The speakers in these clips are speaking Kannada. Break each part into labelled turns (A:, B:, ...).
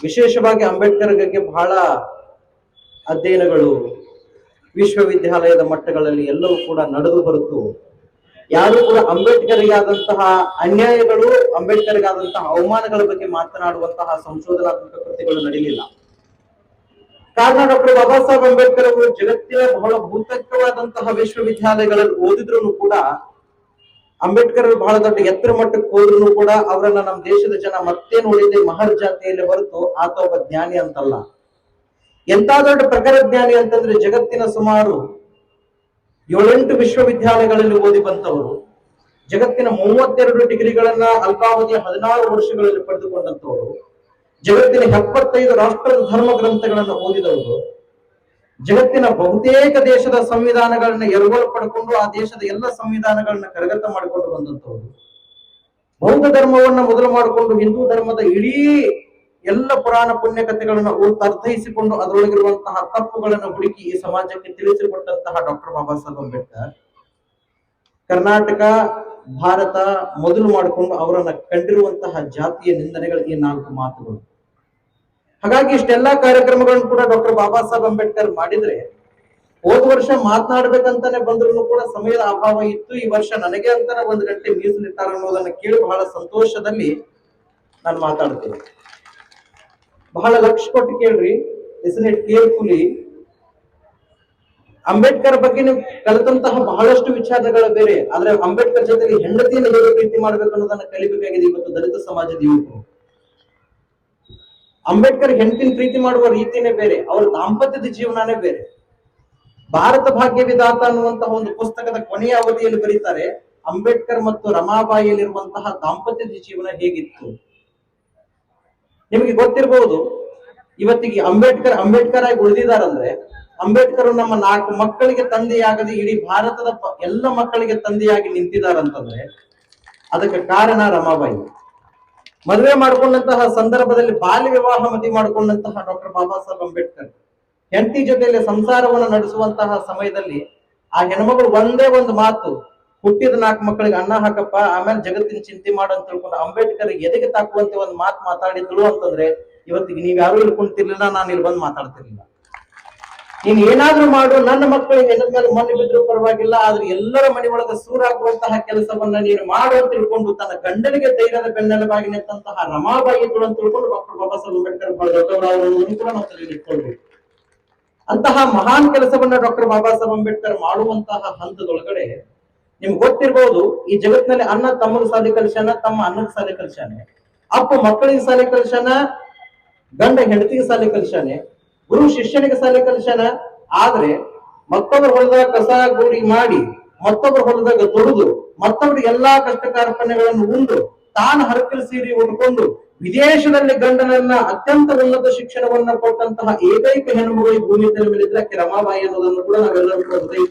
A: ವಿಶೇಷವಾಗಿ ಅಂಬೇಡ್ಕರ್ ಬಗ್ಗೆ ಬಹಳ ಅಧ್ಯಯನಗಳು ವಿಶ್ವವಿದ್ಯಾಲಯದ ಮಟ್ಟಗಳಲ್ಲಿ ಎಲ್ಲವೂ ಕೂಡ ನಡೆದು ಬರುತ್ತು. ಯಾರು ಕೂಡ ಅಂಬೇಡ್ಕರ್ಗಾದಂತಹ ಅನ್ಯಾಯಗಳು, ಅಂಬೇಡ್ಕರ್ಗಾದಂತಹ ಅವಮಾನಗಳ ಬಗ್ಗೆ ಮಾತನಾಡುವಂತಹ ಸಂಶೋಧನಾತ್ಮಕ ಕೃತಿಗಳು ನಡೆಯಲಿಲ್ಲ. ಕಾರಣ ಡಾಕ್ಟರ್ ಬಾಬಾ ಸಾಹೇಬ್ ಅಂಬೇಡ್ಕರ್ ಅವರು ಜಗತ್ತಿನ ಬಹಳ ಬಹುತೇಕವಾದಂತಹ ವಿಶ್ವವಿದ್ಯಾಲಯಗಳಲ್ಲಿ ಓದಿದ್ರು ಕೂಡ, ಅಂಬೇಡ್ಕರ್ ಬಹಳ ದೊಡ್ಡ ಎತ್ತರ ಮಟ್ಟಕ್ಕೆ ಹೋದ್ರು ಕೂಡ ಅವರನ್ನ ನಮ್ಮ ದೇಶದ ಜನ ಮತ್ತೆ ನೋಡಿದೆ ಮಹರ್ ಜಾತಿಯಲ್ಲಿ ಹೊರತು ಆತ ಒಬ್ಬ ಜ್ಞಾನಿ ಅಂತಲ್ಲ. ಎಂತ ದೊಡ್ಡ ಪ್ರಖರ ಜ್ಞಾನಿ ಅಂತಂದ್ರೆ ಜಗತ್ತಿನ ಸುಮಾರು 7-8 ವಿಶ್ವವಿದ್ಯಾಲಯಗಳಲ್ಲಿ ಓದಿ ಬಂತವರು, ಜಗತ್ತಿನ 32 ಡಿಗ್ರಿಗಳನ್ನ ಅಲ್ಪಾವಧಿಯ 16 ವರ್ಷಗಳಲ್ಲಿ ಪಡೆದುಕೊಂಡಂತವರು, ಜಗತ್ತಿನ 75 ರಾಷ್ಟ್ರದ ಧರ್ಮ ಗ್ರಂಥಗಳನ್ನು ಓದಿದವರು, ಜಗತ್ತಿನ ಬಹುತೇಕ ದೇಶದ ಸಂವಿಧಾನಗಳನ್ನ ಎರವಲು ಪಡ್ಕೊಂಡು ಆ ದೇಶದ ಎಲ್ಲ ಸಂವಿಧಾನಗಳನ್ನ ಕರಗತ ಮಾಡಿಕೊಂಡು ಬಂದಂತವರು, ಬೌದ್ಧ ಧರ್ಮವನ್ನ ಮೊದಲು ಮಾಡಿಕೊಂಡು ಹಿಂದೂ ಧರ್ಮದ ಇಡೀ ಎಲ್ಲ ಪುರಾಣ ಪುಣ್ಯ ಕಥೆಗಳನ್ನು ಅರ್ಥೈಸಿಕೊಂಡು ಅದರೊಳಗಿರುವಂತಹ ತಪ್ಪುಗಳನ್ನು ಹುಡುಕಿ ಈ ಸಮಾಜಕ್ಕೆ ತಿಳಿಸಿಕೊಟ್ಟಂತಹ ಡಾಕ್ಟರ್ ಬಾಬಾ ಸಾಹೇಬ್ ಅಂಬೇಡ್ಕರ್ ಕರ್ನಾಟಕ ಭಾರತ ಮೊದಲು ಮಾಡಿಕೊಂಡು ಅವರನ್ನ ಕಂಡಿರುವಂತಹ ಜಾತಿಯ ನಿಂದನೆಗಳು ಈ 4 ಮಾತುಗಳು. ಹಾಗಾಗಿ ಇಷ್ಟೆಲ್ಲಾ ಕಾರ್ಯಕ್ರಮಗಳನ್ನು ಕೂಡ ಡಾಕ್ಟರ್ ಬಾಬಾ ಸಾಹೇಬ್ ಅಂಬೇಡ್ಕರ್ ಮಾಡಿದ್ರೆ, ಹೋದ ವರ್ಷ ಮಾತನಾಡ್ಬೇಕಂತಾನೆ ಬಂದ್ರು ಕೂಡ ಸಮಯದ ಅಭಾವ ಇತ್ತು. ಈ ವರ್ಷ ನನಗೆ ಅಂತಾನೆ 1 ಗಂಟೆ ಮೀಸಲಿಟ್ಟಾರ ಅನ್ನೋದನ್ನ ಕೇಳಿ ಬಹಳ ಸಂತೋಷದಲ್ಲಿ ನಾನು ಮಾತಾಡ್ತೇನೆ. ಬಹಳ ಲಕ್ಷ ಕೊಟ್ಟು ಕೇಳ್ರಿ, ಲಿಸನ್ ಇಟ್ ಕೇರ್ಫುಲಿ. ಅಂಬೇಡ್ಕರ್ ಬಗ್ಗೆ ನೀವು ಕಲಿತಂತಹ ಬಹಳಷ್ಟು ವಿಚಾರಗಳು ಬೇರೆ, ಆದ್ರೆ ಅಂಬೇಡ್ಕರ್ ಜೊತೆಗೆ ಹೆಂಡತಿಯನ್ನು ಹೇಗೆ ಪ್ರೀತಿ ಮಾಡ್ಬೇಕು ಅನ್ನೋದನ್ನ ಕಲಿಬೇಕಾಗಿದೆ ಇವತ್ತು ದಲಿತ ಸಮಾಜದ ಯುವಕರು. ಅಂಬೇಡ್ಕರ್ ಹೆಂಡತಿನ ಪ್ರೀತಿ ಮಾಡುವ ರೀತಿನೇ ಬೇರೆ, ಅವರ ದಾಂಪತ್ಯದ ಜೀವನನೇ ಬೇರೆ. ಭಾರತ ಭಾಗ್ಯ ವಿಧಾತ ಅನ್ನುವಂತಹ ಒಂದು ಪುಸ್ತಕದ ಕೊನೆಯ ಅವಧಿಯಲ್ಲಿ ಬರೀತಾರೆ, ಅಂಬೇಡ್ಕರ್ ಮತ್ತು ರಮಾಬಾಯಿಯಲ್ಲಿರುವಂತಹ ದಾಂಪತ್ಯದ ಜೀವನ ಹೇಗಿತ್ತು. ನಿಮಗೆ ಗೊತ್ತಿರಬಹುದು, ಇವತ್ತಿಗೆ ಅಂಬೇಡ್ಕರ್ ಆಗಿ ಉಳಿದಿದ್ದಾರಂದ್ರೆ, ಅಂಬೇಡ್ಕರ್ ನಮ್ಮ 4 ಮಕ್ಕಳಿಗೆ ತಂದೆಯಾಗದೆ ಇಡೀ ಭಾರತದ ಎಲ್ಲ ಮಕ್ಕಳಿಗೆ ತಂದೆಯಾಗಿ ನಿಂತಿದ್ದಾರಂತಂದ್ರೆ ಅದಕ್ಕೆ ಕಾರಣ ರಮಾಬಾಯಿ. ಮದುವೆ ಮಾಡಿಕೊಂಡಂತಹ ಸಂದರ್ಭದಲ್ಲಿ ಬಾಲ್ಯ ವಿವಾಹ ಮದುವೆ ಮಾಡಿಕೊಂಡಂತಹ ಡಾಕ್ಟರ್ ಬಾಬಾ ಸಾಹೇಬ್ ಅಂಬೇಡ್ಕರ್ ಹೆಂಡತಿ ಜೊತೆಯಲ್ಲಿ ಸಂಸಾರವನ್ನು ನಡೆಸುವಂತಹ ಸಮಯದಲ್ಲಿ ಆ ಹೆಣ್ಮಗಳು ಒಂದೇ ಒಂದು ಮಾತು, ಹುಟ್ಟಿದ 4 ಮಕ್ಕಳಿಗೆ ಅನ್ನ ಹಾಕಪ್ಪ, ಆಮೇಲೆ ಜಗತ್ತಿನ ಚಿಂತೆ ಮಾಡು ಅಂತ ತಿಳ್ಕೊಂಡು ಅಂಬೇಡ್ಕರ್ ಎದೆಗೆ ತಾಕುವಂತೆ ಒಂದು ಮಾತು ಮಾತಾಡಿದ್ರು ಅಂತಂದ್ರೆ ಇವತ್ತಿಗೆ ನೀವ್ ಯಾರು ಇಳ್ಕೊಂತಿರ್ಲಿಲ್ಲ, ನಾನು ಇಲ್ಲಿ ಬಂದು ಮಾತಾಡ್ತಿರ್ಲಿಲ್ಲ. ನೀನ್ ಏನಾದ್ರೂ ಮಾಡು, ನನ್ನ ಮಕ್ಕಳಿಗೆ ಹೆಣ್ಣದ ಮೇಲೆ ಮಣ್ಣು ಬಿದ್ರು ಪರವಾಗಿಲ್ಲ, ಆದ್ರೆ ಎಲ್ಲರ ಮನೆ ಒಳಗೆ ಸೂರಾಗುವಂತಹ ಕೆಲಸವನ್ನ ನೀನು ಮಾಡು ಅಂತ ತಿಳ್ಕೊಂಡು ತನ್ನ ಗಂಡನಿಗೆ ಧೈರ್ಯದ ಬೆನ್ನೆಲುಬಾಗಿ ನಿಂತಹ ರಮಾಬಾಯಿ ಇದ್ರು ಅಂತ ತಿಳ್ಕೊಂಡು ಡಾಕ್ಟರ್ ಬಾಬಾ ಸಾಹೇಬ್ ಅಂಬೇಡ್ಕರ್ ಬಹಳ ದೊಡ್ಡವರನ್ನು ಕೂಡ ನಾವು ತಲೆಯಲ್ಲಿ ಇಟ್ಕೊಳ್ಬೇಕು. ಅಂತಹ ಮಹಾನ್ ಕೆಲಸವನ್ನ ಡಾಕ್ಟರ್ ಬಾಬಾ ಸಾಹೇಬ್ ಅಂಬೇಡ್ಕರ್ ಮಾಡುವಂತಹ ಹಂತದೊಳಗಡೆ ನಿಮ್ಗೆ ಗೊತ್ತಿರ್ಬೋದು, ಈ ಜಗತ್ತಿನಲ್ಲಿ ಅಣ್ಣ ತಮ್ಮಗ ಸಾಲಿ ಕಲ್ಸ್ಯಾನ, ತಮ್ಮ ಅನ್ನಕ್ಕೆ ಸಾಲಿ ಕಲ್ಸ್ಯಾನೆ, ಅಪ್ಪ ಮಕ್ಕಳಿಗೆ ಸಾಲಿ ಕಲ್ಸ್ಯಾನ, ಗಂಡ ಹೆಂಡತಿಗೆ ಸಾಲಿ ಕಲ್ಸ್ಯಾನೆ, ಗುರು ಶಿಷ್ಯನಿಗೆ ಸಾಲಿ ಕಲ್ಸ್ಯಾನ. ಆದ್ರೆ ಮತ್ತೊಬ್ಬರ ಹೊಲದಾಗ ಕಸ ಗೂಡಿ ಮಾಡಿ, ಮತ್ತೊಬ್ಬರ ಹೊಲದಾಗ ದುಡಿದು, ಮತ್ತೊಬ್ಬರಿಗೆ ಎಲ್ಲಾ ಕಷ್ಟ ಕಾರ್ಪಣ್ಯಗಳನ್ನು ಉಂಡು, ತಾನು ಹರಕಲ್ ಸೀರೆ ಉಟ್ಕೊಂಡು ವಿದೇಶದಲ್ಲಿ ಗಂಡನನ್ನ ಅತ್ಯಂತ ಉನ್ನತ ಶಿಕ್ಷಣವನ್ನ ಕೊಟ್ಟಂತಹ ಏಕೈಕ ಹೆಣ್ಣುಮಗಳು ಭೂಮಿ ತಲೆ ಮೇಲಿದ್ರೆ ರಮಾಬಾಯಿ ಅನ್ನೋದನ್ನು ಕೂಡ ನಾವೆಲ್ಲರೂ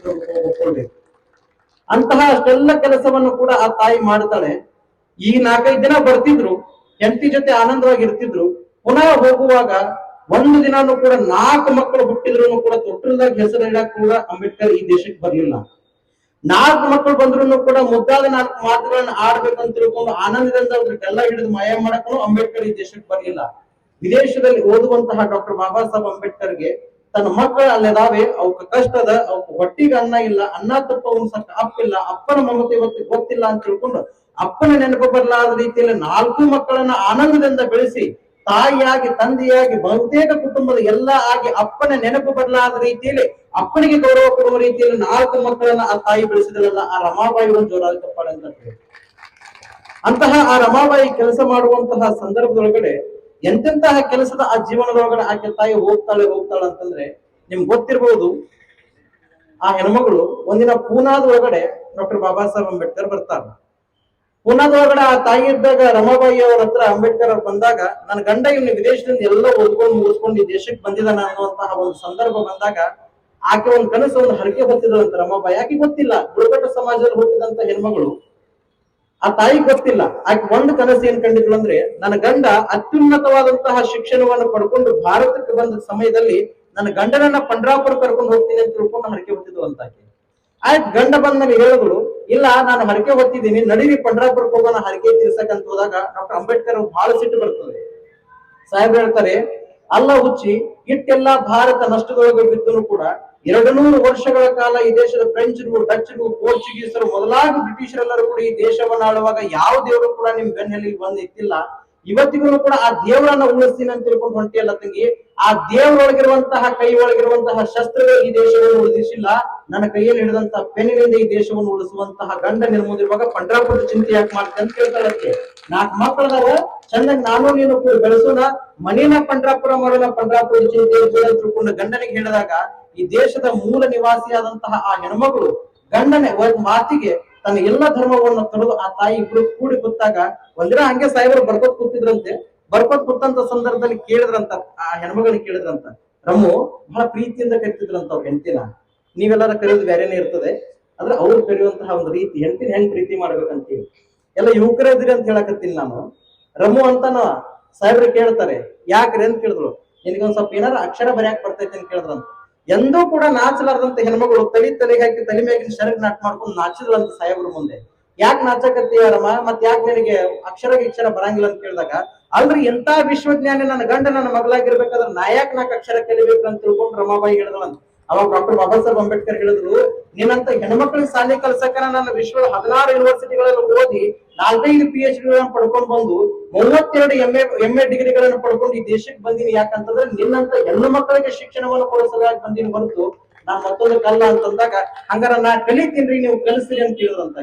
A: ಒಪ್ಕೊಳ್ಬೇಕು. ಅಂತಹ ಅಷ್ಟೆಲ್ಲ ಕೆಲಸವನ್ನು ಕೂಡ ಆ ತಾಯಿ ಮಾಡ್ತಾಳೆ. ಈ 4-5 ದಿನ ಬರ್ತಿದ್ರು, ಹೆಂಡತಿ ಜೊತೆ ಆನಂದವಾಗಿ ಇರ್ತಿದ್ರು. ಪುನಃ ಹೋಗುವಾಗ ಒಂದು ದಿನಾನು ಕೂಡ 4 ಮಕ್ಕಳು ಹುಟ್ಟಿದ್ರು ಕೂಡ ತೊಟ್ಟಲ್ದಾಗ ಹೆಸರು ಇಡಕ್ ಕೂಡ ಅಂಬೇಡ್ಕರ್ ಈ ದೇಶಕ್ಕೆ ಬರ್ಲಿಲ್ಲ. 4 ಮಕ್ಕಳು ಬಂದ್ರು ಕೂಡ ಮುದ್ದಾದ 4 ಮಾತುಗಳನ್ನ ಆಡ್ಬೇಕಂತ ತಿಳ್ಕೊಂಡು ಆನಂದದಿಂದ ಅವ್ರಿಗೆಲ್ಲ ಹಿಡಿದು ಮಾಯ ಮಾಡಕ್ಕೂ ಅಂಬೇಡ್ಕರ್ ಈ ದೇಶಕ್ಕೆ ಬರ್ಲಿಲ್ಲ. ವಿದೇಶದಲ್ಲಿ ಓದುವಂತಹ ಡಾಕ್ಟರ್ ಬಾಬಾ ಸಾಹೇಬ್ ಅಂಬೇಡ್ಕರ್ಗೆ ತನ್ನ ಮಕ್ಕಳು ಅಲ್ಲಿದಾವೆ, ಅವಕ್ಕೆ ಕಷ್ಟದ, ಅವಕ್ಕೆ ಹೊಟ್ಟಿಗೆ ಅನ್ನ ಇಲ್ಲ, ಅನ್ನ ತಪ್ಪ ಉಣ್ಸಕ್ಕ ಅಪ್ಪಿಲ್ಲ, ಅಪ್ಪನ ಮಮತೆ ಇವತ್ತು ಗೊತ್ತಿಲ್ಲ ಅಂತ ತಿಳ್ಕೊಂಡು ಅಪ್ಪನ ನೆನಪು ಬರಲಾದ ರೀತಿಯಲ್ಲಿ 4 ಮಕ್ಕಳನ್ನ ಆನಂದದಿಂದ ಬೆಳೆಸಿ ತಾಯಿಯಾಗಿ ತಂದೆಯಾಗಿ ಬಹುತೇಕ ಕುಟುಂಬದ ಎಲ್ಲ ಆಗಿ ಅಪ್ಪನ ನೆನಪು ಬರಲಾದ ರೀತಿಯಲ್ಲಿ ಅಪ್ಪನಿಗೆ ಗೌರವ ಕೊಡುವ ರೀತಿಯಲ್ಲಿ 4 ಮಕ್ಕಳನ್ನ ಆ ತಾಯಿ ಬೆಳೆಸಿದಳಲ್ಲ, ಆ ರಮಾಬಾಯಿ ಒಂದು ಜೋರಾಗಿ ತಪ್ಪಾಳೆ ಅಂತ ಹೇಳಿ. ಅಂತಹ ಆ ರಮಾಬಾಯಿ ಕೆಲಸ ಮಾಡುವಂತಹ ಸಂದರ್ಭದೊಳಗಡೆ ಎಂತೆಂತಹ ಕೆಲಸದ ಆ ಜೀವನದೊಳಗಡೆ ಆಕೆ ತಾಯಿ ಹೋಗ್ತಾಳೆ ಅಂತಂದ್ರೆ ನಿಮ್ಗೆ ಗೊತ್ತಿರಬಹುದು. ಆ ಹೆಣ್ಮಗಳು ಒಂದಿನ ಪೂನಾದ ಒಳಗಡೆ ಡಾಕ್ಟರ್ ಬಾಬಾ ಸಾಹೇಬ್ ಅಂಬೇಡ್ಕರ್ ಬರ್ತಾರೆ. ಪೂನಾದ ಒಳಗಡೆ ಆ ತಾಯಿ ಇದ್ದಾಗ ರಮಾಬಾಯಿ ಅವ್ರ ಹತ್ರ ಅಂಬೇಡ್ಕರ್ ಅವ್ರು ಬಂದಾಗ, ನನ್ನ ಗಂಡ ಇನ್ನು ವಿದೇಶದಿಂದ ಎಲ್ಲ ಓದ್ಕೊಂಡು ಮುಗಿಸ್ಕೊಂಡು ಈ ದೇಶಕ್ಕೆ ಬಂದಿದ್ದಾನ ಅನ್ನುವಂತಹ ಒಂದು ಸಂದರ್ಭ ಬಂದಾಗ ಆಕೆ ಒಂದು ಕನಸು, ಒಂದು ಹರಕೆ ಹೊತ್ತಿದಳಂತ ರಮಾಬಾಯಿ. ಆಕೆ ಗೊತ್ತಿಲ್ಲ, ಬುಡಕಟ್ಟು ಸಮಾಜದಲ್ಲಿ ಹುಟ್ಟಿದಂತ ಹೆಣ್ಮಗಳು, ಆ ತಾಯಿ ಗೊತ್ತಿಲ್ಲ. ಆಕೆ ಒಂದು ಕನಸು ಏನ್ ಕಂಡಿದ್ಳು ಅಂದ್ರೆ, ನನ್ನ ಗಂಡ ಅತ್ಯುನ್ನತವಾದಂತಹ ಶಿಕ್ಷಣವನ್ನು ಪಡ್ಕೊಂಡು ಭಾರತಕ್ಕೆ ಬಂದ ಸಮಯದಲ್ಲಿ ನನ್ನ ಗಂಡನನ್ನ ಪಂಡ್ರಾಪುರ ಕರ್ಕೊಂಡು ಹೋಗ್ತೀನಿ ಅಂತ ತಿಳ್ಕೊಂಡು ಹರಕೆ ಹೊತ್ತಿದ್ಳು ಅಂತ ಆಕೆ. ಆಯ್ತು, ಗಂಡ ಬಂದ್ಮೇಲೆ ಹೇಳಿದ್ರು, ಇಲ್ಲ ನಾನು ಹರಕೆ ಹೊತ್ತಿದ್ದೀನಿ, ನಡೀರಿ ಪಂಡ್ರಾಪುರಕ್ಕೆ ಹೋಗೋಣ ಹರಕೆ ತೀರ್ಸಕ್ ಅಂತ ಹೋದಾಗ ಡಾಕ್ಟರ್ ಅಂಬೇಡ್ಕರ್ ಬಹಳ ಸಿಟ್ಟು ಬರ್ತದೆ. ಸಾಹೇಬ್ ಹೇಳ್ತಾರೆ, ಅಲ್ಲ ಹುಚ್ಚಿ, ಇಟ್ಟೆಲ್ಲ ಭಾರತ ನಷ್ಟದೊಳಗೆ ಬಿದ್ದನು ಕೂಡ 200 ವರ್ಷಗಳ ಕಾಲ ಈ ದೇಶದ ಫ್ರೆಂಚರು, ಡಚ್ರು, ಪೋರ್ಚುಗೀಸರು ಮೊದಲಾಗಿ ಬ್ರಿಟಿಷರೆಲ್ಲರೂ ಕೂಡ ಈ ದೇಶವನ್ನು ಆಳುವಾಗ ಯಾವ ದೇವರು ಕೂಡ ನಿಮ್ ಬೆನ್ನೆಲ್ಲಿ ಬಂದು ಇತ್ತಿಲ್ಲ. ಇವತ್ತಿಗೂ ಕೂಡ ಆ ದೇವರನ್ನ ಉಳಿಸ್ತೀನಿ ಅಂತ ತಿಳ್ಕೊಂಡು ಹೊಂಟಿಯಲ್ಲ ತಂಗಿ, ಆ ದೇವರೊಳಗಿರುವಂತಹ ಕೈ ಒಳಗಿರುವಂತಹ ಶಸ್ತ್ರಗಳು ಈ ದೇಶವನ್ನು ಉಳಿಸಿಲ್ಲ. ನನ್ನ ಕೈಯಲ್ಲಿ ಹಿಡಿದಂತಹ ಪೆನ್ನಿನಿಂದ ಈ ದೇಶವನ್ನು ಉಳಿಸುವಂತಹ ಗಂಡ ನಿರ್ಮೂಲಿರುವಾಗ ಪಂಡ್ರಾಪುರದ ಚಿಂತೆ ಯಾಕೆ ಮಾಡ್ತೀನಿ ಅಂತ ಕೇಳ್ತಾಳಕ್ಕೆ. 4 ಮಕ್ಕಳದಾವ, ಚಂದಾಗಿ ನಾನು ನೀನು ಬೆಳೆಸೋಣ, ಮನೇನ ಪಂಡ್ರಾಪುರ ಮಾಡೋಣ, ಪಂಡ್ರಾಪುರದ ಚಿಂತೆ ತಿಳ್ಕೊಂಡು ಗಂಡನಿಗೆ ಹೇಳಿದಾಗ ಈ ದೇಶದ ಮೂಲ ನಿವಾಸಿಯಾದಂತಹ ಆ ಹೆಣ್ಮಗಳು ಗಂಡನೆ ಮಾತಿಗೆ ತನ್ನ ಎಲ್ಲ ಧರ್ಮವನ್ನು ತೊರೆದು ಆ ತಾಯಿ ಇಬ್ರು ಕೂಡಿ ಕೂತಾಗ ಒಂದಿನ ಹಂಗೆ ಸಾಹೇಬರು ಬರ್ಕೋತ್ ಕೂತಿದ್ರಂತೆ. ಬರ್ಕೋತ್ ಕೂತಂತ ಸಂದರ್ಭದಲ್ಲಿ ಕೇಳಿದ್ರಂತ, ಆ ಹೆಣ್ಮಗಳಿಗೆ ಕೇಳಿದ್ರಂತ, ರಮ್ಮು ಬಹಳ ಪ್ರೀತಿಯಿಂದ ಕರಿತಿದ್ರಂತ ಅವ್ರ ಹೆಂಡತಿನ. ನೀವೆಲ್ಲರ ಕರೆಯೋದು ಬೇರೆನೆ ಇರ್ತದೆ, ಆದ್ರೆ ಅವ್ರು ಕರೆಯುವಂತಹ ಒಂದು ರೀತಿ, ಹೆಂಡತಿನ ಹೆಂಗ್ ಪ್ರೀತಿ ಮಾಡ್ಬೇಕಂತೀವಿ. ಎಲ್ಲ ಯುವಕರೇ ಇದ್ರಿ ಅಂತ ಹೇಳಕತ್ತೀನಿ ನಾನು. ರಮ್ಮು ಅಂತಾನ ಸಾಹೇಬ್ರು ಕೇಳ್ತಾರೆ, ಯಾಕ್ರಿ ಅಂತ ಕೇಳಿದ್ರು. ನಿನಗೊಂದ್ ಸ್ವಲ್ಪ ಏನಾರ ಅಕ್ಷರ ಬರ್ಯಾಕ್ ಬರ್ತೈತಿ ಅಂತ ಕೇಳಿದ್ರಂತ. ಎಂದೂ ಕೂಡ ನಾಚಲಾರ್ದಂತ ಹೆಣ್ಮಗಳು ತಲೆಗೆ ಹಾಕಿ ತಲೆ ಮ್ಯಾಗಿನ ಶರಗ್ ನಾಟ್ ಮಾಡ್ಕೊಂಡು ನಾಚಿದ್ರಂತ ಸಾಹೇಬ್ರ ಮುಂದೆ. ಯಾಕೆ ನಾಚಕತ್ತೀಯರಮ್ಮ, ಮತ್ ಯಾಕೆ ನಿನಗೆ ಅಕ್ಷರ ಬರಂಗಿಲ್ಲ ಅಂತ ಕೇಳಿದಾಗ, ಅಲ್ರಿ ಎಂತ ವಿಶ್ವಜ್ಞಾನಿ ನನ್ನ ಗಂಡ ನನ್ನ ಮಗಳಾಗಿರ್ಬೇಕಾದ್ರೆ ನಾ ಯಾಕೆ 4 ಅಕ್ಷರ ಕಲಿಬೇಕು ಅಂತ ತಿಳ್ಕೊಂಡು ರಮಾಬಾಯಿ ಹೇಳಿದ್ರಂತ. ಅವಾಗ ಡಾಕ್ಟರ್ ಬಾಬಾ ಸಾಹೇಬ್ ಅಂಬೇಡ್ಕರ್ ಹೇಳಿದ್ರು, ನಿನ್ನಂತ ಹೆಣ್ಮಕ್ಳಿಗೆ ಶಾಲೆ ಕಲ್ಸಕ ನನ್ನ ವಿಶ್ವದ 16 ಯೂನಿವರ್ಸಿಟಿಗಳಲ್ಲಿ ಓದಿ 4-5 PhD ಪಡ್ಕೊಂಡು ಬಂದು 32 MA ಡಿಗ್ರಿಗಳನ್ನು ಪಡ್ಕೊಂಡು ಈ ದೇಶಕ್ಕೆ ಬಂದೀನಿ. ಯಾಕಂತಂದ್ರೆ ನಿನ್ನಂತ ಹೆಣ್ಣು ಮಕ್ಕಳಿಗೆ ಶಿಕ್ಷಣವನ್ನು ಕೊಡಿಸೋದಾಗಿ ಬಂದೀನಿ ಹೊರತು ನಾನ್ ಮತ್ತೊಂದಕ್ಕಲ್ಲ ಅಂತಂದಾಗ, ಹಂಗಾರ ನಾ ಕಲಿತೀನ್ರಿ, ನೀವು ಕಲಿಸ್ರಿ ಅಂತ ಹೇಳಿದ್ರಂತ.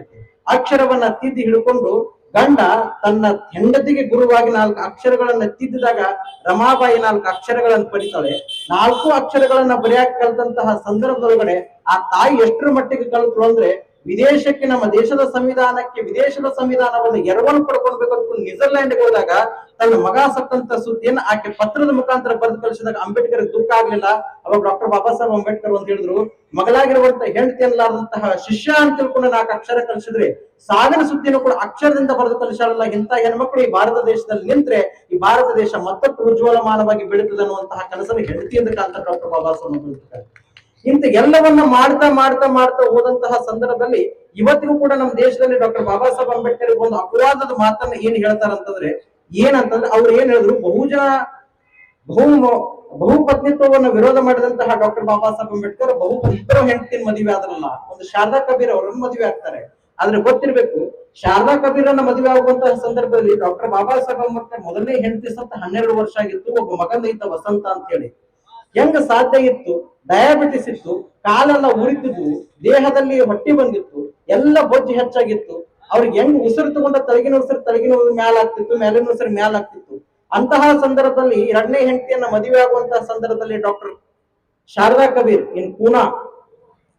A: ಅಕ್ಷರವನ್ನ ತಿದ್ದಿ ಹಿಡ್ಕೊಂಡು ಗಂಡ ತನ್ನ ಹೆಂಡತಿಗೆ ಗುರುವಾಗಿ 4 ಅಕ್ಷರಗಳನ್ನ ತಿದ್ದಿದಾಗ ರಮಾಬಾಯಿ 4 ಅಕ್ಷರಗಳನ್ನು ಪಡಿತಾಳೆ. 4 ಅಕ್ಷರಗಳನ್ನ ಬರೆಯಾಕ ಕಲ್ತಂತಹ ಸಂದರ್ಭದೊಳಗಡೆ ಆ ತಾಯಿ ಎಷ್ಟರ ಮಟ್ಟಿಗೆ ಕಲಿತಳು ಅಂದ್ರೆ, ವಿದೇಶಕ್ಕೆ ನಮ್ಮ ದೇಶದ ಸಂವಿಧಾನಕ್ಕೆ ವಿದೇಶದ ಸಂವಿಧಾನವನ್ನು ಎರವಲು ಪಡ್ಕೊಳ್ಬೇಕು ನೆದರ್ಲ್ಯಾಂಡ್ಗೆ ಹೋದಾಗ ತನ್ನ ಮಗ ಸತ್ತಂತ ಸುದ್ದಿಯನ್ನು ಆಕೆ ಪತ್ರದ ಮುಖಾಂತರ ಬರೆದು ಕಳಿಸಿದಾಗ ಅಂಬೇಡ್ಕರ್ ದುಃಖ ಆಗ್ಲಿಲ್ಲ. ಅವಾಗ ಡಾಕ್ಟರ್ ಬಾಬಾ ಸಾಹೇಬ್ ಅಂಬೇಡ್ಕರ್ ಅಂತ ಹೇಳಿದ್ರು, ಮಗಳಾಗಿರುವಂತ ಹೆಂಡತಿ ಅನ್ಲಾರ್ದಂತಹ ಶಿಷ್ಯ ಅಂತ ತಿಳ್ಕೊಂಡು 4 ಅಕ್ಷರ ಕಲಿಸಿದ್ರೆ ಸಾವಿನ ಸುದ್ದಿನೂ ಕೂಡ ಅಕ್ಷರದಿಂದ ಬರೆದು ಕಲಿಸಾರಲ್ಲ. ಇಂಥ ಹೆಣ್ಮಕ್ಳು ಈ ಭಾರತ ದೇಶದಲ್ಲಿ ನಿಂತ್ರೆ ಈ ಭಾರತ ದೇಶ ಮತ್ತಷ್ಟು ಉಜ್ವಲಮಾನವಾಗಿ ಬೆಳೀತದೆ ಅನ್ನುವಂತಹ ಕನಸನ್ನು ಹೆಂಡತಿಯಿಂದ ಕಾಂತ ಡಾಕ್ಟರ್ ಬಾಬಾ ಸಾಹೇಬ್. ಇಂತ ಎಲ್ಲವನ್ನ ಮಾಡ್ತಾ ಹೋದಂತಹ ಸಂದರ್ಭದಲ್ಲಿ ಇವತ್ತಿಗೂ ಕೂಡ ನಮ್ಮ ದೇಶದಲ್ಲಿ ಡಾಕ್ಟರ್ ಬಾಬಾ ಸಾಹೇಬ್ ಅಂಬೇಡ್ಕರ್ ಒಂದು ಅಪವಾದದ ಮಾತನ್ನ ಏನ್ ಹೇಳ್ತಾರಂತಂದ್ರೆ, ಏನಂತಂದ್ರೆ ಅವ್ರು ಏನ್ ಹೇಳಿದ್ರು, ಬಹುಪತ್ನಿತ್ವವನ್ನು ವಿರೋಧ ಮಾಡಿದಂತಹ ಡಾಕ್ಟರ್ ಬಾಬಾ ಸಾಹೇಬ್ ಅಂಬೇಡ್ಕರ್ ಇಬ್ಬರು ಹೆಂಡತಿನ ಮದುವೆ ಆದ್ರಲ್ಲ. ಒಂದು ಶಾರದಾ ಕಬೀರ್ ಅವರನ್ನು ಮದುವೆ ಆಗ್ತಾರೆ. ಆದ್ರೆ ಗೊತ್ತಿರ್ಬೇಕು, ಶಾರದಾ ಕಬೀರನ್ನ ಮದುವೆ ಆಗುವಂತಹ ಸಂದರ್ಭದಲ್ಲಿ ಡಾಕ್ಟರ್ ಬಾಬಾ ಸಾಹೇಬ್ ಅಂಬೇಡ್ಕರ್ ಮೊದಲನೇ ಹೆಂಡತಿ ಸತ್ತ 12 ವರ್ಷ ಆಗಿತ್ತು. ಒಬ್ಬ ಮಗನ ಇದ್ದ ವಸಂತ ಅಂತ ಹೇಳಿ. ಹೆಂಗ ಸಾಧ್ಯ ಇತ್ತು? ಡಯಾಬಿಟಿಸ್ ಇತ್ತು, ಕಾಲೆಲ್ಲ ಉರಿತಿದ್ವು, ದೇಹದಲ್ಲಿ ಹೊಟ್ಟೆ ಬಂದಿತ್ತು, ಎಲ್ಲ ಬೊಜ್ಜು ಹೆಚ್ಚಾಗಿತ್ತು. ಅವ್ರಿಗೆ ಹೆಂಗ್ ಉಸಿರು ತಗೊಂಡ ತಳಗಿನ ಉಸಿರು ಮ್ಯಾಲ ಆಗ್ತಿತ್ತು, ಮೇಲಿನ ಉಸಿರು ಮ್ಯಾಲ ಆಗ್ತಿತ್ತು. ಅಂತಹ ಸಂದರ್ಭದಲ್ಲಿ 2ನೇ ಹೆಂಡತಿಯನ್ನ ಮದುವೆ ಆಗುವಂತಹ ಸಂದರ್ಭದಲ್ಲಿ ಡಾಕ್ಟರ್ ಶಾರದಾ ಕಬೀರ್ ಇನ್ ಪೂನಾ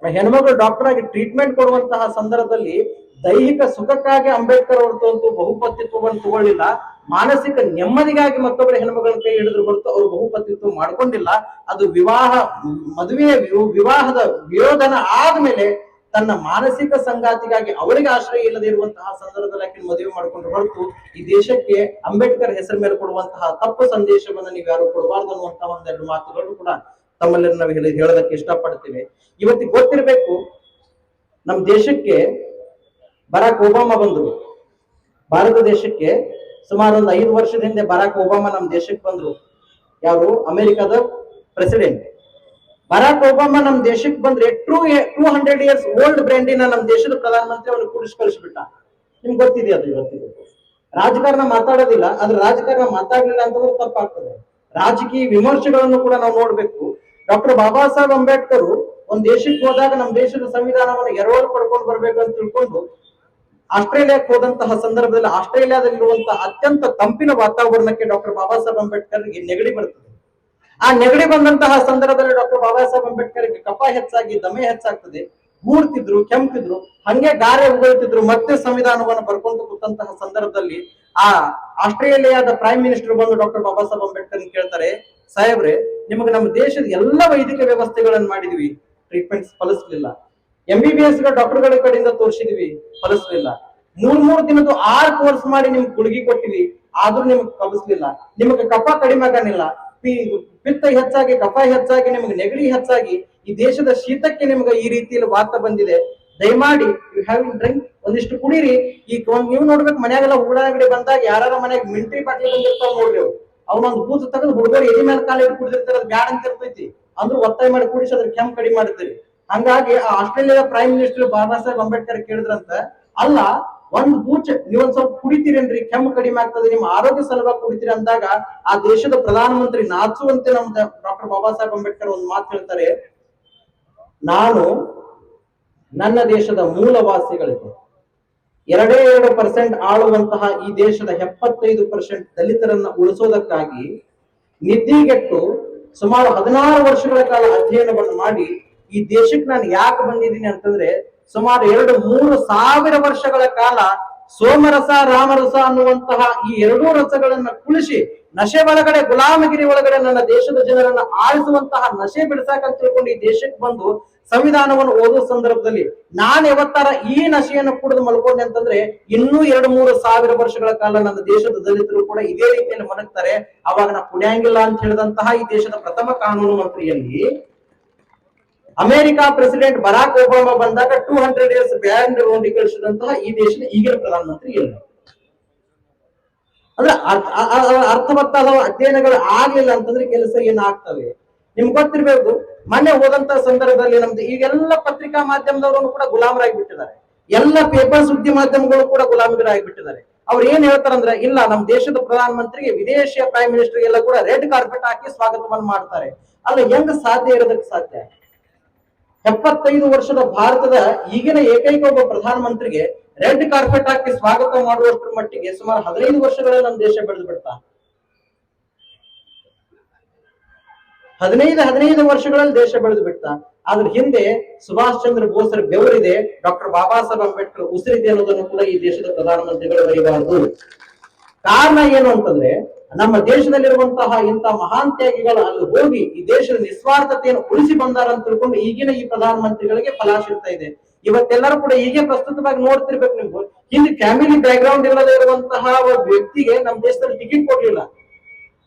A: ಹೆಣ್ಮಗಳು ಡಾಕ್ಟರ್ ಆಗಿ ಟ್ರೀಟ್ಮೆಂಟ್ ಕೊಡುವಂತಹ ಸಂದರ್ಭದಲ್ಲಿ ದೈಹಿಕ ಸುಖಕ್ಕಾಗಿ ಅಂಬೇಡ್ಕರ್ ಹೊರತು ಬಹುಪತಿತ್ವವನ್ನು ತಗೊಳ್ಳಿಲ್ಲ. ಮಾನಸಿಕ ನೆಮ್ಮದಿಗಾಗಿ ಮತ್ತೊಬ್ಬರ ಹೆಣ್ಮಗಳ ಕೈ ಹಿಡಿದ್ರು ಹೊರತು ಅವರು ಬಹುಪತಿತ್ವ ಮಾಡ್ಕೊಂಡಿಲ್ಲ. ಅದು ವಿವಾಹದ ವಿರೋಧನ ಆದ್ಮೇಲೆ ತನ್ನ ಮಾನಸಿಕ ಸಂಗಾತಿಗಾಗಿ ಅವರಿಗೆ ಆಶ್ರಯ ಇಲ್ಲದೆ ಇರುವಂತಹ ಸಂದರ್ಭದಲ್ಲಿ ಆಕೆ ಮದುವೆ ಮಾಡಿಕೊಂಡ್ರು ಹೊರತು ಈ ದೇಶಕ್ಕೆ ಅಂಬೇಡ್ಕರ್ ಹೆಸರು ಮೇಲೆ ಕೊಡುವಂತಹ ತಪ್ಪು ಸಂದೇಶವನ್ನು ನೀವು ಯಾರು ಕೊಡಬಾರ್ದು ಅನ್ನುವಂತಹ ಒಂದೆರಡು ಮಾತುಗಳು ಕೂಡ ತಮ್ಮಲ್ಲಿ ನಾವು ಹೇಳೋದಕ್ಕೆ ಇಷ್ಟಪಡ್ತೀವಿ. ಇವತ್ತಿಗೆ ಗೊತ್ತಿರಬೇಕು, ನಮ್ಮ ದೇಶಕ್ಕೆ ಬರಾಕ್ ಒಬಾಮಾ ಬಂದ್ರು. ಭಾರತ ದೇಶಕ್ಕೆ ಸುಮಾರು ಒಂದು 5 ವರ್ಷದ ಹಿಂದೆ ಬರಾಕ್ ಒಬಾಮಾ ನಮ್ಮ ದೇಶಕ್ಕೆ ಬಂದ್ರು. ಯಾರು? ಅಮೆರಿಕದ ಪ್ರೆಸಿಡೆಂಟ್ ಬರಾಕ್ ಒಬಾಮಾ ನಮ್ಮ ದೇಶಕ್ಕೆ ಬಂದ್ರೆ 200 years ಓಲ್ಡ್ ಬ್ರ್ಯಾಂಡಿನ ನಮ್ಮ ದೇಶದ ಪ್ರಧಾನಮಂತ್ರಿ ಅವನು ಕೂಡಿಸಿ ಕಳಿಸ್ಬಿಟ್ಟ. ನಿಮ್ಗೆ ಗೊತ್ತಿದೆ ಅದು. ಇವತ್ತಿಗೆ ರಾಜಕಾರಣ ಮಾತಾಡೋದಿಲ್ಲ, ಆದ್ರೆ ರಾಜಕಾರಣ ಮಾತಾಡ್ಲಿಲ್ಲ ಅಂತಂದ್ರೆ ತಪ್ಪಾಗ್ತದೆ. ರಾಜಕೀಯ ವಿಮರ್ಶೆಗಳನ್ನು ಕೂಡ ನಾವು ನೋಡ್ಬೇಕು. ಡಾಕ್ಟರ್ ಬಾಬಾ ಸಾಹೇಬ್ ಅಂಬೇಡ್ಕರ್ ಒಂದ್ ದೇಶಕ್ಕೆ ಹೋದಾಗ ನಮ್ಮ ದೇಶದ ಸಂವಿಧಾನವನ್ನು ಎರವಲು ಪಡ್ಕೊಂಡು ಬರ್ಬೇಕು ಅಂತ ತಿಳ್ಕೊಂಡು ಆಸ್ಟ್ರೇಲಿಯಾಕ್ಕೆ ಹೋದಂತಹ ಸಂದರ್ಭದಲ್ಲಿ ಆಸ್ಟ್ರೇಲಿಯಾದಲ್ಲಿರುವಂತಹ ಅತ್ಯಂತ ತಂಪಿನ ವಾತಾವರಣಕ್ಕೆ ಡಾಕ್ಟರ್ ಬಾಬಾ ಸಾಹೇಬ್ ಅಂಬೇಡ್ಕರ್ಗೆ ನೆಗಡಿ ಬರ್ತದೆ. ಆ ನೆಗಡಿ ಬಂದಂತಹ ಸಂದರ್ಭದಲ್ಲಿ ಡಾಕ್ಟರ್ ಬಾಬಾ ಸಾಹೇಬ್ ಅಂಬೇಡ್ಕರ್ಗೆ ಕಫ ಹೆಚ್ಚಾಗಿ ದಮೆ ಹೆಚ್ಚಾಗ್ತದೆ, ಗೂಡ್ತಿದ್ರು, ಕೆಮ್ತಿದ್ರು, ಹಂಗೆ ಗಾರೆ ಉಗುಳ್ತಿದ್ರು. ಮತ್ತೆ ಸಂವಿಧಾನವನ್ನು ಬರ್ಕೊಂಡು ಕೂತಂತಹ ಸಂದರ್ಭದಲ್ಲಿ ಆ ಆಸ್ಟ್ರೇಲಿಯಾದ ಪ್ರೈಮ್ ಮಿನಿಸ್ಟರ್ ಬಂದು ಡಾಕ್ಟರ್ ಬಾಬಾ ಸಾಹೇಬ್ ಅಂಬೇಡ್ಕರ್ ಕೇಳ್ತಾರೆ, ಸಾಹೇಬ್ರೆ, ನಿಮಗೆ ನಮ್ಮ ದೇಶದ ಎಲ್ಲ ವೈದ್ಯಕೀಯ ವ್ಯವಸ್ಥೆಗಳನ್ನು ಮಾಡಿದ್ವಿ, ಟ್ರೀಟ್ಮೆಂಟ್ಸ್ ಫಲಿಸ್ಲಿಲ್ಲ. MBBS ಡಾಕ್ಟರ್ಗಳ ಕಡೆಯಿಂದ ತೋರಿಸಿದ್ವಿ, ಫಲಿಸ್ಲಿಲ್ಲ. 3 ದಿನದ್ದು 6 ಕೋರ್ಸ್ ಮಾಡಿ ನಿಮ್ಗೆ ಗುಳಿಗೆ ಕೊಟ್ಟಿವಿ, ಆದ್ರೂ ನಿಮ್ಗೆ ಫಲಿಸ್ಲಿಲ್ಲ. ನಿಮಗೆ ಕಫ ಕಡಿಮೆ ಆಗನಿಲ್ಲ, ಪಿತ್ತ ಹೆಚ್ಚಾಗಿ ಕಫ ಹೆಚ್ಚಾಗಿ ನಿಮ್ಗೆ ನೆಗಡಿ ಹೆಚ್ಚಾಗಿ ಈ ದೇಶದ ಶೀತಕ್ಕೆ ನಿಮ್ಗೆ ಈ ರೀತಿಯಲ್ಲಿ ವಾತ ಬಂದಿದೆ. ದಯಮಾಡಿ ಯು ಹ್ಯಾವಿಂಗ್ ಡ್ರಿಂಕ್, ಒಂದಿಷ್ಟು ಕುಡೀರಿ. ಈಗ ನೀವು ನೋಡ್ಬೇಕು, ಮನ್ಯಾಗೆಲ್ಲ ಉಳ್ಳಾಗಡ್ಡಿ ಬಂದಾಗ ಯಾರ ಮನೆಯಾಗ ಮಿಂಟ್ರಿ ಬಾಟ್ಲಿ ಬಂದಿರ್ತಾವ ನೋಡ್ರಿ, ಅವನೊಂದು ಬೂತ್ ತೆಗೆದು ಹುಡುಗರು ಎದಿ ಮೇಲೆ ಕಾಲ ಇಟ್ಟು ಕುಡಿದಿರ್ತಾರೆ, ಅದು ಬ್ಯಾಡ್ ಅಂತ ಇರ್ತೈತಿ. ಅಂದ್ರೂ ಒತ್ತಾಯ ಮಾಡಿ ಕುಡಿಸಿ ಅದ್ರ ಕೆಮ್ಮು ಕಡಿಮೆ ಮಾಡ್ತೀರಿ. ಹಂಗಾಗಿ ಆ ಆಸ್ಟ್ರೇಲಿಯಾದ ಪ್ರೈಮ್ ಮಿನಿಸ್ಟರ್ ಬಾಬಾ ಸಾಹೇಬ್ ಅಂಬೇಡ್ಕರ್ ಕೇಳಿದ್ರಂತ, ಅಲ್ಲ ಒಂದ್ ಬೂಚ್ ನೀವೊಂದ್ ಸ್ವಲ್ಪ ಕುಡಿತೀರೇನ್ರಿ, ಕೆಮ್ಮು ಕಡಿಮೆ ಆಗ್ತದೆ, ನಿಮ್ಮ ಆರೋಗ್ಯ ಸಲುವಾಗಿ ಕುಡಿತೀರಿ ಅಂದಾಗ ಆ ದೇಶದ ಪ್ರಧಾನಮಂತ್ರಿ ನಾಚುವಂತೆ ನಮ್ ಡಾಕ್ಟರ್ ಬಾಬಾ ಸಾಹೇಬ್ ಅಂಬೇಡ್ಕರ್ ಒಂದು ಮಾತು ಹೇಳ್ತಾರೆ, ನಾನು ನನ್ನ ದೇಶದ ಮೂಲವಾಸಿಗಳಿಗೆ 2% ಆಳುವಂತಹ ಈ ದೇಶದ 75% ದಲಿತರನ್ನ ಉಳಿಸೋದಕ್ಕಾಗಿ ನಿದ್ದಿಗೆಟ್ಟು ಸುಮಾರು 16 ವರ್ಷಗಳ ಕಾಲ ಅಧ್ಯಯನವನ್ನು ಮಾಡಿ ಈ ದೇಶಕ್ಕೆ ನಾನು ಯಾಕೆ ಬಂದಿದ್ದೀನಿ ಅಂತಂದ್ರೆ, ಸುಮಾರು 2-3 ಸಾವಿರ ವರ್ಷಗಳ ಕಾಲ ಸೋಮರಸ ರಾಮರಸ ಅನ್ನುವಂತಹ ಈ ಎರಡೂ ರಸಗಳನ್ನ ಕುಳಿಸಿ ನಶೆ ಒಳಗಡೆ, ಗುಲಾಮಗಿರಿ ಒಳಗಡೆ ನನ್ನ ದೇಶದ ಜನರನ್ನ ಆಳಿಸುವಂತಹ ನಶೆ ಬಿಡಿಸಾಕಂತ ತಿಳ್ಕೊಂಡು ಈ ದೇಶಕ್ಕೆ ಬಂದು ಸಂವಿಧಾನವನ್ನು ಓದುವ ಸಂದರ್ಭದಲ್ಲಿ ನಾನು ಯಾವತ್ತಾರ ಈ ನಶೆಯನ್ನು ಕುಡಿದು ಮಲ್ಕೊಂಡೆ ಅಂತಂದ್ರೆ ಇನ್ನೂ 2-3 ಸಾವಿರ ವರ್ಷಗಳ ಕಾಲ ನನ್ನ ದೇಶದ ದಲಿತರು ಕೂಡ ಇದೇ ರೀತಿಯಲ್ಲಿ ಮಲಗ್ತಾರೆ. ಅವಾಗ ನಾ ಕುಡಿಯಂಗಿಲ್ಲ ಅಂತ ಹೇಳಿದಂತಹ ಈ ದೇಶದ ಪ್ರಥಮ ಕಾನೂನು ಮಂತ್ರಿಯಲ್ಲಿ ಅಮೆರಿಕ ಪ್ರೆಸಿಡೆಂಟ್ ಬರಾಕ್ ಒಬಾಮಾ ಬಂದಾಗ 200 years ಬ್ಯಾನ್ ನೋಡಿ ಕಳಿಸಿದಂತಹ ಈ ದೇಶದ ಈಗಿನ ಪ್ರಧಾನಮಂತ್ರಿ ಇಲ್ಲ. ಅಂದ್ರೆ ಅರ್ಥವತ್ತಾದ ಅಧ್ಯಯನಗಳು ಆಗ್ಲಿಲ್ಲ ಅಂತಂದ್ರೆ ಕೆಲಸ ಏನಾಗ್ತವೆ ನಿಮ್ಗೆ ಗೊತ್ತಿರ್ಬೇಕು. ಮೊನ್ನೆ ಹೋದಂತ ಸಂದರ್ಭದಲ್ಲಿ ನಮ್ದು ಈಗೆಲ್ಲ ಪತ್ರಿಕಾ ಮಾಧ್ಯಮದವರು ಕೂಡ ಗುಲಾಮರಾಗಿಬಿಟ್ಟಿದ್ದಾರೆ, ಎಲ್ಲ ಪೇಪರ್ ಸುದ್ದಿ ಮಾಧ್ಯಮಗಳು ಕೂಡ ಗುಲಾಮರಾಗಿಬಿಟ್ಟಿದ್ದಾರೆ. ಅವ್ರು ಏನ್ ಹೇಳ್ತಾರಂದ್ರೆ, ಇಲ್ಲ ನಮ್ಮ ದೇಶದ ಪ್ರಧಾನಮಂತ್ರಿಗೆ ವಿದೇಶಿಯ ಪ್ರೈಮ್ ಮಿನಿಸ್ಟರ್ ಎಲ್ಲ ಕೂಡ ರೆಡ್ ಕಾರ್ಪೆಟ್ ಹಾಕಿ ಸ್ವಾಗತವನ್ನು ಮಾಡ್ತಾರೆ. ಅಲ್ಲ, ಹೆಂಗ್ ಸಾಧ್ಯ ಇರೋದಕ್ಕೆ ಸಾಧ್ಯ? 75 ವರ್ಷದ ಭಾರತದ ಈಗಿನ ಏಕೈಕ ಒಬ್ಬ ಪ್ರಧಾನಮಂತ್ರಿಗೆ ರೆಡ್ ಕಾರ್ಪೆಟ್ ಹಾಕಿ ಸ್ವಾಗತ ಮಾಡುವಷ್ಟರ ಮಟ್ಟಿಗೆ ಸುಮಾರು 15 ವರ್ಷಗಳಲ್ಲಿ ನಮ್ಮ ದೇಶ ಬೆಳೆದು ಬಿಡ್ತಾ. 15 ವರ್ಷಗಳಲ್ಲಿ ದೇಶ ಬೆಳೆದು ಬಿಡ್ತಾ. ಅದ್ರ ಹಿಂದೆ ಸುಭಾಷ್ ಚಂದ್ರ ಬೋಸರ ಬೆವರಿದೆ, ಡಾಕ್ಟರ್ ಬಾಬಾ ಸಾಹೇಬ್ ಅಂಬೇಡ್ಕರ್ ಉಸಿರಿದೆ ಅನ್ನೋದನ್ನು ಕೂಡ ಈ ದೇಶದ ಪ್ರಧಾನಮಂತ್ರಿಗಳು ಬರೀಬಾರದು. ಕಾರಣ ಏನು ಅಂತಂದ್ರೆ, ನಮ್ಮ ದೇಶದಲ್ಲಿರುವಂತಹ ಇಂಥ ಮಹಾನ್ ತ್ಯಾಗಿಗಳು ಅಲ್ಲಿ ಹೋಗಿ ಈ ದೇಶದ ನಿಸ್ವಾರ್ಥತೆಯನ್ನು ಉಳಿಸಿ ಬಂದಾರ ಅಂತ ತಿಳ್ಕೊಂಡು ಈಗಿನ ಈ ಪ್ರಧಾನಮಂತ್ರಿಗಳಿಗೆ ಫಲಾಶಿರ್ತಾ ಇದೆ. ಇವತ್ತೆಲ್ಲರೂ ಕೂಡ ಹೀಗೆ ಪ್ರಸ್ತುತವಾಗಿ ನೋಡ್ತಿರ್ಬೇಕು. ನೀವು ಹಿಂದೆ ಫ್ಯಾಮಿಲಿ ಬ್ಯಾಕ್ ಗ್ರೌಂಡ್ ಇಲ್ಲದೆ ಇರುವಂತಹ ಒಬ್ಬ ವ್ಯಕ್ತಿಗೆ ನಮ್ಮ ದೇಶದಲ್ಲಿ ಟಿಕೆಟ್ ಕೊಡ್ಲಿಲ್ಲ.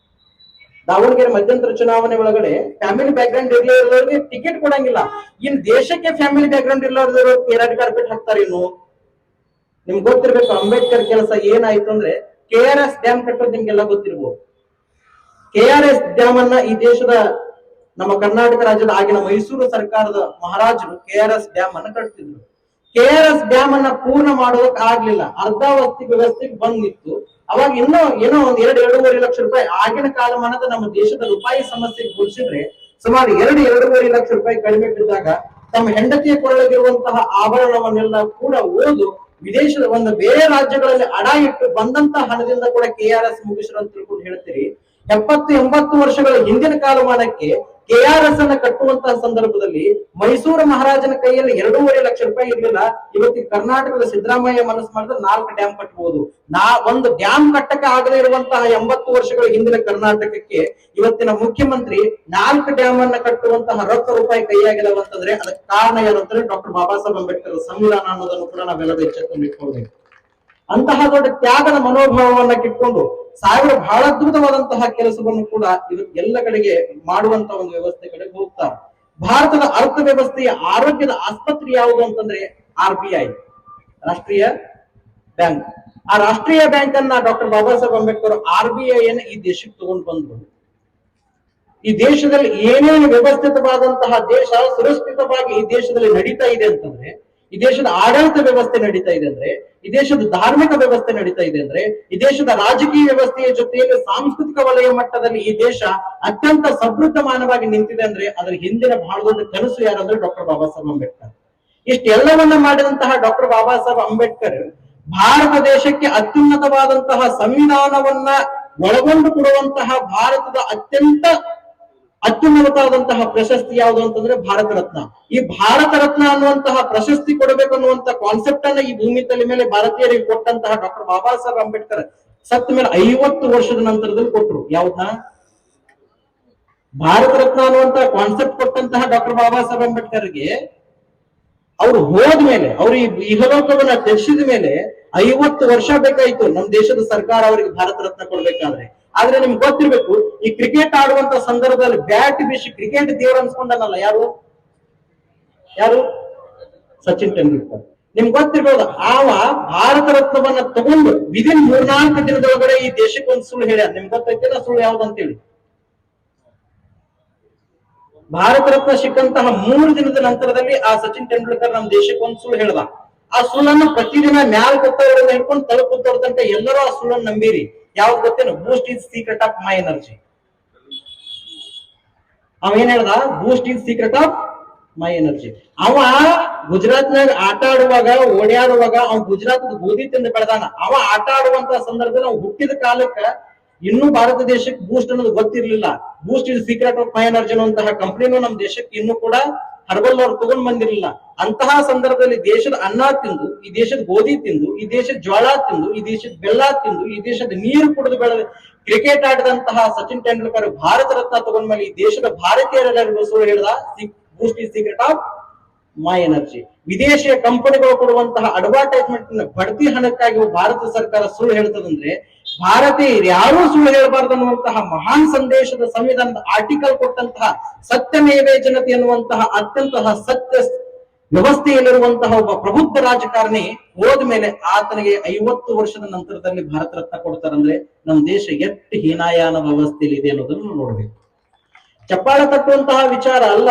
A: ದಾವಣಗೆರೆ ಮಧ್ಯಂತರ ಚುನಾವಣೆ ಒಳಗಡೆ ಫ್ಯಾಮಿಲಿ ಬ್ಯಾಕ್ ಗ್ರೌಂಡ್ ಇರಲಿರೋರಿಗೆ ಟಿಕೆಟ್ ಕೊಡಂಗಿಲ್ಲ. ಇನ್ ದೇಶಕ್ಕೆ ಫ್ಯಾಮಿಲಿ ಬ್ಯಾಕ್ ಗ್ರೌಂಡ್ ಇಲ್ಲದವರು ರೆಡ್ ಕಾರ್ಪೆಟ್ ಹಾಕ್ತಾರೆ. ಇನ್ನು ನಿಮ್ಗೆ ಗೊತ್ತಿರ್ಬೇಕು ಅಂಬೇಡ್ಕರ್ ಕೆಲಸ ಏನಾಯ್ತು ಅಂದ್ರೆ, KRS ಡ್ಯಾಮ್ ಕಟ್ಟೋದು ನಿಮ್ಗೆಲ್ಲ ಗೊತ್ತಿರ್ಬೋದು. KRS ಡ್ಯಾಮ್ ಅನ್ನ ಈ ದೇಶದ ನಮ್ಮ ಕರ್ನಾಟಕ ರಾಜ್ಯದ ಆಗಿನ ಮೈಸೂರು ಸರ್ಕಾರದ ಮಹಾರಾಜರು KRS ಡ್ಯಾಮ್ ಅನ್ನ ಕಟ್ತಿದ್ರು. KRS ಡ್ಯಾಮ್ ಅನ್ನ ಪೂರ್ಣ ಮಾಡೋದಕ್ಕೆ ಆಗ್ಲಿಲ್ಲ, ಅರ್ಧಾವಸ್ತಿ ವ್ಯವಸ್ಥೆಗೆ ಬಂದಿತ್ತು. ಅವಾಗ ಇನ್ನೂ ಏನೋ ಒಂದ್ 2-2.5 ಲಕ್ಷ ರೂಪಾಯಿ ಆಗಿನ ಕಾಲಮಾನದ ನಮ್ಮ ದೇಶದ ರೂಪಾಯಿ ಸಮಸ್ಯೆಗೆ ಹೋಲಿಸಿದ್ರೆ ಸುಮಾರು 2-2.5 ಲಕ್ಷ ರೂಪಾಯಿ ಕಡಿಮೆ ಬಿದ್ದಾಗ ತಮ್ಮ ಹೆಂಡತಿಯ ಕೊರಳಗಿರುವಂತಹ ಆಭರಣವನ್ನೆಲ್ಲ ಕೂಡ ಓದು ವಿದೇಶದ ಒಂದು ಬೇರೆ ರಾಜ್ಯಗಳಲ್ಲಿ ಅಡ ಇಟ್ಟು ಬಂದಂತಹ ಹಣದಿಂದ ಕೂಡ KRS ಮುಗಿಸ್ರು ಅಂತ ತಿಳ್ಕೊಂಡು ಹೇಳ್ತೀರಿ. 70-80 ವರ್ಷಗಳ ಹಿಂದಿನ ಕಾಲಮಾನಕ್ಕೆ KRS ಅನ್ನ ಕಟ್ಟುವಂತಹ ಸಂದರ್ಭದಲ್ಲಿ ಮೈಸೂರು ಮಹಾರಾಜನ ಕೈಯಲ್ಲಿ 2.5 ಲಕ್ಷ ರೂಪಾಯಿ ಇರಲಿಲ್ಲ. ಇವತ್ತಿಗೆ ಕರ್ನಾಟಕದ ಸಿದ್ದರಾಮಯ್ಯ ಮನಸ್ಸು ಮಾಡಿದ್ರೆ 4 ಡ್ಯಾಮ್ ಕಟ್ಟಬಹುದು. ಒಂದು ಡ್ಯಾಮ್ ಕಟ್ಟಕ್ಕೆ ಆಗದೇ ಇರುವಂತಹ 80 ವರ್ಷಗಳ ಹಿಂದಿನ ಕರ್ನಾಟಕಕ್ಕೆ ಇವತ್ತಿನ ಮುಖ್ಯಮಂತ್ರಿ 4 ಡ್ಯಾಮ್ ಅನ್ನ ಕಟ್ಟುವಂತಹ ರೊಕ್ಕ ರೂಪಾಯಿ ಕೈಯಾಗಿದಾವ ಅಂತಂದ್ರೆ ಅದಕ್ಕೆ ಕಾರಣ ಏನು ಅಂತಂದ್ರೆ ಡಾಕ್ಟರ್ ಬಾಬಾ ಸಾಹೇಬ್ ಅಂಬೇಡ್ಕರ್ ಸಂವಿಧಾನ ಅನ್ನೋದನ್ನು ಕೂಡ ನಾವೆಲ್ಲ ಎಚ್ಚೆತ್ತುಕೊಂಡು ಇಟ್ಕೊಳ್ಬೇಕು. ಅಂತಹ ದೊಡ್ಡ ತ್ಯಾಗದ ಮನೋಭಾವವನ್ನ ಕಿಟ್ಕೊಂಡು ಸಾವಿರ ಬಹಳ ಅದ್ಭುತವಾದಂತಹ ಕೆಲಸವನ್ನು ಕೂಡ ಇವತ್ತು ಎಲ್ಲ ಕಡೆಗೆ ಮಾಡುವಂತ ಒಂದು ವ್ಯವಸ್ಥೆ ಕಡೆ ಹೋಗ್ತಾರೆ. ಭಾರತದ ಅರ್ಥವ್ಯವಸ್ಥೆಯ ಆರೋಗ್ಯದ ಆಸ್ಪತ್ರೆ ಯಾವುದು ಅಂತಂದ್ರೆ RBI, ರಾಷ್ಟ್ರೀಯ ಬ್ಯಾಂಕ್. ಆ ರಾಷ್ಟ್ರೀಯ ಬ್ಯಾಂಕ್ ಅನ್ನ ಡಾಕ್ಟರ್ ಬಾಬಾ ಸಾಹೇಬ್ ಅಂಬೇಡ್ಕರ್ RBI ಅನ್ನ ಈ ದೇಶಕ್ಕೆ ತಗೊಂಡು ಬಂದ್ರು. ಈ ದೇಶದಲ್ಲಿ ಏನೇನು ವ್ಯವಸ್ಥಿತವಾದಂತಹ ದೇಶ ಸುರಕ್ಷಿತವಾಗಿ ಈ ದೇಶದಲ್ಲಿ ನಡೀತಾ ಇದೆ ಅಂತಂದ್ರೆ, ಈ ದೇಶದ ಆಡಳಿತ ವ್ಯವಸ್ಥೆ ನಡೀತಾ ಇದೆ ಅಂದ್ರೆ, ಈ ದೇಶದ ಧಾರ್ಮಿಕ ವ್ಯವಸ್ಥೆ ನಡೀತಾ ಇದೆ ಅಂದ್ರೆ, ಈ ದೇಶದ ರಾಜಕೀಯ ವ್ಯವಸ್ಥೆಯ ಜೊತೆಯಲ್ಲಿ ಸಾಂಸ್ಕೃತಿಕ ವಲಯ ಮಟ್ಟದಲ್ಲಿ ಈ ದೇಶ ಅತ್ಯಂತ ಸಮೃದ್ಧಮಾನವಾಗಿ ನಿಂತಿದೆ ಅಂದ್ರೆ ಅದರ ಹಿಂದಿನ ಬಹಳ ದೊಡ್ಡ ಕನಸು ಯಾರಂದ್ರೆ ಡಾಕ್ಟರ್ ಬಾಬಾ ಸಾಹೇಬ್ ಅಂಬೇಡ್ಕರ್. ಇಷ್ಟೆಲ್ಲವನ್ನ ಮಾಡಿದಂತಹ ಡಾಕ್ಟರ್ ಬಾಬಾ ಸಾಹೇಬ್ ಅಂಬೇಡ್ಕರ್ ಭಾರತ ದೇಶಕ್ಕೆ ಅತ್ಯುನ್ನತವಾದಂತಹ ಸಂವಿಧಾನವನ್ನ ಒಳಗೊಂಡು ಕೊಡುವಂತಹ ಭಾರತದ ಅತ್ಯುನ್ನತವಾದಂತಹ ಪ್ರಶಸ್ತಿ ಯಾವುದು ಅಂತಂದ್ರೆ ಭಾರತ ರತ್ನ. ಈ ಭಾರತ ರತ್ನ ಅನ್ನುವಂತಹ ಪ್ರಶಸ್ತಿ ಕೊಡಬೇಕು ಅನ್ನುವಂತ ಕಾನ್ಸೆಪ್ಟ್ ಅನ್ನ ಈ ಭೂಮಿ ತಲೆ ಮೇಲೆ ಭಾರತೀಯರಿಗೆ ಕೊಟ್ಟಂತಹ ಡಾಕ್ಟರ್ ಬಾಬಾ ಸಾಹೇಬ್ ಅಂಬೇಡ್ಕರ್ ಸತ್ತ ಮೇಲೆ 50 ವರ್ಷದ ನಂತರದಲ್ಲಿ ಕೊಟ್ಟರು. ಯಾವ್ದನ್ನ? ಭಾರತ ರತ್ನ ಅನ್ನುವಂತಹ ಕಾನ್ಸೆಪ್ಟ್ ಕೊಟ್ಟಂತಹ ಡಾಕ್ಟರ್ ಬಾಬಾ ಸಾಹೇಬ್ ಅಂಬೇಡ್ಕರ್ಗೆ ಅವ್ರು ಹೋದ್ಮೇಲೆ, ಅವ್ರು ಈ ಇಹಲೋಕವನ್ನ ತ್ಯಜಿಸಿದ ಮೇಲೆ 50 ವರ್ಷ ಬೇಕಾಯ್ತು ನಮ್ಮ ದೇಶದ ಸರ್ಕಾರ ಅವರಿಗೆ ಭಾರತ ರತ್ನ ಕೊಡ್ಬೇಕಾದ್ರೆ. ಆದ್ರೆ ನಿಮ್ಗೆ ಗೊತ್ತಿರ್ಬೇಕು, ಈ ಕ್ರಿಕೆಟ್ ಆಡುವಂತ ಸಂದರ್ಭದಲ್ಲಿ ಬ್ಯಾಟ್ ಬೀಸಿ ಕ್ರಿಕೆಟ್ ದೇವರು ಅನ್ಸ್ಕೊಂಡನಲ್ಲ, ಯಾರು? ಸಚಿನ್ ತೆಂಡೂಲ್ಕರ್. ನಿಮ್ಗೆ ಗೊತ್ತಿರ್ಬೋದು, ಆವ ಭಾರತ ರತ್ನವನ್ನ ತಗೊಂಡು ವಿದಿನ್ 3-4 ದಿನದೊಳಗಡೆ ಈ ದೇಶಕ್ಕೆ ಒಂದು ಸುಳ್ಳು ಹೇಳ್ಯಾರ. ನಿಮ್ಗೆ ಗೊತ್ತೈತಿಲ್ಲ ಸುಳ್ಳು ಯಾವ್ದು ಅಂತೇಳಿ? ಭಾರತ ರತ್ನ ಸಿಕ್ಕಂತಹ 3 ದಿನದ ನಂತರದಲ್ಲಿ ಆ ಸಚಿನ್ ತೆಂಡೂಲ್ಕರ್ ನಮ್ಮ ದೇಶಕ್ಕೆ ಒಂದು ಸುಳ್ಳು ಹೇಳ್ದ. ಆ ಸುಳ್ಳನ್ನು ಪ್ರತಿದಿನ ಮ್ಯಾಲ್ ಕೂತವರಿಂದ ಹಿಡ್ಕೊಂಡು ತಳ ಕೂತವ್ರ ತನಕ ಎಲ್ಲರೂ ಆ ಸುಳ್ಳನ್ನು ನಂಬಿರಿ. ಯಾವ್ದು ಗೊತ್ತೇನು? Boost is secret of my energy. ಅವ ಏನ್ ಹೇಳ್ದ? Boost is secret of my energy. ಅವ ಗುಜರಾತ್ನಾಗ ಆಟ ಆಡುವಾಗ, ಓಡಾಡುವಾಗ ಅವ ಗುಜರಾತ್ ಗೋಧಿ ತಿಂದು ಬೆಳೆದಾನ. ಅವ ಆಟ ಆಡುವಂತ ಸಂದರ್ಭದಲ್ಲಿ ಅವ್ ಹುಟ್ಟಿದ ಕಾಲಕ್ಕ ಇನ್ನೂ ಭಾರತ ದೇಶಕ್ಕೆ ಬೂಸ್ಟ್ ಅನ್ನೋದು ಗೊತ್ತಿರ್ಲಿಲ್ಲ. Boost is secret of my energy ಅನ್ನುವಂತಹ ಕಂಪನಿನೂ ನಮ್ಮ ದೇಶಕ್ಕೆ ಇನ್ನೂ ಕೂಡ ಹರ್ಬಲ್ ಅವ್ರು ತಗೊಂಡ್ ಬಂದಿರಲಿಲ್ಲ. ಅಂತಹ ಸಂದರ್ಭದಲ್ಲಿ ದೇಶದ ಅನ್ನ ತಿಂದು, ಈ ದೇಶದ ಗೋಧಿ ತಿಂದು, ಈ ದೇಶದ ಜ್ವಾಳ ತಿಂದು, ಈ ದೇಶದ ಬೆಲ್ಲ ತಿಂದು, ಈ ದೇಶದ ನೀರು ಕುಡಿದು ಬೆಳೆದ ಕ್ರಿಕೆಟ್ ಆಡಿದಂತಹ ಸಚಿನ್ ತೆಂಡೂಲ್ಕರ್ ಭಾರತ ರತ್ನ ತಗೊಂಡ್ಮೇಲೆ ಈ ದೇಶದ ಭಾರತೀಯರೆಲ್ಲರಿಗೂ ಸುಳ್ಳು ಹೇಳ್ದ, Boost is secret of my energy. ವಿದೇಶಿಯ ಕಂಪನಿಗಳು ಕೊಡುವಂತಹ ಅಡ್ವರ್ಟೈಸ್ಮೆಂಟ್ ಬಡ್ತಿ ಹಣಕ್ಕಾಗಿ ಭಾರತ ಸರ್ಕಾರ ಸುಳ್ಳು ಹೇಳ್ತದಂದ್ರೆ ಭಾರತೀಯರು ಯಾರೂ ಸುಳ್ಳು ಹೇಳಬಾರದು ಅನ್ನುವಂತಹ ಮಹಾನ್ ಸಂದೇಶದ ಸಂವಿಧಾನದ ಆರ್ಟಿಕಲ್ ಕೊಟ್ಟಂತಹ ಸತ್ಯಮೇವೇ ಜನತೆ ಎನ್ನುವಂತಹ ಅತ್ಯಂತ ಸತ್ಯ ವ್ಯವಸ್ಥೆಯಲ್ಲಿರುವಂತಹ ಒಬ್ಬ ಪ್ರಬುದ್ಧ ರಾಜಕಾರಣಿ ಹೋದ್ಮೇಲೆ ಆತನಿಗೆ 50 ವರ್ಷದ ನಂತರದಲ್ಲಿ ಭಾರತ ರತ್ನ ಕೊಡ್ತಾರಂದ್ರೆ ನಮ್ಮ ದೇಶ ಎಷ್ಟು ಹೀನಾಯಾನ ವ್ಯವಸ್ಥೆಯಲ್ಲಿ ಇದೆ ಅನ್ನೋದನ್ನು ನೋಡ್ಬೇಕು. ಚಪ್ಪಾಳ ತಟ್ಟುವಂತಹ ವಿಚಾರ ಅಲ್ಲ,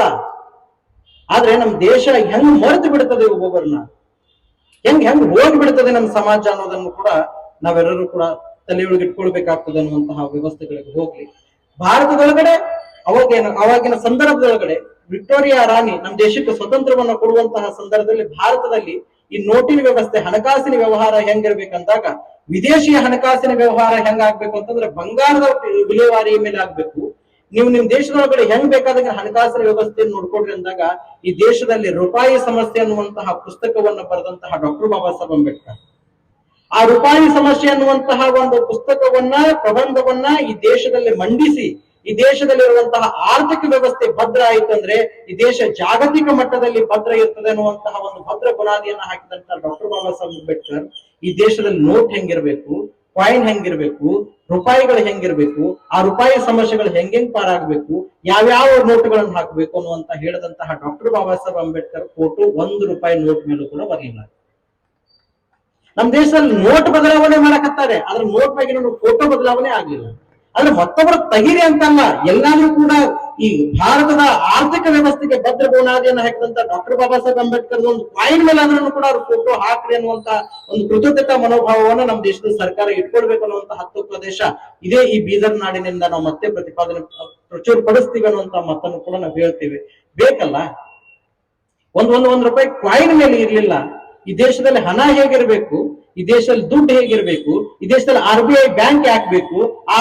A: ಆದ್ರೆ ನಮ್ ದೇಶ ಹೆಂಗ್ ಮರೆತು ಬಿಡ್ತದೆ, ಒಬ್ಬೊಬ್ಬರನ್ನ ಹೆಂಗ್ ಹೋಗಿ ಬಿಡ್ತದೆ ನಮ್ಮ ಸಮಾಜ ಅನ್ನೋದನ್ನು ಕೂಡ ನಾವೆಲ್ಲರೂ ಕೂಡ ತಲೆಯೊಳಗೆ ಇಟ್ಕೊಳ್ಬೇಕಾಗ್ತದೆ ಅನ್ನುವಂತಹ ವ್ಯವಸ್ಥೆಗಳಿಗೆ ಹೋಗ್ಲಿ. ಭಾರತದೊಳಗಡೆ ಅವಾಗಿನ ಸಂದರ್ಭದೊಳಗಡೆ ವಿಕ್ಟೋರಿಯಾ ರಾಣಿ ನಮ್ಮ ದೇಶಕ್ಕೆ ಸ್ವತಂತ್ರವನ್ನ ಕೊಡುವಂತಹ ಸಂದರ್ಭದಲ್ಲಿ ಭಾರತದಲ್ಲಿ ಈ ನೋಟಿನ ವ್ಯವಸ್ಥೆ, ಹಣಕಾಸಿನ ವ್ಯವಹಾರ ಹೆಂಗಿರ್ಬೇಕಂದಾಗ ವಿದೇಶಿಯ ಹಣಕಾಸಿನ ವ್ಯವಹಾರ ಹೆಂಗಾಗ್ಬೇಕು ಅಂತಂದ್ರೆ ಬಂಗಾರದ ವಿಲೇವಾರಿಯ ಮೇಲೆ ಆಗ್ಬೇಕು. ನೀವು ನಿಮ್ ದೇಶದೊಳಗಡೆ ಹೆಂಗ್ ಬೇಕಾದಾಗ ಹಣಕಾಸಿನ ವ್ಯವಸ್ಥೆಯನ್ನು ನೋಡ್ಕೊಡ್ರಿ ಅಂದಾಗ ಈ ದೇಶದಲ್ಲಿ ರೂಪಾಯಿ ಸಮಸ್ಯೆ ಅನ್ನುವಂತಹ ಪುಸ್ತಕವನ್ನ ಬರೆದಂತಹ ಡಾಕ್ಟರ್ ಬಾಬಾ ಸಾಹೇಬ್ ಅಂಬೇಡ್ಕರ್ ಆ ರೂಪಾಯಿ ಸಮಸ್ಯೆ ಅನ್ನುವಂತಹ ಒಂದು ಪುಸ್ತಕವನ್ನ, ಪ್ರಬಂಧವನ್ನ ಈ ದೇಶದಲ್ಲಿ ಮಂಡಿಸಿ ಈ ದೇಶದಲ್ಲಿರುವಂತಹ ಆರ್ಥಿಕ ವ್ಯವಸ್ಥೆ ಭದ್ರ ಆಯಿತು ಅಂದ್ರೆ ಈ ದೇಶ ಜಾಗತಿಕ ಮಟ್ಟದಲ್ಲಿ ಭದ್ರ ಇರ್ತದೆ ಅನ್ನುವಂತಹ ಒಂದು ಭದ್ರ ಬುನಾದಿಯನ್ನ ಹಾಕಿದಂತಹ ಡಾಕ್ಟರ್ ಬಾಬಾ ಸಾಹೇಬ್ ಅಂಬೇಡ್ಕರ್ ಈ ದೇಶದಲ್ಲಿ ನೋಟ್ ಹೆಂಗಿರ್ಬೇಕು, ಕಾಯಿನ್ ಹೆಂಗಿರ್ಬೇಕು, ರೂಪಾಯಿಗಳು ಹೆಂಗಿರ್ಬೇಕು, ಆ ರೂಪಾಯಿ ಸಮಸ್ಯೆಗಳು ಹೆಂಗ್ ಪಾರಾಗಬೇಕು, ಯಾವ್ಯಾವ ನೋಟುಗಳನ್ನು ಹಾಕಬೇಕು ಅನ್ನುವಂತ ಹೇಳಿದಂತಹ ಡಾಕ್ಟರ್ ಬಾಬಾ ಸಾಹೇಬ್ ಅಂಬೇಡ್ಕರ್ ಫೋಟೋ 1 ರೂಪಾಯಿ ನೋಟ್ ಮೇಲೂ ಕೂಡ ಬರಲಿಲ್ಲ. ನಮ್ ದೇಶದಲ್ಲಿ ನೋಟ್ ಬದಲಾವಣೆ ಮಾಡಕತ್ತಾರೆ, ಆದ್ರೆ ನೋಟ್ ಬಗ್ಗೆ ಫೋಟೋ ಬದಲಾವಣೆ ಆಗ್ಲಿಲ್ಲ. ಆದ್ರೆ ಮತ್ತೊಬ್ಬರು ತಗಿರಿ ಅಂತಲ್ಲ, ಎಲ್ಲಾದ್ರೂ ಕೂಡ ಈ ಭಾರತದ ಆರ್ಥಿಕ ವ್ಯವಸ್ಥೆಗೆ ಭದ್ರ ಬುನಾದಿಯನ್ನು ಹಾಕಿದಂತ ಡಾಕ್ಟರ್ ಬಾಬಾ ಸಾಹೇಬ್ ಅಂಬೇಡ್ಕರ್ ಒಂದು ಕಾಯಿನ್ ಮೇಲೆ ಆದ್ರೂ ಕೂಡ ಅವ್ರು ಫೋಟೋ ಹಾಕ್ರಿ ಅನ್ನುವಂತ ಒಂದು ಕೃತಜ್ಞತಾ ಮನೋಭಾವವನ್ನು ನಮ್ಮ ದೇಶದ ಸರ್ಕಾರ ಇಟ್ಕೊಳ್ಬೇಕು ಅನ್ನುವಂತ ಹತ್ತು ಪ್ರದೇಶ ಇದೇ ಈ ಬೀದರ್ ನಾಡಿನಿಂದ ನಾವು ಮತ್ತೆ ಪ್ರತಿಪಾದನೆ ಪ್ರಚುರ ಪಡಿಸ್ತೀವಿ ಅನ್ನುವಂತ ಮಾತನ್ನು ಕೂಡ ನಾವು ಹೇಳ್ತೇವೆ. ಬೇಕಲ್ಲ, ಒಂದ್ ರೂಪಾಯಿ ಕಾಯಿನ್ ಮೇಲೆ ಇರ್ಲಿಲ್ಲ. ಈ ದೇಶದಲ್ಲಿ ಹಣ ಹೇಗಿರ್ಬೇಕು, ಈ ದೇಶದಲ್ಲಿ ದುಡ್ಡು ಹೇಗಿರ್ಬೇಕು, ಈ ದೇಶದಲ್ಲಿ RBI ಬ್ಯಾಂಕ್ ಹಾಕ್ಬೇಕು, ಆ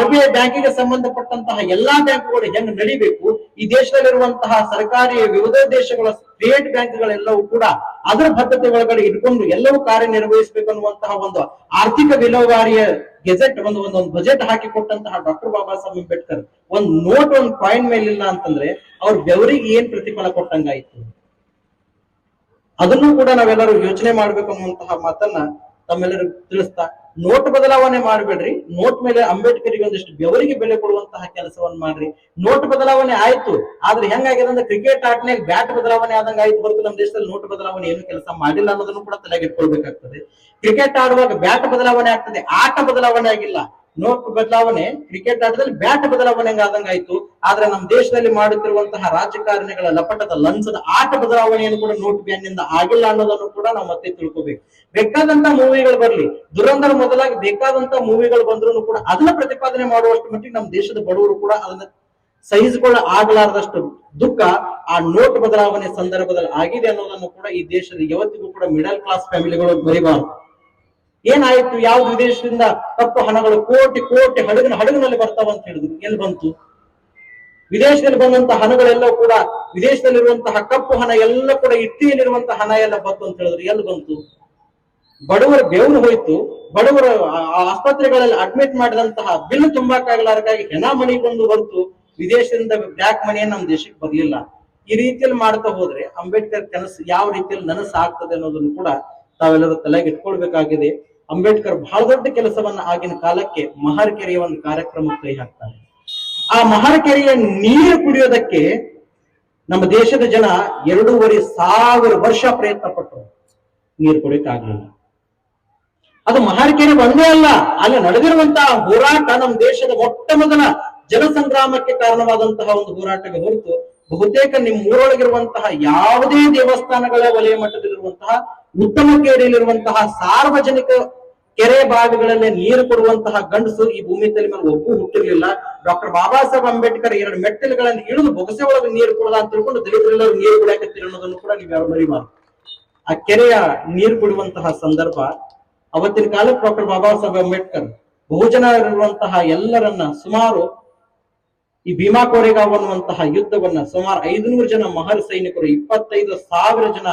A: RBI ಬ್ಯಾಂಕಿಗೆ ಸಂಬಂಧಪಟ್ಟಂತಹ ಎಲ್ಲಾ ಬ್ಯಾಂಕ್ಗಳು ಹೆಂಗ್ ನಡಿಬೇಕು, ಈ ದೇಶದಲ್ಲಿರುವಂತಹ ಸರ್ಕಾರಿ ವಿವಿಧ ದೇಶಗಳ ಸ್ಟೇಟ್ ಬ್ಯಾಂಕ್ಗಳೆಲ್ಲವೂ ಕೂಡ ಅದರ ಬದ್ಧತೆ ಒಳಗಡೆ ಇಟ್ಕೊಂಡು ಎಲ್ಲವೂ ಕಾರ್ಯನಿರ್ವಹಿಸಬೇಕು ಅನ್ನುವಂತಹ ಒಂದು ಆರ್ಥಿಕ ವಿಲೇವಾರಿಯ ಗೆಜೆಟ್ ಒಂದು ಬಜೆಟ್ ಹಾಕಿ ಕೊಟ್ಟಂತಹ ಡಾಕ್ಟರ್ ಬಾಬಾ ಸಾಹೇಬ್ ಅಂಬೇಡ್ಕರ್ ಒಂದ್ ನೋಟ್, ಒಂದ್ ಕಾಯಿನ್ ಮೇಲಿಲ್ಲ ಅಂತಂದ್ರೆ ಅವ್ರ ಬೆವರಿಗೆ ಏನ್ ಪ್ರತಿಫಲ ಕೊಟ್ಟಂಗಾಯ್ತು? ಅದನ್ನು ಕೂಡ ನಾವೆಲ್ಲರೂ ಯೋಚನೆ ಮಾಡ್ಬೇಕು ಅನ್ನುವಂತಹ ಮಾತನ್ನ ತಮ್ಮೆಲ್ಲರಿಗೂ ತಿಳಿಸ್ತಾ, ನೋಟ್ ಬದಲಾವಣೆ ಮಾಡ್ಬೇಡ್ರಿ, ನೋಟ್ ಮೇಲೆ ಅಂಬೇಡ್ಕರ್ಗೆ ಒಂದಿಷ್ಟು ಬೆವರಿಗೆ ಬೆಲೆ ಕೊಡುವಂತಹ ಕೆಲಸವನ್ನ ಮಾಡ್ರಿ. ನೋಟ್ ಬದಲಾವಣೆ ಆಯ್ತು, ಆದ್ರೆ ಹೆಂಗಾಗಿದೆ ಅಂದ್ರೆ ಕ್ರಿಕೆಟ್ ಆಟನಾಗ ಬ್ಯಾಟ್ ಬದಲಾವಣೆ ಆದಂಗ ಆಯ್ತು ಹೊರತು ನಮ್ಮ ದೇಶದಲ್ಲಿ ನೋಟ್ ಬದಲಾವಣೆ ಏನು ಕೆಲಸ ಮಾಡಿಲ್ಲ ಅನ್ನೋದನ್ನು ಕೂಡ ತಲೆಗೆ ಇಟ್ಕೊಳ್ಬೇಕಾಗ್ತದೆ. ಕ್ರಿಕೆಟ್ ಆಡುವಾಗ ಬ್ಯಾಟ್ ಬದಲಾವಣೆ ಆಗ್ತದೆ, ಆಟ ಬದಲಾವಣೆ ಆಗಿಲ್ಲ. ನೋಟ್ ಬದಲಾವಣೆ ಕ್ರಿಕೆಟ್ ಆಟದಲ್ಲಿ ಬ್ಯಾಟ್ ಬದಲಾವಣೆ ಆದಂಗ ಆಯ್ತು, ಆದ್ರೆ ನಮ್ಮ ದೇಶದಲ್ಲಿ ಮಾಡುತ್ತಿರುವಂತಹ ರಾಜಕಾರಣಿಗಳ ಲಪಟದ ಲಂಚದ ಆಟ ಬದಲಾವಣೆಯನ್ನು ಕೂಡ ನೋಟ್ ಬ್ಯಾನ್ ನಿಂದ ಆಗಿಲ್ಲ ಅನ್ನೋದನ್ನು ಕೂಡ ನಾವು ಮತ್ತೆ ತಿಳ್ಕೋಬೇಕು. ಬೇಕಾದಂತ ಮೂವಿಗಳು ಬರ್ಲಿ, ದುರಂಧರ ಮೊದಲಾಗಿ ಬೇಕಾದಂತ ಮೂವಿಗಳು ಬಂದ್ರು ಕೂಡ ಅದನ್ನ ಪ್ರತಿಪಾದನೆ ಮಾಡುವಷ್ಟು ಮಟ್ಟಿಗೆ ನಮ್ಮ ದೇಶದ ಬಡವರು ಕೂಡ ಅದನ್ನ ಸಹಿಸಿಕೊಳ್ಳ ಆಗಲಾರದಷ್ಟು ದುಃಖ ಆ ನೋಟ್ ಬದಲಾವಣೆ ಸಂದರ್ಭದಲ್ಲಿ ಆಗಿದೆ ಅನ್ನೋದನ್ನು ಕೂಡ ಈ ದೇಶದ ಯಾವತ್ತಿಗೂ ಕೂಡ ಮಿಡಲ್ ಕ್ಲಾಸ್ ಫ್ಯಾಮಿಲಿಗಳು ಬರಿಬಾರದು. ಏನಾಯ್ತು, ಯಾವ ವಿದೇಶದಿಂದ ಕಪ್ಪು ಹಣಗಳು ಕೋಟಿ ಕೋಟಿ ಹಡಗಿನಲ್ಲಿ ಬರ್ತಾವ ಅಂತ ಹೇಳಿದ್ರು, ಎಲ್ಲಿ ಬಂತು? ವಿದೇಶದಲ್ಲಿ ಬಂದಂತಹ ಹಣಗಳೆಲ್ಲ ಕೂಡ ವಿದೇಶದಲ್ಲಿರುವಂತಹ ಕಪ್ಪು ಹಣ ಎಲ್ಲ ಕೂಡ ಇಟ್ಟಿಯಲ್ಲಿರುವಂತಹ ಹಣ ಎಲ್ಲ ಬಂತು ಅಂತ ಹೇಳಿದ್ರು, ಎಲ್ಲಿ ಬಂತು? ಬಡವರ ಬೆವರು ಹೋಯ್ತು, ಬಡವರ ಆಸ್ಪತ್ರೆಗಳಲ್ಲಿ ಅಡ್ಮಿಟ್ ಮಾಡಿದಂತಹ ಬಿಲ್ ತುಂಬಾಕಾಗಲಾರಕ್ಕಾಗಿ ಹೆಣ ಮಣಿ ಬಂದು ಹೊರತು ವಿದೇಶದಿಂದ ಬ್ಲಾಕ್ ಮನಿಯನ್ನು ನಮ್ಮ ದೇಶಕ್ಕೆ ಬರ್ಲಿಲ್ಲ. ಈ ರೀತಿಯಲ್ಲಿ ಮಾಡ್ತಾ ಹೋದ್ರೆ ಅಂಬೇಡ್ಕರ್ ಕನಸು ಯಾವ ರೀತಿಯಲ್ಲಿ ನನಸು ಆಗ್ತದೆ ಅನ್ನೋದನ್ನು ಕೂಡ ತಾವೆಲ್ಲರೂ ತಲೆಗೆ ಇಟ್ಕೊಳ್ಬೇಕಾಗಿದೆ. ಅಂಬೇಡ್ಕರ್ ಬಹಳ ದೊಡ್ಡ ಕೆಲಸವನ್ನ ಆಗಿನ ಕಾಲಕ್ಕೆ ಮಹರ್ ಕೆರೆಯ ಒಂದು ಕಾರ್ಯಕ್ರಮ ಕೈ ಹಾಕ್ತಾರೆ. ಆ ಮಹರ್ ಕೆರೆಯ ನೀರು ಕುಡಿಯೋದಕ್ಕೆ ನಮ್ಮ ದೇಶದ ಜನ 2,500 ವರ್ಷ ಪ್ರಯತ್ನ ಪಟ್ಟರು. ನೀರು ಕೊಡಕ್ಕಾಗ್ಲಿಲ್ಲ. ಅದು ಮಹಾರ್ಕೆರೆ ಒಂದೇ ಅಲ್ಲ, ಅಲ್ಲಿ ನಡೆದಿರುವಂತಹ ಹೋರಾಟ ನಮ್ಮ ದೇಶದ ಮೊಟ್ಟ ಮೊದಲ ಜನಸಂಗ್ರಾಮಕ್ಕೆ ಕಾರಣವಾದಂತಹ ಒಂದು ಹೋರಾಟಕ್ಕೆ ಹೊರತು ಬಹುತೇಕ ನಿಮ್ಮ ಊರೊಳಗಿರುವಂತಹ ಯಾವುದೇ ದೇವಸ್ಥಾನಗಳ ವಲಯ ಮಟ್ಟದಲ್ಲಿರುವಂತಹ ಉತ್ತಮ ಕೇರಿಯಲ್ಲಿರುವಂತಹ ಸಾರ್ವಜನಿಕ ಕೆರೆ ಬಾವಿಗಳಲ್ಲೇ ನೀರು ಕೊಡುವಂತಹ ಗಂಡಸು ಈ ಭೂಮಿ ತಲೆ ಮೇಲೆ ಒಬ್ಬರು ಹುಟ್ಟಿರ್ಲಿಲ್ಲ. ಡಾಕ್ಟರ್ ಬಾಬಾ ಸಾಹೇಬ್ ಅಂಬೇಡ್ಕರ್ 2 ಮೆಟ್ಟಿಲುಗಳನ್ನು ಇಳಿದು ಬೊಗಸೆ ಒಳಗೆ ನೀರು ಕೊಡದ ಅಂತ ತಿಳ್ಕೊಂಡು ದಲಿತರೆಲ್ಲರೂ ನೀರು ಕುಡಿಯಾಕತ್ತೀರಿ ಅನ್ನೋದನ್ನು ಕೂಡ ನೀವು ಯಾರು ಮರಿಬಾರ್ದು. ಆ ಕೆರೆಯ ನೀರು ಕುಡುವಂತಹ ಸಂದರ್ಭ ಅವತ್ತಿನ ಕಾಲಕ್ಕೆ ಡಾಕ್ಟರ್ ಬಾಬಾ ಸಾಹೇಬ್ ಅಂಬೇಡ್ಕರ್ ಬಹುಜನರಿರುವಂತಹ ಎಲ್ಲರನ್ನ ಸುಮಾರು ಈ ಭೀಮಾ ಕೋರೆಗಾಂವ್ ಅನ್ನುವಂತಹ ಯುದ್ಧವನ್ನ ಸುಮಾರು 500 ಜನ ಮಹರ್ ಸೈನಿಕರು 25,000 ಜನ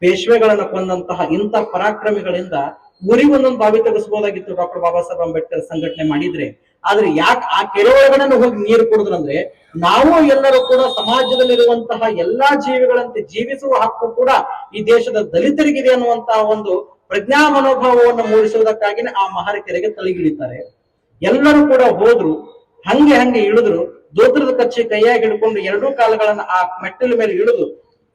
A: ಪೇಶ್ವೆಗಳನ್ನ ಕೊಂದಂತಹ ಇಂಥ ಪರಾಕ್ರಮಿಗಳಿಂದ ಊರಿಗೆ ಒಂದೊಂದು ಬಾವಿ ತೆಗೆಸಬಹುದಾಗಿತ್ತು ಡಾಕ್ಟರ್ ಬಾಬಾ ಸಾಹೇಬ್ ಅಂಬೇಡ್ಕರ್ ಸಂಘಟನೆ ಮಾಡಿದ್ರೆ. ಆದ್ರೆ ಯಾಕೆ ಆ ಕೆರೆ ಒಳಗಡೆ ಹೋಗಿ ನೀರು ಕುಡಿದ್ರಂದ್ರೆ ನಾವು ಎಲ್ಲರೂ ಕೂಡ ಸಮಾಜದಲ್ಲಿರುವಂತಹ ಎಲ್ಲಾ ಜೀವಿಗಳಂತೆ ಜೀವಿಸುವ ಹಕ್ಕು ಕೂಡ ಈ ದೇಶದ ದಲಿತರಿಗಿದೆ ಅನ್ನುವಂತಹ ಒಂದು ಪ್ರಜ್ಞಾ ಮನೋಭಾವವನ್ನು ಮೂಡಿಸುವುದಕ್ಕಾಗಿನೇ ಆ ಮಹಾರ ಕೆರೆಗೆ ತಲೆಗಿಳಿತಾರೆ. ಎಲ್ಲರೂ ಕೂಡ ಹೋದ್ರು, ಹಂಗೆ ಇಳಿದ್ರು, ದೋತ್ರದ ಕಚ್ಚಿ ಕೈಯಾಗಿ ಹಿಡ್ಕೊಂಡು 2 ಕಾಲುಗಳನ್ನ ಆ ಮೆಟ್ಟಿಲ ಮೇಲೆ ಇಳಿದು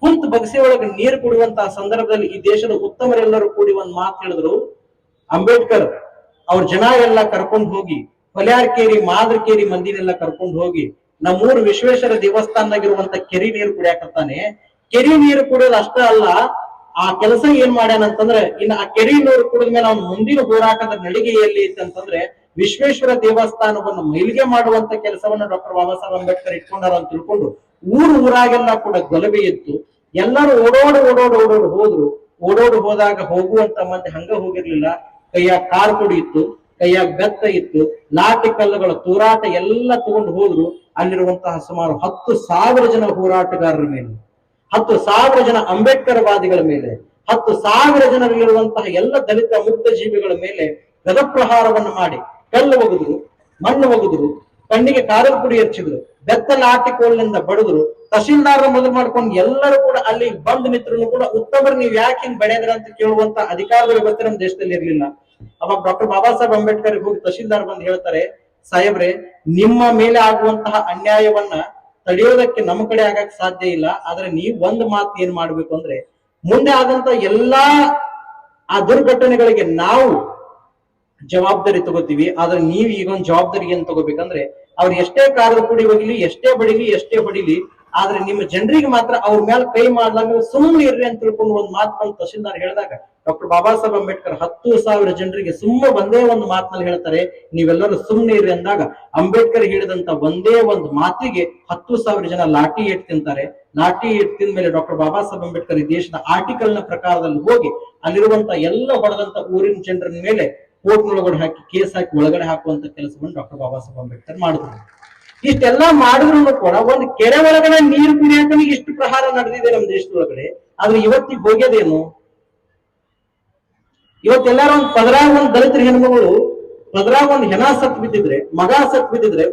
A: ಕುಂತು ಬಗಸೆ ಒಳಗೆ ನೀರು ಕುಡಿಯುವಂತಹ ಸಂದರ್ಭದಲ್ಲಿ ಈ ದೇಶದ ಉತ್ತಮರೆಲ್ಲರೂ ಕೂಡಿ ಒಂದ್ ಮಾತು ಹೇಳಿದ್ರು. ಅಂಬೇಡ್ಕರ್ ಅವ್ರ ಜನ ಎಲ್ಲ ಕರ್ಕೊಂಡು ಹೋಗಿ ಹೊಲ್ಯಾರ್ಕೇರಿ ಮಾದ್ರಕೇರಿ ಮಂದಿನೆಲ್ಲ ಕರ್ಕೊಂಡು ಹೋಗಿ ನಮ್ಮೂರು ವಿಶ್ವೇಶ್ವರ ದೇವಸ್ಥಾನದಾಗಿರುವಂತ ಕೆರಿ ನೀರು ಕುಡಿಯಾಕತ್ತಾನೆ. ಕೆರಿ ನೀರು ಕುಡಿಯೋದು ಅಷ್ಟ ಅಲ್ಲ, ಆ ಕೆಲಸ ಏನ್ ಮಾಡ್ಯಾನಂತಂದ್ರೆ ಇನ್ನು ಆ ಕೆರಿ ನೀರು ಕುಡಿದ ಮೇಲೆ ಅವ್ನ ಮುಂದಿನ ಹೋರಾಟದ ನಡಿಗೆ ಎಲ್ಲಿ ಅಂತಂದ್ರೆ ವಿಶ್ವೇಶ್ವರ ದೇವಸ್ಥಾನವನ್ನು ಮೈಲಿಗೆ ಮಾಡುವಂತ ಕೆಲಸವನ್ನ ಡಾಕ್ಟರ್ ಬಾಬಾ ಸಾಹೇಬ್ ಅಂಬೇಡ್ಕರ್ ಇಟ್ಕೊಂಡಾರ ಅಂತ ತಿಳ್ಕೊಂಡು ಊರಾಗೆಲ್ಲ ಕೂಡ ಗಲಭೆ ಇತ್ತು. ಎಲ್ಲರೂ ಓಡೋಡು ಹೋದ್ರು. ಹೋದಾಗ ಹೋಗುವಂತ ಮಂದಿ ಹಂಗ ಹೋಗಿರ್ಲಿಲ್ಲ. ಕೈಯಾಗ ಕಾರ್ ಕೊಡಿ ಇತ್ತು, ಕೈಯಾಗ ಬೆತ್ತ ಇತ್ತು, ಲಾಠಿ ಕಲ್ಲುಗಳ ತೂರಾಟ ಎಲ್ಲ ತಗೊಂಡು ಹೋದ್ರು. ಅಲ್ಲಿರುವಂತಹ ಸುಮಾರು 10,000 ಜನ ಹೋರಾಟಗಾರರ ಮೇಲೆ, 10,000 ಜನ ಅಂಬೇಡ್ಕರ್ ವಾದಿಗಳ ಮೇಲೆ, 10,000 ಜನರಲ್ಲಿರುವಂತಹ ಎಲ್ಲ ದಲಿತ ಮುಕ್ತ ಜೀವಿಗಳ ಮೇಲೆ ಗದಪ್ರಹಾರವನ್ನು ಮಾಡಿ ಕಲ್ಲು ಒಗೆದ್ರು, ಮಣ್ಣು ಒಗೆದ್ರು, ಕಣ್ಣಿಗೆ ಕಾರದ ಪುಡಿ ಹಚ್ಚಿದ್ರು, ಬೆತ್ತಲ ಆಟಿಕೋಲಿನಿಂದ ಬಡಿದ್ರು. ತಹಶೀಲ್ದಾರ ಮೊದಲು ಮಾಡ್ಕೊಂಡು ಎಲ್ಲರೂ ಕೂಡ ಅಲ್ಲಿ ಬಂದು ನಿಂತರು ಕೂಡ ಉತ್ತಮರು ನೀವ್ ಯಾಕೆ ಹಿಂಗ್ ಬೆಳೆದ್ರ ಅಂತ ಕೇಳುವಂತ ಅಧಿಕಾರದ ವ್ಯವಸ್ಥೆ ನಮ್ಮ ದೇಶದಲ್ಲಿ ಇರ್ಲಿಲ್ಲ. ಅವಾಗ ಡಾಕ್ಟರ್ ಬಾಬಾ ಸಾಹೇಬ್ ಅಂಬೇಡ್ಕರ್ ಹೋಗಿ ತಹಶೀಲ್ದಾರ್ ಬಂದು ಹೇಳ್ತಾರೆ, ಸಾಹೇಬ್ರೆ ನಿಮ್ಮ ಮೇಲೆ ಆಗುವಂತಹ ಅನ್ಯಾಯವನ್ನ ತಡೆಯೋದಕ್ಕೆ ನಮ್ಮ ಕಡೆ ಆಗಕ್ ಸಾಧ್ಯ ಇಲ್ಲ. ಆದ್ರೆ ನೀವ್ ಒಂದ್ ಮಾತು ಏನ್ ಮಾಡ್ಬೇಕು ಅಂದ್ರೆ ಮುಂದೆ ಆದಂತ ಎಲ್ಲಾ ಆ ದುರ್ಘಟನೆಗಳಿಗೆ ನಾವು ಜವಾಬ್ದಾರಿ ತಗೋತೀವಿ. ಆದ್ರೆ ನೀವ್ ಈಗ ಒಂದು ಜವಾಬ್ದಾರಿ ಏನ್ ತಗೋಬೇಕಂದ್ರೆ ಅವ್ರು ಎಷ್ಟೇ ಕಾರದ ಪುಡಿ ಹೋಗಿಲಿ, ಎಷ್ಟೇ ಬಡಿಲಿ, ಎಷ್ಟೇ ಹೊಡಿಲಿ, ಆದ್ರೆ ನಿಮ್ಮ ಜನರಿಗೆ ಮಾತ್ರ ಅವ್ರ ಮೇಲೆ ಕೈ ಮಾಡ್ದಂಗ ಸುಮ್ಮನೆ ಇರ್ರಿ ಅಂತ ತಿಳ್ಕೊಂಡು ಒಂದ್ ಮಾತು ಬಂದು ತಹಶೀಲ್ದಾರ್ ಹೇಳಿದಾಗ ಡಾಕ್ಟರ್ ಬಾಬಾ ಸಾಹೇಬ್ ಅಂಬೇಡ್ಕರ್ 10,000 ಜನರಿಗೆ ಒಂದೇ ಒಂದು ಮಾತಿನಲ್ಲಿ ಹೇಳ್ತಾರೆ, ನೀವೆಲ್ಲರೂ ಸುಮ್ಮನೆ ಇರ್ರಿ ಅಂದಾಗ ಅಂಬೇಡ್ಕರ್ ಹೇಳಿದಂತ ಒಂದೇ ಒಂದು ಮಾತಿಗೆ 10,000 ಜನ ಲಾಠಿ ಏಟ್ ತಿಂತಾರೆ. ಲಾಠಿ ಏಟ್ ತಿಂದ ಮೇಲೆ ಡಾಕ್ಟರ್ ಬಾಬಾ ಸಾಹೇಬ್ ಅಂಬೇಡ್ಕರ್ ಈ ದೇಶದ ಆರ್ಟಿಕಲ್ ನ ಪ್ರಕಾರದಲ್ಲಿ ಹೋಗಿ ಅಲ್ಲಿರುವಂತ ಎಲ್ಲ ಹೊಡೆದಂತ ಊರಿನ ಜನರ ಮೇಲೆ ಕೋರ್ಟ್ನೊಳಗಡೆ ಹಾಕಿ ಕೇಸ್ ಹಾಕಿ ಒಳಗಡೆ ಹಾಕುವಂತ ಕೆಲಸವನ್ನು ಡಾಕ್ಟರ್ ಬಾಬಾ ಸಾಹೇಬ್ ಅಂಬೇಡ್ಕರ್ ಮಾಡಿದ್ರು. ಇಷ್ಟೆಲ್ಲಾ ಮಾಡಿದ್ರು ಕೂಡ ಒಂದು ಕೆರೆ ಒಳಗಡೆ ನೀರು ಕುಡಿಯಾಕ ಇಷ್ಟು ಪ್ರಹಾರ ನಡೆದಿದೆ ನಮ್ಮ ದೇಶದೊಳಗಡೆ. ಆದ್ರೆ ಇವತ್ತಿಗೆ ಹೋಗ್ಯದೇನು? ಇವತ್ತೆಲ್ಲಾರು ಒಂದು ದಲಿತರ ಹೆಣ್ಮಗಳು ಪದರಾಗ ಒಂದು ಹೆಣ ಸತ್ ಬಿದ್ದಿದ್ರೆ, ಮಗ ಸತ್ ಬಿದ್ದಿದ್ರೆ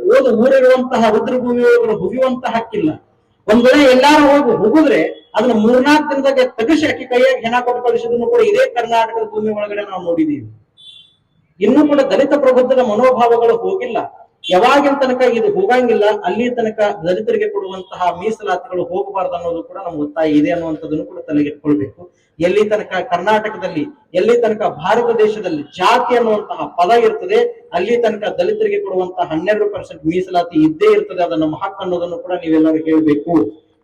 A: ಊರಿರುವಂತಹ ರುದ್ರಭೂಮಿ ಒಳಗಡೆ ಹುಗಿಯುವಂತ ಹಕ್ಕಿಲ್ಲ. ಒಂದ್ ವೇಳೆ ಎಲ್ಲಾರು ಹೋಗಿದ್ರೆ ಅದನ್ನ 3-4 ದಿನದಾಗ ತೆಗಿಸಿ ಹಾಕಿ ಕೈಯಾಗಿ ಹೆಣ ಕೊಟ್ಟು ಕಳಿಸಿದ್ರು ಕೂಡ ಇದೇ ಕರ್ನಾಟಕದ ಭೂಮಿ ಒಳಗಡೆ ನಾವು ನೋಡಿದೀವಿ. ಇನ್ನೂ ಕೂಡ ದಲಿತ ಪ್ರಬುದ್ಧದ ಮನೋಭಾವಗಳು ಹೋಗಿಲ್ಲ. ಯಾವಾಗಿನ ತನಕ ಇದು ಹೋಗಂಗಿಲ್ಲ ಅಲ್ಲಿ ತನಕ ದಲಿತರಿಗೆ ಕೊಡುವಂತಹ ಮೀಸಲಾತಿಗಳು ಹೋಗಬಾರ್ದು ಅನ್ನೋದು ಕೂಡ ನಮ್ಗೆ ಒತ್ತಾಯ ಇದೆ ಅನ್ನುವಂಥದ್ದನ್ನು ಕೂಡ ತಲೆಗೆಟ್ಕೊಳ್ಬೇಕು. ಎಲ್ಲಿ ತನಕ ಕರ್ನಾಟಕದಲ್ಲಿ, ಎಲ್ಲಿ ತನಕ ಭಾರತ ದೇಶದಲ್ಲಿ ಜಾತಿ ಅನ್ನುವಂತಹ ಪದ ಇರ್ತದೆ, ಅಲ್ಲಿ ತನಕ ದಲಿತರಿಗೆ ಕೊಡುವಂತಹ 12% ಮೀಸಲಾತಿ ಇದ್ದೇ ಇರ್ತದೆ. ಅದು ನಮ್ಮ ಹಕ್ಕು ಅನ್ನೋದನ್ನು ಕೂಡ ನೀವೆಲ್ಲರೂ ಹೇಳ್ಬೇಕು,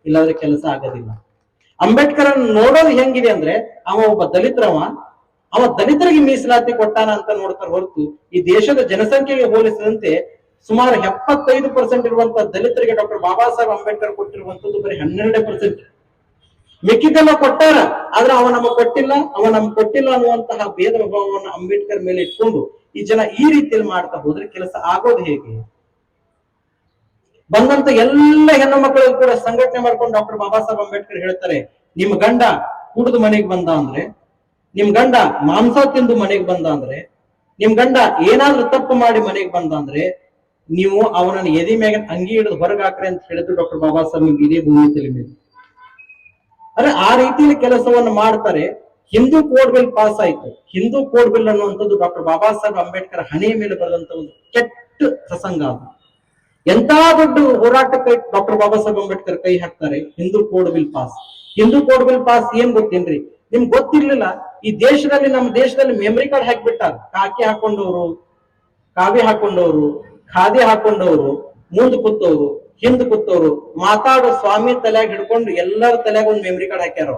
A: ಇಲ್ಲಾಂದ್ರೆ ಕೆಲಸ ಆಗೋದಿಲ್ಲ. ಅಂಬೇಡ್ಕರ್ ನೋಡೋದು ಹೆಂಗಿದೆ ಅಂದ್ರೆ ಅವ ಒಬ್ಬ ಅವ ದಲಿತರಿಗೆ ಮೀಸಲಾತಿ ಕೊಟ್ಟಾನ ಅಂತ ನೋಡ್ತಾರೆ ಹೊರತು ಈ ದೇಶದ ಜನಸಂಖ್ಯೆಗೆ ಹೋಲಿಸಿದಂತೆ ಸುಮಾರು 75% ಇರುವಂತಹ ದಲಿತರಿಗೆ ಡಾಕ್ಟರ್ ಬಾಬಾ ಸಾಹೇಬ್ ಅಂಬೇಡ್ಕರ್ ಕೊಟ್ಟಿರುವಂತದ್ದು ಬರೀ 12%. ಮಿಕ್ಕಿದೆಲ್ಲ ಕೊಟ್ಟಾರ, ಆದ್ರೆ ಅವ ನಮಗ್ ಕೊಟ್ಟಿಲ್ಲ ಅನ್ನುವಂತಹ ಭೇದ ಭಾವವನ್ನು ಅಂಬೇಡ್ಕರ್ ಮೇಲೆ ಇಟ್ಕೊಂಡು ಈ ಜನ ಈ ರೀತಿಯಲ್ಲಿ ಮಾಡ್ತಾ ಹೋದ್ರೆ ಕೆಲಸ ಆಗೋದು ಹೇಗೆ? ಬಂದಂತ ಎಲ್ಲ ಹೆಣ್ಣು ಮಕ್ಕಳಿಗೂ ಕೂಡ ಸಂಘಟನೆ ಮಾಡ್ಕೊಂಡು ಡಾಕ್ಟರ್ ಬಾಬಾ ಸಾಹೇಬ್ ಅಂಬೇಡ್ಕರ್ ಹೇಳ್ತಾರೆ, ನಿಮ್ ಗಂಡ ಕುಡಿದು ಮನೆಗೆ ಬಂದ ಅಂದ್ರೆ, ನಿಮ್ ಗಂಡ ಮಾಂಸ ತಿಂದು ಮನೆಗೆ ಬಂದ ಅಂದ್ರೆ, ನಿಮ್ ಗಂಡ ಏನಾದ್ರೂ ತಪ್ಪು ಮಾಡಿ ಮನೆಗೆ ಬಂದ ಅಂದ್ರೆ ನೀವು ಅವನನ್ನು ಎದಿ ಮ್ಯಾಗ ಅಂಗಿ ಹಿಡಿದು ಹೊರಗೆ ಹಾಕ್ರಿ ಅಂತ ಹೇಳಿದ್ರು ಡಾಕ್ಟರ್ ಬಾಬಾ ಸಾಹೇಬ್ ಇದೇ ಭೂಮಿ ತಲೆ ಮೇಲೆ. ಅಂದ್ರೆ ಆ ರೀತಿಯಲ್ಲಿ ಕೆಲಸವನ್ನು ಮಾಡ್ತಾರೆ. ಹಿಂದೂ ಕೋಡ್ ಬಿಲ್ ಪಾಸ್ ಆಯ್ತು. ಹಿಂದೂ ಕೋಡ್ ಬಿಲ್ ಅನ್ನುವಂಥದ್ದು ಡಾಕ್ಟರ್ ಬಾಬಾ ಸಾಹೇಬ್ ಅಂಬೇಡ್ಕರ್ ಹಣೆಯ ಮೇಲೆ ಬರೆದಂತ ಒಂದು ಕೆಟ್ಟ ಪ್ರಸಂಗ. ಅದು ಎಂತ ದೊಡ್ಡ ಹೋರಾಟಕ್ಕೆ ಡಾಕ್ಟರ್ ಬಾಬಾ ಸಾಹೇಬ್ ಅಂಬೇಡ್ಕರ್ ಕೈ ಹಾಕ್ತಾರೆ. Hindu code bill pass. Hindu code bill pass ಏನ್ ಗೊತ್ತೇನ್ರಿ? ನಿಮ್ಗೆ ಗೊತ್ತಿರ್ಲಿಲ್ಲ ಈ ದೇಶದಲ್ಲಿ ನಮ್ಮ ದೇಶದಲ್ಲಿ ಮೆಮರಿ ಕಾರ್ಡ್ ಹಾಕಿಬಿಟ್ಟಾರ. ಕಾಕಿ ಹಾಕೊಂಡವರು, ಕಾವಿ ಹಾಕೊಂಡವರು, ಖಾದಿ ಹಾಕೊಂಡವರು, ಮುಂದ್ ಕೂತವ್ರು, ಹಿಂದ್ ಕೂತವ್ರು, ಮಾತಾಡೋ ಸ್ವಾಮಿ ತಲೆಯಾಗ ಹಿಡ್ಕೊಂಡು ಎಲ್ಲರ ತಲೆಯಾಗ ಒಂದು ಮೆಮರಿ ಕಾರ್ಡ್ ಹಾಕ್ಯಾರ.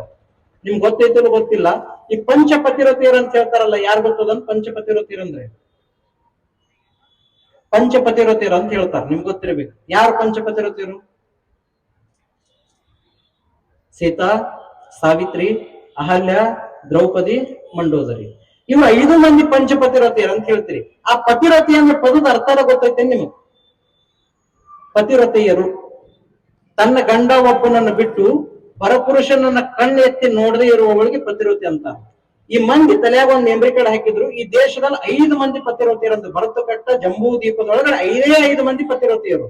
A: ನಿಮ್ಗೆ ಗೊತ್ತೈತೋ ಗೊತ್ತಿಲ್ಲ. ಈ ಪಂಚಪತಿರತಿಯರ್ ಅಂತ ಹೇಳ್ತಾರಲ್ಲ, ಯಾರು ಗೊತ್ತದ ಪಂಚಪತಿರತಿಯರ್ ಅಂದ್ರೆ? ಪಂಚಪತಿರತಿಯರ್ ಅಂತ ಹೇಳ್ತಾರೆ, ನಿಮ್ಗೆ ಗೊತ್ತಿರಬೇಕು. ಯಾರು ಪಂಚಪತಿರತಿಯರು? ಸೀತಾ, ಸಾವಿತ್ರಿ, ಅಹಲ್ಯ, ದ್ರೌಪದಿ, ಮಂಡೋದರಿ. ಇವ್ರು 5 ಮಂದಿ ಪಂಚಪತಿರತಿಯರ್ ಅಂತ ಹೇಳ್ತೀರಿ. ಆ ಪತಿರತಿ ಅಂದ್ರೆ ಪದದ ಅರ್ಥ ಗೊತ್ತೈತೆ ನಿಮಗೆ? ಪತಿರತೆಯರು ತನ್ನ ಗಂಡ ಒಬ್ಬನನ್ನು ಬಿಟ್ಟು ಪರಪುರುಷನನ್ನ ಕಣ್ಣು ಎತ್ತಿ ನೋಡದೇ ಇರುವವಳಿಗೆ ಪತಿರತಿ ಅಂತ. ಈ ಮಂದಿ ತಲೆಯಾಗ ಒಂದು ಮೆಮರಿ ಕಾರ್ಡ್ ಹಾಕಿದ್ರು. ಈ ದೇಶದಲ್ಲಿ 5 ಮಂದಿ ಪತಿರತಿಯರು ಅಂತ. ಭರತಕಟ್ಟ ಜಂಬೂ ದ್ವೀಪದೊಳಗಡೆ 5 ಮಂದಿ ಪತಿರತಿಯರು.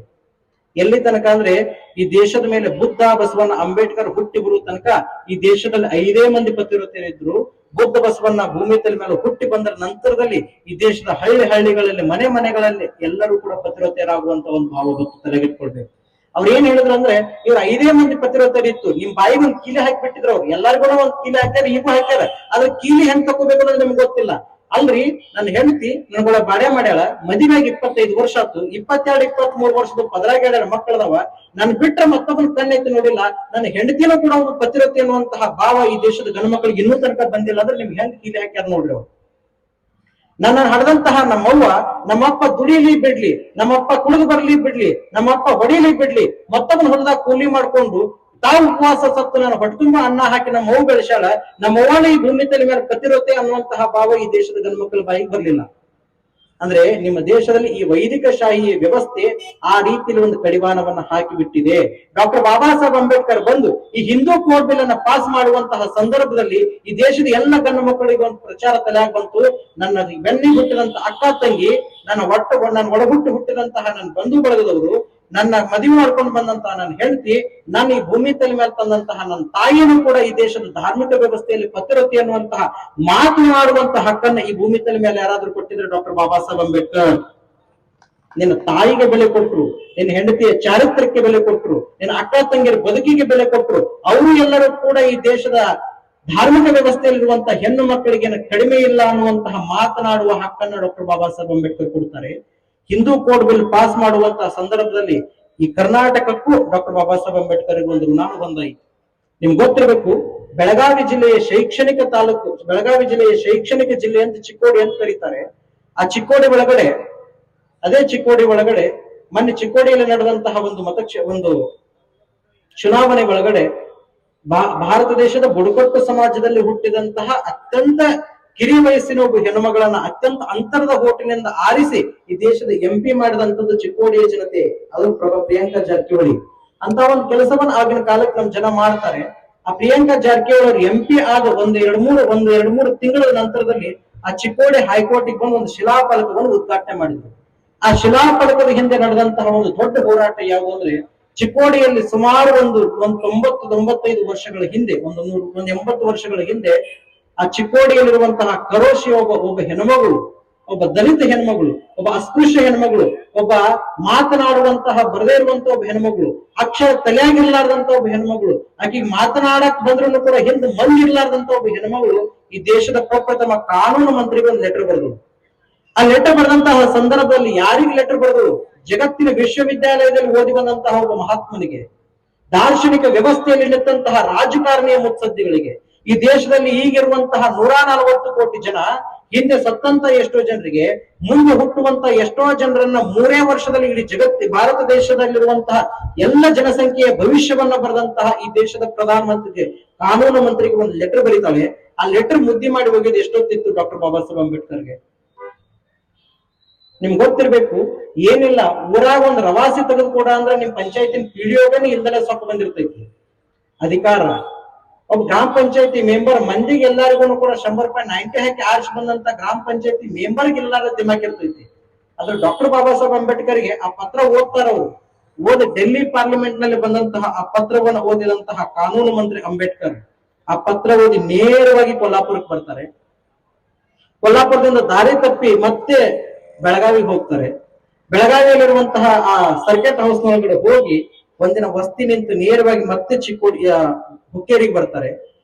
A: ಎಲ್ಲಿ ತನಕ ಅಂದ್ರೆ ಈ ದೇಶದ ಮೇಲೆ ಬುದ್ಧ, ಬಸವಣ್ಣ, ಅಂಬೇಡ್ಕರ್ ಹುಟ್ಟಿ ಬರುವ ತನಕ ಈ ದೇಶದಲ್ಲಿ 5 ಮಂದಿ ಪತಿರತಿಯರಿದ್ರು. ಬುದ್ಧ ಬಸವಣ್ಣ ಭೂಮಿ ತಲೆ ಮೇಲೆ ಹುಟ್ಟಿ ಬಂದ ನಂತರದಲ್ಲಿ ಈ ದೇಶದ ಹಳ್ಳಿಗಳಲ್ಲಿ ಮನೆಗಳಲ್ಲಿ ಎಲ್ಲರೂ ಕೂಡ ಪತಿರತಿಯರಾಗುವಂತ ಒಂದು ಭಾವ ಗೊತ್ತು, ತಲೆಗಿಟ್ಕೊಳ್ಬೇಕು. ಅವ್ರು ಏನ್ ಹೇಳಿದ್ರು ಅಂದ್ರೆ, ಇವ್ರು 5 ಮಂದಿ ಪತಿರತಿಯರಿತ್ತು. ನಿಮ್ ಬಾಯಿಗೆ ಒಂದು ಕೀಲಿ ಹಾಕಿಬಿಟ್ಟಿದ್ರು. ಅವ್ರು ಎಲ್ಲರಿಗೂ ಒಂದು ಕೀಲಿ ಹಾಕ್ಯಾರ, ಈಗೂ ಹಾಕ್ಯಾರ. ಆದ್ರೆ ಕೀಲಿ ಹೆಂಗ್ ತಕೋಬೇಕು ಅನ್ನೋದು ನಿಮ್ಗೆ ಗೊತ್ತಿಲ್ಲ. ಅಲ್ರಿ, ನನ್ನ ಹೆಂಡತಿ ನನ್ಗಳ ಬಾಡೆ ಮಾಡ್ಯಾಳ, ಮದುವೆಗೆ 25 ವರ್ಷ ಆಯ್ತು. 22, 23 ವರ್ಷದ ಪದರಾಗ ಮಕ್ಕಳದವ. ನನ್ ಬಿಟ್ರೆ ಮತ್ತೊಬ್ಬನ ಕಣ್ಣೈತಿ ನೋಡಿಲ್ಲ. ನನ್ನ ಹೆಂಡತಿನೂ ಕೂಡ ಒಂದು ಪತಿರತಿ ಅನ್ನುವಂತಹ ಭಾವ ಈ ದೇಶದ ಗಂಡು ಮಕ್ಕಳಿಗೆ ಇನ್ನೂ ತನಕ ಬಂದಿಲ್ಲ. ಅಂದ್ರೆ ನಿಮ್ಗೆ ಹೆಂಗ್ ಕೀಲಿ ಹಾಕ್ಯಾರ ನೋಡ್ರಿ ಅವ್ರು. ನನ್ನ ಹಡದಂತಹ ನಮ್ಮವ್ವ, ನಮ್ಮಪ್ಪ ದುಡಿಯಲಿ ಬಿಡ್ಲಿ, ನಮ್ಮಪ್ಪ ಕುಡಿದು ಬರ್ಲಿ ಬಿಡ್ಲಿ, ನಮ್ಮಪ್ಪ ಹೊಡಿಲಿ ಬಿಡ್ಲಿ, ಮತ್ತೊಬ್ಬನ ಹೊಲದಾಗ ಕೂಲಿ ಮಾಡ್ಕೊಂಡು ತಾವು ಉಪವಾಸ ಸತ್ತು ನನ್ನ ಹೊಟ್ಟೆತುಂಬ ಅನ್ನ ಹಾಕಿ ನಮ್ಮ ಅವ್ವ ಬೆಳೆಸಾಳ. ನಮ್ಮವ್ವನ ಈ ಭೂಮಿ ತಲೆ ಮೇಲೆ ಪತಿರತೆ ಅನ್ನುವಂತಹ ಭಾವ ಈ ದೇಶದ ಗಂಡು ಮಕ್ಕಳ ಬಾಯಿಗೆ ಬರ್ಲಿಲ್ಲ. ಅಂದ್ರೆ ನಿಮ್ಮ ದೇಶದಲ್ಲಿ ಈ ವೈದಿಕ ಶಾಹಿ ವ್ಯವಸ್ಥೆ ಆ ರೀತಿಯಲ್ಲಿ ಒಂದು ಕಡಿವಾಣವನ್ನ ಹಾಕಿ ಬಿಟ್ಟಿದೆ. ಡಾಕ್ಟರ್ ಬಾಬಾ ಸಾಹೇಬ್ ಅಂಬೇಡ್ಕರ್ ಬಂದು ಈ ಹಿಂದೂ ಕೋಡ್ ಬಿಲ್ ಅನ್ನ ಪಾಸ್ ಮಾಡುವಂತಹ ಸಂದರ್ಭದಲ್ಲಿ ಈ ದೇಶದ ಎಲ್ಲ ಗಂಡು ಮಕ್ಕಳಿಗೆ ಒಂದು ಪ್ರಚಾರ ತಲೆಯಾಗಿ ಬಂತು. ನನ್ನ ಬೆನ್ನಿ ಹುಟ್ಟಿದಂತ ಅಕ್ಕ ತಂಗಿ, ನನ್ನ ಒಡಹುಟ್ಟು ಹುಟ್ಟಿದಂತಹ ನನ್ನ ಬಂಧು ಬಳಗದವರು, ನನ್ನ ಮದುವೆ ಮಾಡ್ಕೊಂಡು ಬಂದಂತಹ ನನ್ನ ಹೆಂಡತಿ, ನಾನು ಈ ಭೂಮಿ ತಲೆ ಮೇಲೆ ತಂದಂತಹ ನನ್ನ ತಾಯಿಯನ್ನು ಕೂಡ ಈ ದೇಶದ ಧಾರ್ಮಿಕ ವ್ಯವಸ್ಥೆಯಲ್ಲಿ ಪತಿರತಿ ಅನ್ನುವಂತಹ ಮಾತನಾಡುವಂತಹ ಹಕ್ಕನ್ನ ಈ ಭೂಮಿ ತಲೆ ಮೇಲೆ ಯಾರಾದ್ರೂ ಕೊಟ್ಟಿದ್ರೆ ಡಾಕ್ಟರ್ ಬಾಬಾ ಸಾಹೇಬ್ ಅಂಬೇಡ್ಕರ್. ನಿನ್ನ ತಾಯಿಗೆ ಬೆಲೆ ಕೊಟ್ರು, ನಿನ್ನ ಹೆಂಡತಿಯ ಚಾರಿತ್ರಕ್ಕೆ ಬೆಲೆ ಕೊಟ್ರು, ನಿನ್ನ ಅಕ್ಕ ತಂಗಿಯರ ಬದುಕಿಗೆ ಬೆಲೆ ಕೊಟ್ರು. ಅವರು ಎಲ್ಲರೂ ಕೂಡ ಈ ದೇಶದ ಧಾರ್ಮಿಕ ವ್ಯವಸ್ಥೆಯಲ್ಲಿರುವಂತಹ ಹೆಣ್ಣು ಮಕ್ಕಳಿಗೆ ಕಡಿಮೆ ಇಲ್ಲ ಅನ್ನುವಂತಹ ಮಾತನಾಡುವ ಹಕ್ಕನ್ನು ಡಾಕ್ಟರ್ ಬಾಬಾ ಸಾಹೇಬ್ ಅಂಬೇಡ್ಕರ್ ಕೊಡ್ತಾರೆ. ಹಿಂದೂ ಕೋಡ್ ಬಿಲ್ ಪಾಸ್ ಮಾಡುವಂತಹ ಸಂದರ್ಭದಲ್ಲಿ ಈ ಕರ್ನಾಟಕಕ್ಕೂ ಡಾಕ್ಟರ್ ಬಾಬಾ ಸಾಹೇಬ್ ಅಂಬೇಡ್ಕರ್ ಒಂದು ಋಣಾನು ಬಂದಾಯಿತು. ನಿಮ್ಗೆ ಗೊತ್ತಿರಬೇಕು, ಬೆಳಗಾವಿ ಜಿಲ್ಲೆಯ ಶೈಕ್ಷಣಿಕ ತಾಲೂಕು, ಬೆಳಗಾವಿ ಜಿಲ್ಲೆಯ ಶೈಕ್ಷಣಿಕ ಜಿಲ್ಲೆ ಅಂತ ಚಿಕ್ಕೋಡಿ ಅಂತ ಕರೀತಾರೆ. ಆ ಚಿಕ್ಕೋಡಿ ಒಳಗಡೆ, ಅದೇ ಚಿಕ್ಕೋಡಿ ಒಳಗಡೆ ಮೊನ್ನೆ ಚಿಕ್ಕೋಡಿಯಲ್ಲಿ ನಡೆದಂತಹ ಒಂದು ಚುನಾವಣೆ ಒಳಗಡೆ ಭಾರತ ದೇಶದ ಬುಡಕಟ್ಟು ಸಮಾಜದಲ್ಲಿ ಹುಟ್ಟಿದಂತಹ ಅತ್ಯಂತ ಕಿರಿಯ ವಯಸ್ಸಿನ ಒಬ್ಬ ಹೆಣ್ಣುಮಗಳನ್ನ ಅತ್ಯಂತ ಅಂತರದ ಹೋಟಿನಿಂದ ಆರಿಸಿ ಈ ದೇಶದ MP ಮಾಡಿದಂಥದ್ದು ಚಿಕ್ಕೋಡಿಯ ಜನತೆ. ಅದು ಪ್ರಿಯಾಂಕಾ ಜಾರಕಿಹೊಳಿ ಅಂತ ಒಂದು ಕೆಲಸವನ್ನ ಆಗಿನ ಕಾಲಕ್ಕೆ ನಮ್ ಜನ ಮಾಡ್ತಾರೆ. ಆ ಪ್ರಿಯಾಂಕಾ ಜಾರಕಿಹೊಳಿ ಅವರು MP ಆದ ಒಂದ್ ಎರಡು ಮೂರು ತಿಂಗಳ ನಂತರದಲ್ಲಿ ಆ ಚಿಕ್ಕೋಡಿ ಹೈಕೋರ್ಟಿಗೆ ಬಂದು ಒಂದು ಶಿಲಾಫಲಕವನ್ನು ಉದ್ಘಾಟನೆ ಮಾಡಿದ್ರು. ಆ ಶಿಲಾಫಲಕದ ಹಿಂದೆ ನಡೆದಂತಹ ಒಂದು ದೊಡ್ಡ ಹೋರಾಟ ಯಾವುದು ಅಂದ್ರೆ, ಚಿಕ್ಕೋಡಿಯಲ್ಲಿ ಸುಮಾರು ಒಂದು 90-95 ವರ್ಷಗಳ ಹಿಂದೆ, ಒಂದು 80 ವರ್ಷಗಳ ಹಿಂದೆ ಆ ಚಿಕ್ಕೋಡಿಯಲ್ಲಿರುವಂತಹ ಕರೋಶಿ ಒಬ್ಬ ಹೆಣ್ಮಗಳು, ಒಬ್ಬ ದಲಿತ ಹೆಣ್ಮಗಳು, ಒಬ್ಬ ಅಸ್ಪೃಶ್ಯ ಹೆಣ್ಮಗಳು, ಒಬ್ಬ ಮಾತನಾಡುವಂತಹ ಬರದೇ ಇರುವಂತಹ ಒಬ್ಬ ಹೆಣ್ಮಗಳು, ಅಕ್ಷರ ತಲೆಯಾಗಿರ್ಲಾರ್ದಂತ ಒಬ್ಬ ಹೆಣ್ಮಗಳು, ಆಕೆಗೆ ಮಾತನಾಡಕ್ ಬಂದ್ರು ಕೂಡ ಹಿಂದೆ ಮಂದಿರ್ಲಾರ್ದಂತ ಒಬ್ಬ ಹೆಣ್ಮಗಳು ಈ ದೇಶದ ಪ್ರಪ್ರಥಮ ಕಾನೂನು ಮಂತ್ರಿಗೆ ಒಂದು ಲೆಟರ್ ಬರೆದ್ರು. ಆ ಲೆಟರ್ ಬರೆದಂತಹ ಸಂದರ್ಭದಲ್ಲಿ ಯಾರಿಗೆ ಲೆಟರ್ ಬರೆದ್ರು? ಜಗತ್ತಿನ ವಿಶ್ವವಿದ್ಯಾಲಯದಲ್ಲಿ ಓದಿ ಬಂದಂತಹ ಒಬ್ಬ ಮಹಾತ್ಮನಿಗೆ, ದಾರ್ಶನಿಕ ವ್ಯವಸ್ಥೆಯಲ್ಲಿ ನಿಂತಹ ರಾಜಕಾರಣಿಯ ಮುತ್ಸದ್ದಿಗಳಿಗೆ, ಈ ದೇಶದಲ್ಲಿ ಈಗಿರುವಂತಹ 140 ಕೋಟಿ ಜನ, ಹಿಂದೆ ಸತ್ತಂತ ಎಷ್ಟೋ ಜನರಿಗೆ, ಮುಂದೆ ಹುಟ್ಟುವಂತ ಎಷ್ಟೋ ಜನರನ್ನ 3 ವರ್ಷದಲ್ಲಿ ಇಡೀ ಭಾರತ ದೇಶದಲ್ಲಿರುವಂತಹ ಎಲ್ಲ ಜನಸಂಖ್ಯೆಯ ಭವಿಷ್ಯವನ್ನ ಬರೆದಂತಹ ಈ ದೇಶದ ಪ್ರಧಾನಮಂತ್ರಿಗೆ, ಕಾನೂನು ಮಂತ್ರಿಗೆ ಒಂದು ಲೆಟರ್ ಬರೀತಾಳೆ. ಆ ಲೆಟರ್ ಮುದ್ದಿ ಮಾಡಿ ಹೋಗಿದ್ದು ಎಷ್ಟೊತ್ತಿತ್ತು ಡಾಕ್ಟರ್ ಬಾಬಾ ಸಾಹೇಬ್ ಅಂಬೇಡ್ಕರ್ಗೆ? ನಿಮ್ಗೆ ಗೊತ್ತಿರ್ಬೇಕು, ಏನಿಲ್ಲ ಊರಾಗ ಒಂದು ರವಾಸಿ ತೆಗೆದು ಕೂಡ ಅಂದ್ರೆ ನಿಮ್ ಪಂಚಾಯತಿನ PDOಗನೇ ಇಲ್ದಲೆ ಸೊಕ್ಕ ಬಂದಿರ್ತೈತಿ ಅಧಿಕಾರ. ಒಬ್ಬ ಗ್ರಾಮ ಪಂಚಾಯತಿ ಮೆಂಬರ್ ಮಂದಿಗೆ ಎಲ್ಲರಿಗೂ ಕೂಡ 100 ರೂಪಾಯಿ 90 ಹಾಕಿ ಆರ್ಚ್ ಬಂದಂತ ಗ್ರಾಮ ಪಂಚಾಯತಿ ಮೆಂಬರ್ಗೆ ಎಲ್ಲಾರ ದಿಮಾಕ್ ಇರ್ತೈತಿ. ಆದ್ರೆ ಡಾಕ್ಟರ್ ಬಾಬಾ ಸಾಹೇಬ್ ಅಂಬೇಡ್ಕರ್ಗೆ ಆ ಪತ್ರ ಓದ್ತಾರ. ಅವರು ಓದಿ ಡೆಲ್ಲಿ ಪಾರ್ಲಿಮೆಂಟ್ ನಲ್ಲಿ ಬಂದಂತಹ ಆ ಪತ್ರವನ್ನು ಓದಿದಂತಹ ಕಾನೂನು ಮಂತ್ರಿ ಅಂಬೇಡ್ಕರ್ ಆ ಪತ್ರ ಓದಿ ನೇರವಾಗಿ ಕೊಲ್ಲಾಪುರಕ್ಕೆ ಬರ್ತಾರೆ. ಕೊಲ್ಲಾಪುರದಿಂದ ದಾರಿ ತಪ್ಪಿ ಮತ್ತೆ ಬೆಳಗಾವಿಗೆ ಹೋಗ್ತಾರೆ. ಬೆಳಗಾವಿಯಲ್ಲಿರುವಂತಹ ಆ ಸರ್ಕಿಟ್ ಹೌಸ್ ಒಳಗಡೆ ಹೋಗಿ ಒಂದಿನ ವಸ್ತಿ ನಿಂತು ನೇರವಾಗಿ ಮತ್ತೆ ಹುಕ್ಕೇರಿಗೆ ಬರ್ತಾರೆ.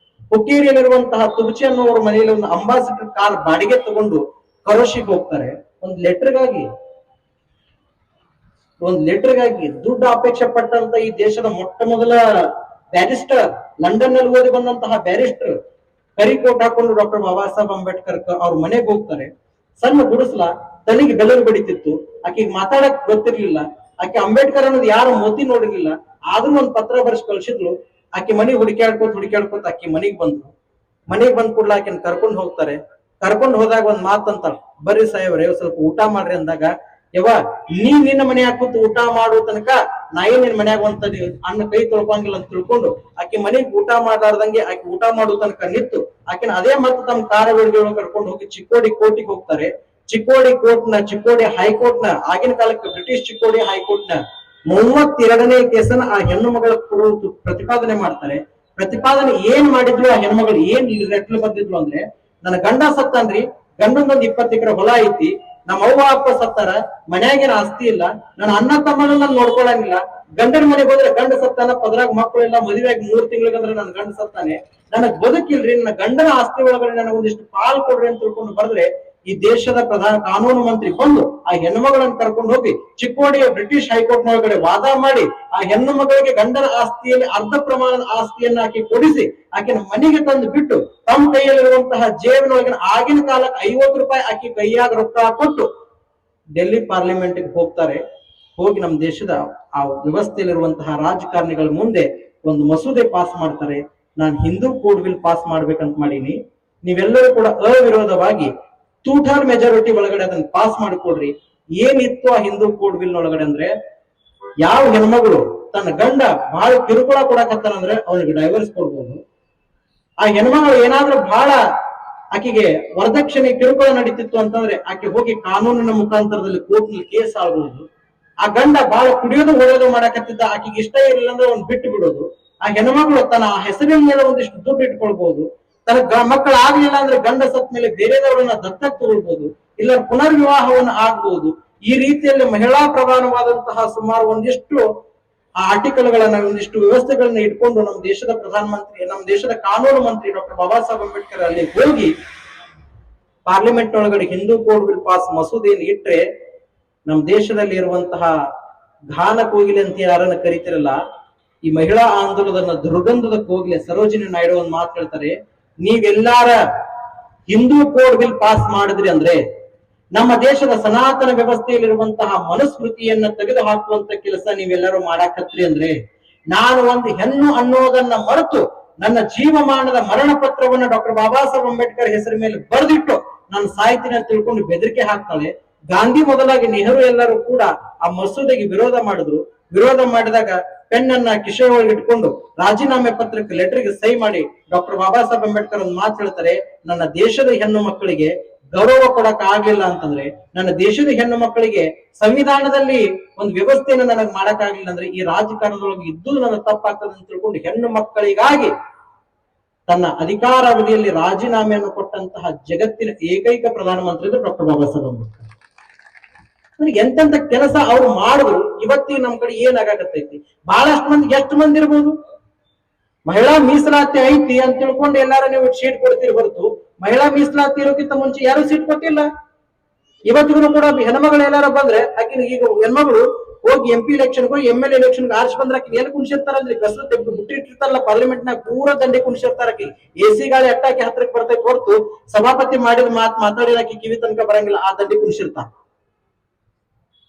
A: ಹುಕ್ಕೇರಿಯಲ್ಲಿರುವಂತಹ ತುಬಚಿ ಅನ್ನೋರ ಮನೆಯಲ್ಲಿ ಒಂದು ಅಂಬಾಸಿಡರ್ ಕಾರ್ ಬಾಡಿಗೆ ತಗೊಂಡು ಕರೋಶಿಗೆ ಹೋಗ್ತಾರೆ. ಒಂದ್ ಲೆಟರ್ಗಾಗಿ ದುಡ್ಡು ಅಪೇಕ್ಷೆ ಪಟ್ಟಂತ ಈ ದೇಶದ ಮೊಟ್ಟ ಮೊದಲ ಬ್ಯಾರಿಸ್ಟರ್, ಲಂಡನ್ ನಲ್ಲಿ ಓದಿ ಬಂದಂತಹ ಬ್ಯಾರಿಸ್ಟರ್ ಕರಿಕೋಟ್ ಹಾಕೊಂಡು ಡಾಕ್ಟರ್ ಬಾಬಾ ಸಾಹೇಬ್ ಅಂಬೇಡ್ಕರ್ ಅವ್ರ ಮನೆಗೆ ಹೋಗ್ತಾರೆ. ಸಣ್ಣ ಗುಡಿಸ್ಲ, ತಲೆಗೆ ಬೆಲೂರು ಬಡಿತಿತ್ತು, ಆಕೆಗೆ ಮಾತಾಡಕ್ ಗೊತ್ತಿರ್ಲಿಲ್ಲ, ಆಕೆ ಅಂಬೇಡ್ಕರ್ ಅನ್ನೋದು ಯಾರು ಮೋತಿ ನೋಡಿರ್ಲಿಲ್ಲ. ಆದ್ರೂ ಒಂದ್ ಪತ್ರ ಬರ್ಸಿ ಕಳ್ಸಿದ್ಲು. ಆಕೆ ಮನೆಗೆ ಹುಡುಕ್ಯಾಡ್ಕೋತ ಆಕೆ ಮನೆಗ್ ಬಂದ್ರು. ಮನೆಗ್ ಬಂದ್ ಕೂಡ್ಲ ಆಕೆನ್ ಕರ್ಕೊಂಡ್ ಹೋಗ್ತಾರೆ. ಕರ್ಕೊಂಡ್ ಹೋದಾಗ ಒಂದ್ ಮಾತಂತಾಳ, ಬರ್ರಿ ಸಾಹೇಬ್ರೆ ಸ್ವಲ್ಪ ಊಟ ಮಾಡ್ರಿ ಅಂದಾಗ, ಯವ್ವ ನೀ ನಿನ್ನ ಮನ್ಯಾಗ ಕೂತು ಊಟ ಮಾಡೋ ತನಕ ನಾ ಏನ್ ನಿನ್ ಮನ್ಯಾಗ ಒಂದ್ ಅನ್ನ ಕೈ ತೊಳ್ಕೊಂಗಿಲ್ಲ ಅಂತ ತಿಳ್ಕೊಂಡು ಆಕೆ ಮನೆಗ್ ಊಟ ಮಾಡ್ಲಾರ್ದಂಗೆ ಆಕೆ ಊಟ ಮಾಡೋ ತನಕ ನಿಂತು ಆಕೆನ ಅದೇ ಮತ್ತೆ ತಮ್ಮ ಕಾರವಾರಗಳು ಕರ್ಕೊಂಡು ಹೋಗಿ ಚಿಕ್ಕೋಡಿ ಕೋರ್ಟಿಗೆ ಹೋಗ್ತಾರೆ. ಚಿಕ್ಕೋಡಿ ಹೈಕೋರ್ಟ್ ನ ಆಗಿನ ಕಾಲಕ್ಕೆ ಬ್ರಿಟಿಷ್ ಚಿಕ್ಕೋಡಿ ಹೈಕೋರ್ಟ್ ನ 32ನೇ ಕೇಸನ್ನ ಆ ಹೆಣ್ಣು ಮಗಳ ಪ್ರತಿಪಾದನೆ ಮಾಡ್ತಾರೆ. ಪ್ರತಿಪಾದನೆ ಏನ್ ಮಾಡಿದ್ರು ಆ ಹೆಣ್ಮಗಳು ಏನ್ ಲೆಟ್ಲು ಬರ್ದಿದ್ರು ಅಂದ್ರೆ, ನನ್ನ ಗಂಡ ಸತ್ತನ್ರಿ, ಗಂಡಂದೊಂದು 20 ಎಕರೆ ಹೊಲ ಐತಿ, ನಮ್ಮ ಅವ್ವ ಅಪ್ಪ ಸತ್ತಾರ, ಮನ್ಯಾಗೇನ ಆಸ್ತಿ ಇಲ್ಲ, ನನ್ನ ಅಣ್ಣ ತಮ್ಮನ ನಾನು ನೋಡ್ಕೊಳಂಗಿಲ್ಲ, ಗಂಡನ ಮನೆಗೆ ಹೋದ್ರೆ ಗಂಡ ಸತ್ತಾನ, ಪದ್ರಾಗ ಮಕ್ಕಳೆಲ್ಲ ಮದುವೆಯಾಗಿ 3 ತಿಂಗಳಿಗಂದ್ರೆ ನನ್ನ ಗಂಡ ಸತ್ತಾನೆ, ನನಗ್ ಬದುಕಿಲ್ರಿ, ನನ್ನ ಗಂಡನ ಆಸ್ತಿ ಒಳಗಡೆ ನನಗೆ ಒಂದಿಷ್ಟು ಪಾಲ್ ಕೊಡ್ರಿ ಅಂತ ತಿಳ್ಕೊಂಡು ಬರ್ದ್ರೆ ಈ ದೇಶದ ಪ್ರಧಾನ ಕಾನೂನು ಮಂತ್ರಿ ಬಂದು ಆ ಹೆಣ್ಣುಮಗಳನ್ನ ಕರ್ಕೊಂಡು ಹೋಗಿ ಚಿಕ್ಕೋಡಿಯ ಬ್ರಿಟಿಷ್ ಹೈಕೋರ್ಟ್ ಒಳಗಡೆ ವಾದ ಮಾಡಿ ಆ ಹೆಣ್ಣು ಮಗಳಿಗೆ ಗಂಡನ ಆಸ್ತಿಯಲ್ಲಿ ಅರ್ಧ ಪ್ರಮಾಣದ ಆಸ್ತಿಯನ್ನ ಆಕೆ ಕೊಡಿಸಿ ಆಕೆನ ಮನೆಗೆ ತಂದು ಬಿಟ್ಟು ತಮ್ಮ ಕೈಯಲ್ಲಿರುವಂತಹ ಜೇಬಿನೊಳಗಿನ ಆಗಿನ ಕಾಲಕ್ಕೆ 50 ರೂಪಾಯಿ ಆಕೆ ಕೈಯಾಗ ರೊಕ್ಕ ಕೊಟ್ಟು ಡೆಲ್ಲಿ ಪಾರ್ಲಿಮೆಂಟ್ಗೆ ಹೋಗ್ತಾರೆ. ಹೋಗಿ ನಮ್ಮ ದೇಶದ ಆ ವ್ಯವಸ್ಥೆಯಲ್ಲಿರುವಂತಹ ರಾಜಕಾರಣಿಗಳ ಮುಂದೆ ಒಂದು ಮಸೂದೆ ಪಾಸ್ ಮಾಡ್ತಾರೆ. ನಾನು ಹಿಂದೂ ಕೋಡ್ ಬಿಲ್ ಪಾಸ್ ಮಾಡ್ಬೇಕಂತ ಮಾಡೀನಿ, ನೀವೆಲ್ಲರೂ ಕೂಡ ಅವಿರೋಧವಾಗಿ ಟೋಟಲ್ ಮೆಜಾರಿಟಿ ಒಳಗಡೆ ಅದನ್ನ ಪಾಸ್ ಮಾಡಿಕೊಡ್ರಿ. ಏನಿತ್ತು ಆ ಹಿಂದೂ ಕೋಡ್ ಬಿಲ್ ಒಳಗಡೆ ಅಂದ್ರೆ, ಯಾವ ಹೆಣ್ಮಗಳು ತನ್ನ ಗಂಡ ಬಹಳ ಕಿರುಕುಳ ಕೊಡಕತ್ತಾನಂದ್ರೆ ಅವನಿಗೆ ಡೈವರ್ಸ್ ಕೊಡ್ಬೋದು. ಆ ಹೆಣ್ಮಗಳು ಏನಾದ್ರೂ ಬಹಳ ಆಕೆಗೆ ವರದಕ್ಷಿಣೆ ಕಿರುಕುಳ ನಡೀತಿತ್ತು ಅಂತಂದ್ರೆ ಆಕೆ ಹೋಗಿ ಕಾನೂನಿನ ಮುಖಾಂತರದಲ್ಲಿ ಕೋರ್ಟ್ ನಲ್ಲಿ ಕೇಸ್ ಆಳ್ಬಹುದು. ಆ ಗಂಡ ಬಹಳ ಕುಡಿಯೋದು ಹೊಡೆಯೋದು ಮಾಡಕತ್ತಿದ್ದ, ಆಕೆಗೆ ಇಷ್ಟ ಇರಲಿಲ್ಲ ಅಂದ್ರೆ ಅವ್ನು ಬಿಟ್ಟು ಬಿಡೋದು. ಆ ಹೆಣ್ಮಗಳು ತನ್ನ ಹೆಸರಿನ ಮೇಲೆ ಒಂದಿಷ್ಟು ದುಡ್ಡು ಇಟ್ಕೊಳ್ಬಹುದು. ತನ್ನ ಮಕ್ಕಳು ಆಗ್ಲಿಲ್ಲ ಅಂದ್ರೆ ಗಂಡ ಸತ್ ಮೇಲೆ ಬೇರೆದವರನ್ನ ದತ್ತಕ್ ತಗೊಳ್ಬಹುದು, ಇಲ್ಲ ಪುನರ್ವಿವಾಹವನ್ನು ಆಗ್ಬಹುದು. ಈ ರೀತಿಯಲ್ಲಿ ಮಹಿಳಾ ಪ್ರಧಾನವಾದಂತಹ ಸುಮಾರು ಒಂದಿಷ್ಟು ಆ ಆರ್ಟಿಕಲ್ಗಳನ್ನ, ಒಂದಿಷ್ಟು ವ್ಯವಸ್ಥೆಗಳನ್ನ ಇಟ್ಕೊಂಡು ನಮ್ಮ ದೇಶದ ಪ್ರಧಾನಮಂತ್ರಿ, ನಮ್ಮ ದೇಶದ ಕಾನೂನು ಮಂತ್ರಿ ಡಾಕ್ಟರ್ ಬಾಬಾ ಸಾಹೇಬ್ ಅಂಬೇಡ್ಕರ್ ಅಲ್ಲಿ ಹೋಗಿ ಪಾರ್ಲಿಮೆಂಟ್ ಒಳಗಡೆ ಹಿಂದೂ ಕೋಡ್ ಬಿಲ್ ಪಾಸ್ ಮಸೂದೆಯನ್ನು ಇಟ್ರೆ, ನಮ್ಮ ದೇಶದಲ್ಲಿ ಇರುವಂತಹ ಘಾನ ಕೋಗಿಲೆ ಅಂತ ಯಾರನ್ನ ಕರಿತಿರಲ್ಲ, ಈ ಮಹಿಳಾ ಆಂದೋಲನದ ದುರ್ಗಂಧದ ಕೋಗಿಲೆ ಸರೋಜಿನಿ ನಾಯ್ಡು ಒಂದು ಮಾತು ಹೇಳ್ತಾರೆ, ನೀವೆಲ್ಲಾರ ಹಿಂದೂ ಕೋಡ್ ಬಿಲ್ ಪಾಸ್ ಮಾಡಿದ್ರಿ ಅಂದ್ರೆ ನಮ್ಮ ದೇಶದ ಸನಾತನ ವ್ಯವಸ್ಥೆಯಲ್ಲಿರುವಂತಹ ಮನುಸ್ಮೃತಿಯನ್ನ ತೆಗೆದು ಹಾಕುವಂತ ಕೆಲಸ ನೀವೆಲ್ಲರೂ ಮಾಡಾಕತ್ರಿ ಅಂದ್ರೆ, ನಾನು ಒಂದು ಹೆಣ್ಣು ಅನ್ನೋದನ್ನ ಮರೆತು ನನ್ನ ಜೀವಮಾನದ ಮರಣ ಪತ್ರವನ್ನ ಡಾಕ್ಟರ್ ಬಾಬಾ ಸಾಹೇಬ್ ಅಂಬೇಡ್ಕರ್ ಹೆಸರ ಮೇಲೆ ಬರೆದಿಟ್ಟು ನಾನು ಸಾಯ್ತೀನಿ ಅಂತ ತಿಳ್ಕೊಂಡು ಬೆದರಿಕೆ ಹಾಕ್ತಾಳೆ. ಗಾಂಧಿ ಮೊದಲಾಗಿ ನೆಹರು ಎಲ್ಲರೂ ಕೂಡ ಆ ಮಸೂದೆಗೆ ವಿರೋಧ ಮಾಡಿದ್ರು. ವಿರೋಧ ಮಾಡಿದಾಗ ಪೆನ್ನನ್ನ ಕಿಶೆ ಒಳಗೆ ಇಟ್ಕೊಂಡು ರಾಜೀನಾಮೆ ಪತ್ರಕ್ಕೆ ಲೆಟರ್ಗೆ ಸಹಿ ಮಾಡಿ ಡಾಕ್ಟರ್ ಬಾಬಾ ಸಾಹೇಬ್ ಅಂಬೇಡ್ಕರ್ ಒಂದು ಮಾತು ಹೇಳ್ತಾರೆ, ನನ್ನ ದೇಶದ ಹೆಣ್ಣು ಮಕ್ಕಳಿಗೆ ಗೌರವ ಕೊಡಕ್ ಆಗ್ಲಿಲ್ಲ ಅಂತಂದ್ರೆ, ನನ್ನ ದೇಶದ ಹೆಣ್ಣು ಮಕ್ಕಳಿಗೆ ಸಂವಿಧಾನದಲ್ಲಿ ಒಂದು ವ್ಯವಸ್ಥೆಯನ್ನು ನನಗೆ ಮಾಡಕ್ ಆಗ್ಲಿಲ್ಲ ಅಂದ್ರೆ ಈ ರಾಜಕಾರಣದೊಳಗೆ ಇದ್ದು ನನ್ನ ತಪ್ಪಾಗ್ತದೆ ಅಂತ ತಿಳ್ಕೊಂಡು ಹೆಣ್ಣು ಮಕ್ಕಳಿಗಾಗಿ ತನ್ನ ಅಧಿಕಾರಾವಧಿಯಲ್ಲಿ ರಾಜೀನಾಮೆಯನ್ನು ಕೊಟ್ಟಂತಹ ಜಗತ್ತಿನ ಏಕೈಕ ಪ್ರಧಾನಮಂತ್ರಿ ಡಾಕ್ಟರ್ ಬಾಬಾ ಸಾಹೇಬ್ ಅಂಬೇಡ್ಕರ್. ಎಂತೆಂತ ಕೆಲಸ ಅವ್ರು ಮಾಡಿದ್ರು. ಇವತ್ತಿಗೆ ನಮ್ ಕಡೆ ಏನಾಗತ್ತೈತಿ, ಬಹಳಷ್ಟು ಮಂದಿ, ಎಷ್ಟು ಮಂದಿ ಇರ್ಬೋದು, ಮಹಿಳಾ ಮೀಸಲಾತಿ ಐತಿ ಅಂತ ತಿಳ್ಕೊಂಡು ಎಲ್ಲಾರು ನೀವು ಸೀಟ್ ಕೊಡ್ತೀರಿ ಹೊರತು ಮಹಿಳಾ ಮೀಸಲಾತಿ ಇರೋಕ್ಕಿಂತ ಮುಂಚೆ ಯಾರು ಸೀಟ್ ಕೊಟ್ಟಿಲ್ಲ. ಇವತ್ತಿಗೂ ಕೂಡ ಹೆಣ್ಮಗಳು ಎಲ್ಲಾರು ಬಂದ್ರೆ ಆಕಿನ, ಈಗ ಹೆಣ್ಮಗಳು ಹೋಗಿ MP ಎಲೆಕ್ಷನ್ MLA ಎಲೆಕ್ಷನ್ ಆರ್ಸ್ ಬಂದ್ರೆ ಆಕಿನ ಏನು ಕುಣಿಸಿರ್ತಾರಲ್ರಿ, ಕಸರು ತೆಗೆದು ಬಿಟ್ಟಿರ್ತಾರಲ್ಲ ಪಾರ್ಲಿಮೆಂಟ್ ನಾಗ ಪೂರಾ ದಂಡೆ ಕುಣಿಸಿರ್ತಾರ. ಆಕಿ AC ಗಾಳಿ ಅಟ್ಟಾಕಿ ಹತ್ರಕ್ಕೆ ಬರ್ತೈತೆ ಹೊರತು ಸಭಾಪತಿ ಮಾಡಿದ ಮಾತಾಡಿದ ಆಕಿ ಕಿವಿ ತನಕ ಬರಂಗಿಲ್ಲ, ಆ ದಂಡೆ ಕುಣಿಸಿರ್ತಾರ.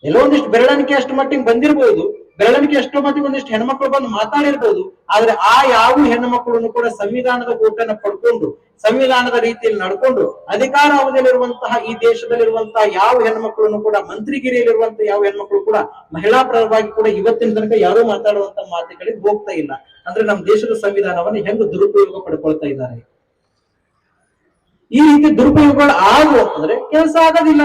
A: ಎಲ್ಲೋ ಒಂದಿಷ್ಟು ಬೆರಳಿಕೆ ಅಷ್ಟು ಮಟ್ಟಿಗೆ ಬಂದಿರಬಹುದು, ಬೆರಳಿಕೆ ಅಷ್ಟು ಮಟ್ಟಿಗೆ ಒಂದಿಷ್ಟು ಹೆಣ್ಮಕ್ಳು ಬಂದು ಮಾತಾಡಿರ್ಬೋದು. ಆದ್ರೆ ಆ ಯಾವ ಹೆಣ್ಣು ಮಕ್ಕಳನ್ನು ಕೂಡ ಸಂವಿಧಾನದ ಓಟನ್ನ ಪಡ್ಕೊಂಡು ಸಂವಿಧಾನದ ರೀತಿಯಲ್ಲಿ ನಡ್ಕೊಂಡು ಅಧಿಕಾರ ಅವಧಿಯಲ್ಲಿರುವಂತಹ ಈ ದೇಶದಲ್ಲಿರುವಂತಹ ಯಾವ ಹೆಣ್ಮಕ್ಳನ್ನು ಕೂಡ, ಮಂತ್ರಿಗಿರಿಯಲ್ಲಿರುವಂತಹ ಯಾವ ಹೆಣ್ಮಕ್ಳು ಕೂಡ ಮಹಿಳಾ ಪರವಾಗಿ ಕೂಡ ಇವತ್ತಿನ ತನಕ ಯಾರು ಮಾತಾಡುವಂತ ಮಾತುಗಳಿಗೆ ಹೋಗ್ತಾ ಇಲ್ಲ. ಅಂದ್ರೆ ನಮ್ಮ ದೇಶದ ಸಂವಿಧಾನವನ್ನು ಹೆಂಗ್ ದುರುಪಯೋಗ ಪಡ್ಕೊಳ್ತಾ ಇದ್ದಾರೆ. ಈ ರೀತಿ ದುರುಪಯೋಗಗಳು ಆಗುವ ಅಂತಂದ್ರೆ ಕೆಲಸ ಆಗೋದಿಲ್ಲ.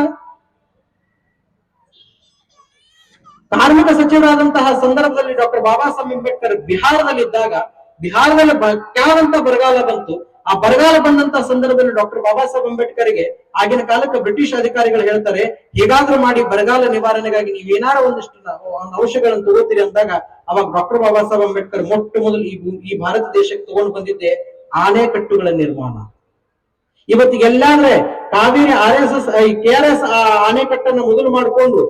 A: ಕಾರ್ಮಿಕ ಸಚಿವರಾದಂತಹ ಸಂದರ್ಭದಲ್ಲಿ ಡಾಕ್ಟರ್ ಬಾಬಾ ಸಾಹೇಬ್ ಅಂಬೇಡ್ಕರ್ ಬಿಹಾರದಲ್ಲಿ ಇದ್ದಾಗ, ಬಿಹಾರದಲ್ಲಿ ಕ್ಯಾವಂತ ಬರಗಾಲ ಬಂತು. ಆ ಬರಗಾಲ ಬಂದಂತಹ ಸಂದರ್ಭದಲ್ಲಿ ಡಾಕ್ಟರ್ ಬಾಬಾ ಸಾಹೇಬ್ ಅಂಬೇಡ್ಕರ್ಗೆ ಆಗಿನ ಕಾಲಕ್ಕೆ ಬ್ರಿಟಿಷ್ ಅಧಿಕಾರಿಗಳು ಹೇಳ್ತಾರೆ, ಹೇಗಾದ್ರೂ ಮಾಡಿ ಬರಗಾಲ ನಿವಾರಣೆಗಾಗಿ ನೀವೇನಾರ ಒಂದಿಷ್ಟು ಔಷಧಗಳನ್ನು ತಗೋತೀರಿ ಅಂದಾಗ, ಅವಾಗ ಡಾಕ್ಟರ್ ಬಾಬಾ ಸಾಹೇಬ್ ಅಂಬೇಡ್ಕರ್ ಮೊಟ್ಟ ಮೊದಲು ಈ ಭಾರತ ದೇಶಕ್ಕೆ ತಗೊಂಡು ಬಂದಿದ್ದೆ ಆಣೆಕಟ್ಟುಗಳ ನಿರ್ಮಾಣ. ಇವತ್ತಿಗೆಲ್ಲಾದ್ರೆ ಕಾವೇರಿ RSS KRS ಆಣೆಕಟ್ಟನ್ನು ಮೊದಲು ಮಾಡಿಕೊಂಡು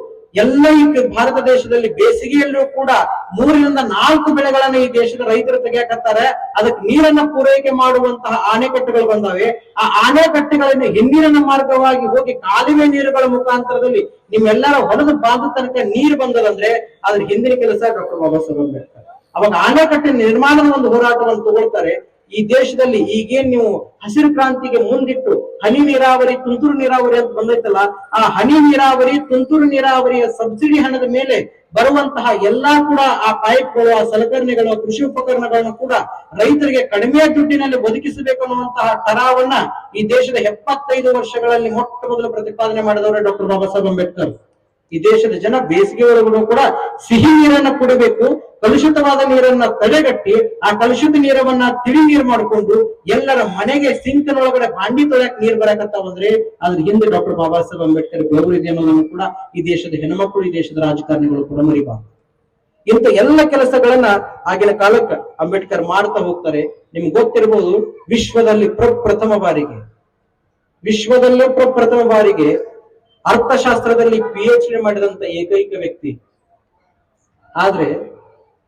A: ಎಲ್ಲ ಈ ಭಾರತ ದೇಶದಲ್ಲಿ ಬೇಸಿಗೆಯಲ್ಲೂ ಕೂಡ 3-4 ಬೆಳೆಗಳನ್ನ ಈ ದೇಶದ ರೈತರು ತೆಗೆಯಕತ್ತಾರೆ. ಅದಕ್ಕೆ ನೀರನ್ನ ಪೂರೈಕೆ ಮಾಡುವಂತಹ ಆಣೆಕಟ್ಟುಗಳು ಬಂದಾವೆ. ಆ ಆಣೆಕಟ್ಟುಗಳಿಂದ ಹಿಂದಿನ ಮಾರ್ಗವಾಗಿ ಹೋಗಿ ಕಾಲುವೆ ನೀರುಗಳ ಮುಖಾಂತರದಲ್ಲಿ ನಿಮ್ಮೆಲ್ಲರ ಹೊಲದ ಬಾಂಧ ತನಕ ನೀರು ಬಂದದಂದ್ರೆ ಅದ್ರ ಹಿಂದಿನ ಕೆಲಸ ಡಾಕ್ಟರ್ ಬಾಬಾ ಸಾಹೇಬ್ ಅಂಬೇಡ್ಕರ್. ಅವಾಗ ಆಣೆಕಟ್ಟಿನ ನಿರ್ಮಾಣದ ಒಂದು ಹೋರಾಟವನ್ನು ತಗೊಳ್ತಾರೆ. ಈ ದೇಶದಲ್ಲಿ ಈಗೇನ್ ನೀವು ಹಸಿರು ಕ್ರಾಂತಿಗೆ ಮುಂದಿಟ್ಟು ಹನಿ ನೀರಾವರಿ, ತುಂತುರು ನೀರಾವರಿ ಅಂತ ಬಂದೈತಲ್ಲ, ಆ ಹನಿ ನೀರಾವರಿ, ತುಂತುರು ನೀರಾವರಿಯ ಸಬ್ಸಿಡಿ ಹಣದ ಮೇಲೆ ಬರುವಂತಹ ಎಲ್ಲಾ ಕೂಡ ಆ ಪೈಪ್ಗಳು, ಆ ಸಲಕರಣೆಗಳು, ಕೃಷಿ ಉಪಕರಣಗಳನ್ನು ಕೂಡ ರೈತರಿಗೆ ಕಡಿಮೆ ದುಡ್ಡಿನಲ್ಲಿ ಒದಗಿಸಬೇಕು ಅನ್ನುವಂತಹ ಠರಾವನ್ನ ಈ ದೇಶದ 75 ವರ್ಷಗಳಲ್ಲಿ ಮೊಟ್ಟ ಮೊದಲು ಪ್ರತಿಪಾದನೆ ಮಾಡಿದವರು ಡಾಕ್ಟರ್ ಬಾಬಾ ಸಾಹೇಬ್ ಅಂಬೇಡ್ಕರ್. ಈ ದೇಶದ ಜನ ಬೇಸಿಗೆ ಒಳಗೂ ಕೂಡ ಸಿಹಿ ನೀರನ್ನ ಕುಡಿಬೇಕು, ಕಲುಷಿತವಾದ ನೀರನ್ನ ತಡೆಗಟ್ಟಿ ಆ ಕಲುಷಿತ ನೀರವನ್ನ ತಿಳಿ ನೀರು ಮಾಡಿಕೊಂಡು ಎಲ್ಲರ ಮನೆಗೆ ಸಿಂಕ್ನೊಳಗಡೆ ಬಾಂಡಿ ತೊಳೆಯಕ್ ನೀರ್ ಬರಕತ್ತಾವಂದ್ರೆ ಅದ್ರ ಹಿಂದೆ ಡಾಕ್ಟರ್ ಬಾಬಾ ಸಾಹೇಬ್ ಅಂಬೇಡ್ಕರ್ ಬೆವರು ಇದೆ ಅನ್ನೋದನ್ನು ಕೂಡ ಈ ದೇಶದ ಹೆಣ್ಮಕ್ಳು, ಈ ದೇಶದ ರಾಜಕಾರಣಿಗಳು ಕೂಡ ಮರಿಬಾರದು. ಇಂಥ ಎಲ್ಲ ಕೆಲಸಗಳನ್ನ ಆಗಿನ ಕಾಲಕ್ಕೆ ಅಂಬೇಡ್ಕರ್ ಮಾಡ್ತಾ ಹೋಗ್ತಾರೆ. ನಿಮ್ಗೆ ಗೊತ್ತಿರಬಹುದು, ವಿಶ್ವದಲ್ಲೇ ಪ್ರಪ್ರಥಮ ಬಾರಿಗೆ ಅರ್ಥಶಾಸ್ತ್ರದಲ್ಲಿ PhD ಮಾಡಿದಂತ ಏಕೈಕ ವ್ಯಕ್ತಿ. ಆದ್ರೆ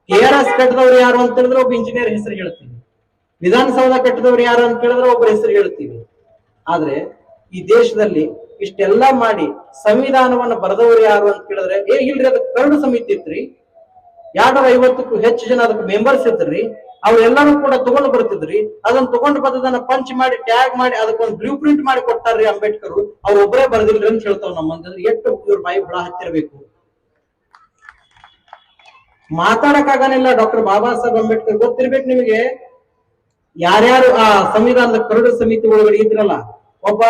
A: KRS ಕಟ್ಟದವ್ರು ಯಾರು ಅಂತ ಹೇಳಿದ್ರೆ ಒಬ್ಬ ಇಂಜಿನಿಯರ್ ಹೆಸರು ಹೇಳ್ತೀವಿ, ವಿಧಾನಸೌಧ ಕಟ್ಟದವ್ರು ಯಾರು ಅಂತ ಕೇಳಿದ್ರೆ ಒಬ್ಬರ ಹೆಸರು ಹೇಳ್ತೀವಿ. ಆದ್ರೆ ಈ ದೇಶದಲ್ಲಿ ಇಷ್ಟೆಲ್ಲಾ ಮಾಡಿ ಸಂವಿಧಾನವನ್ನ ಬರೆದವರು ಯಾರು ಅಂತ ಕೇಳಿದ್ರೆ ಇಲ್ರಿ ಅದಕ್ಕೆ ಕರಡು ಸಮಿತಿ ಇತ್ರಿ, 250ಕ್ಕೂ ಹೆಚ್ಚು ಜನ ಅದಕ್ಕೆ ಮೆಂಬರ್ಸ್ ಇದ್ರಿ, ಅವ್ರೆಲ್ಲರೂ ಕೂಡ ತಗೊಂಡು ಬರ್ತಿದ್ರಿ. ಅದನ್ನ ತಗೊಂಡು ಬಂದದನ್ನ ಪಂಚ್ ಮಾಡಿ ಟ್ಯಾಗ್ ಮಾಡಿ ಅದಕ್ಕೊಂದು ಬ್ಲೂ ಪ್ರಿಂಟ್ ಮಾಡಿ ಕೊಟ್ಟಾರ್ರಿ ಅಂಬೇಡ್ಕರ್. ಅವ್ರು ಒಬ್ಬರೇ ಬರ್ದಿಲ್ರಿ ಅಂತ ಹೇಳ್ತಾವ್ ನಮ್ಮ ಮಂದಿ. ಎಷ್ಟು ಇವ್ರ ಬಾಯಿ ಹುಳ ಹತ್ತಿರಬೇಕು, ಮಾತಾಡಕ್ಕಾಗನಿಲ್ಲ. ಡಾಕ್ಟರ್ ಬಾಬಾ ಸಾಹೇಬ್ ಅಂಬೇಡ್ಕರ್ ಗೊತ್ತಿರ್ಬೇಕು ನಿಮಗೆ. ಯಾರ್ಯಾರು ಆ ಸಂವಿಧಾನದ ಕರಡು ಸಮಿತಿ ಒಳಗಡೆ ಇದ್ರಲ್ಲ, ಒಬ್ಬ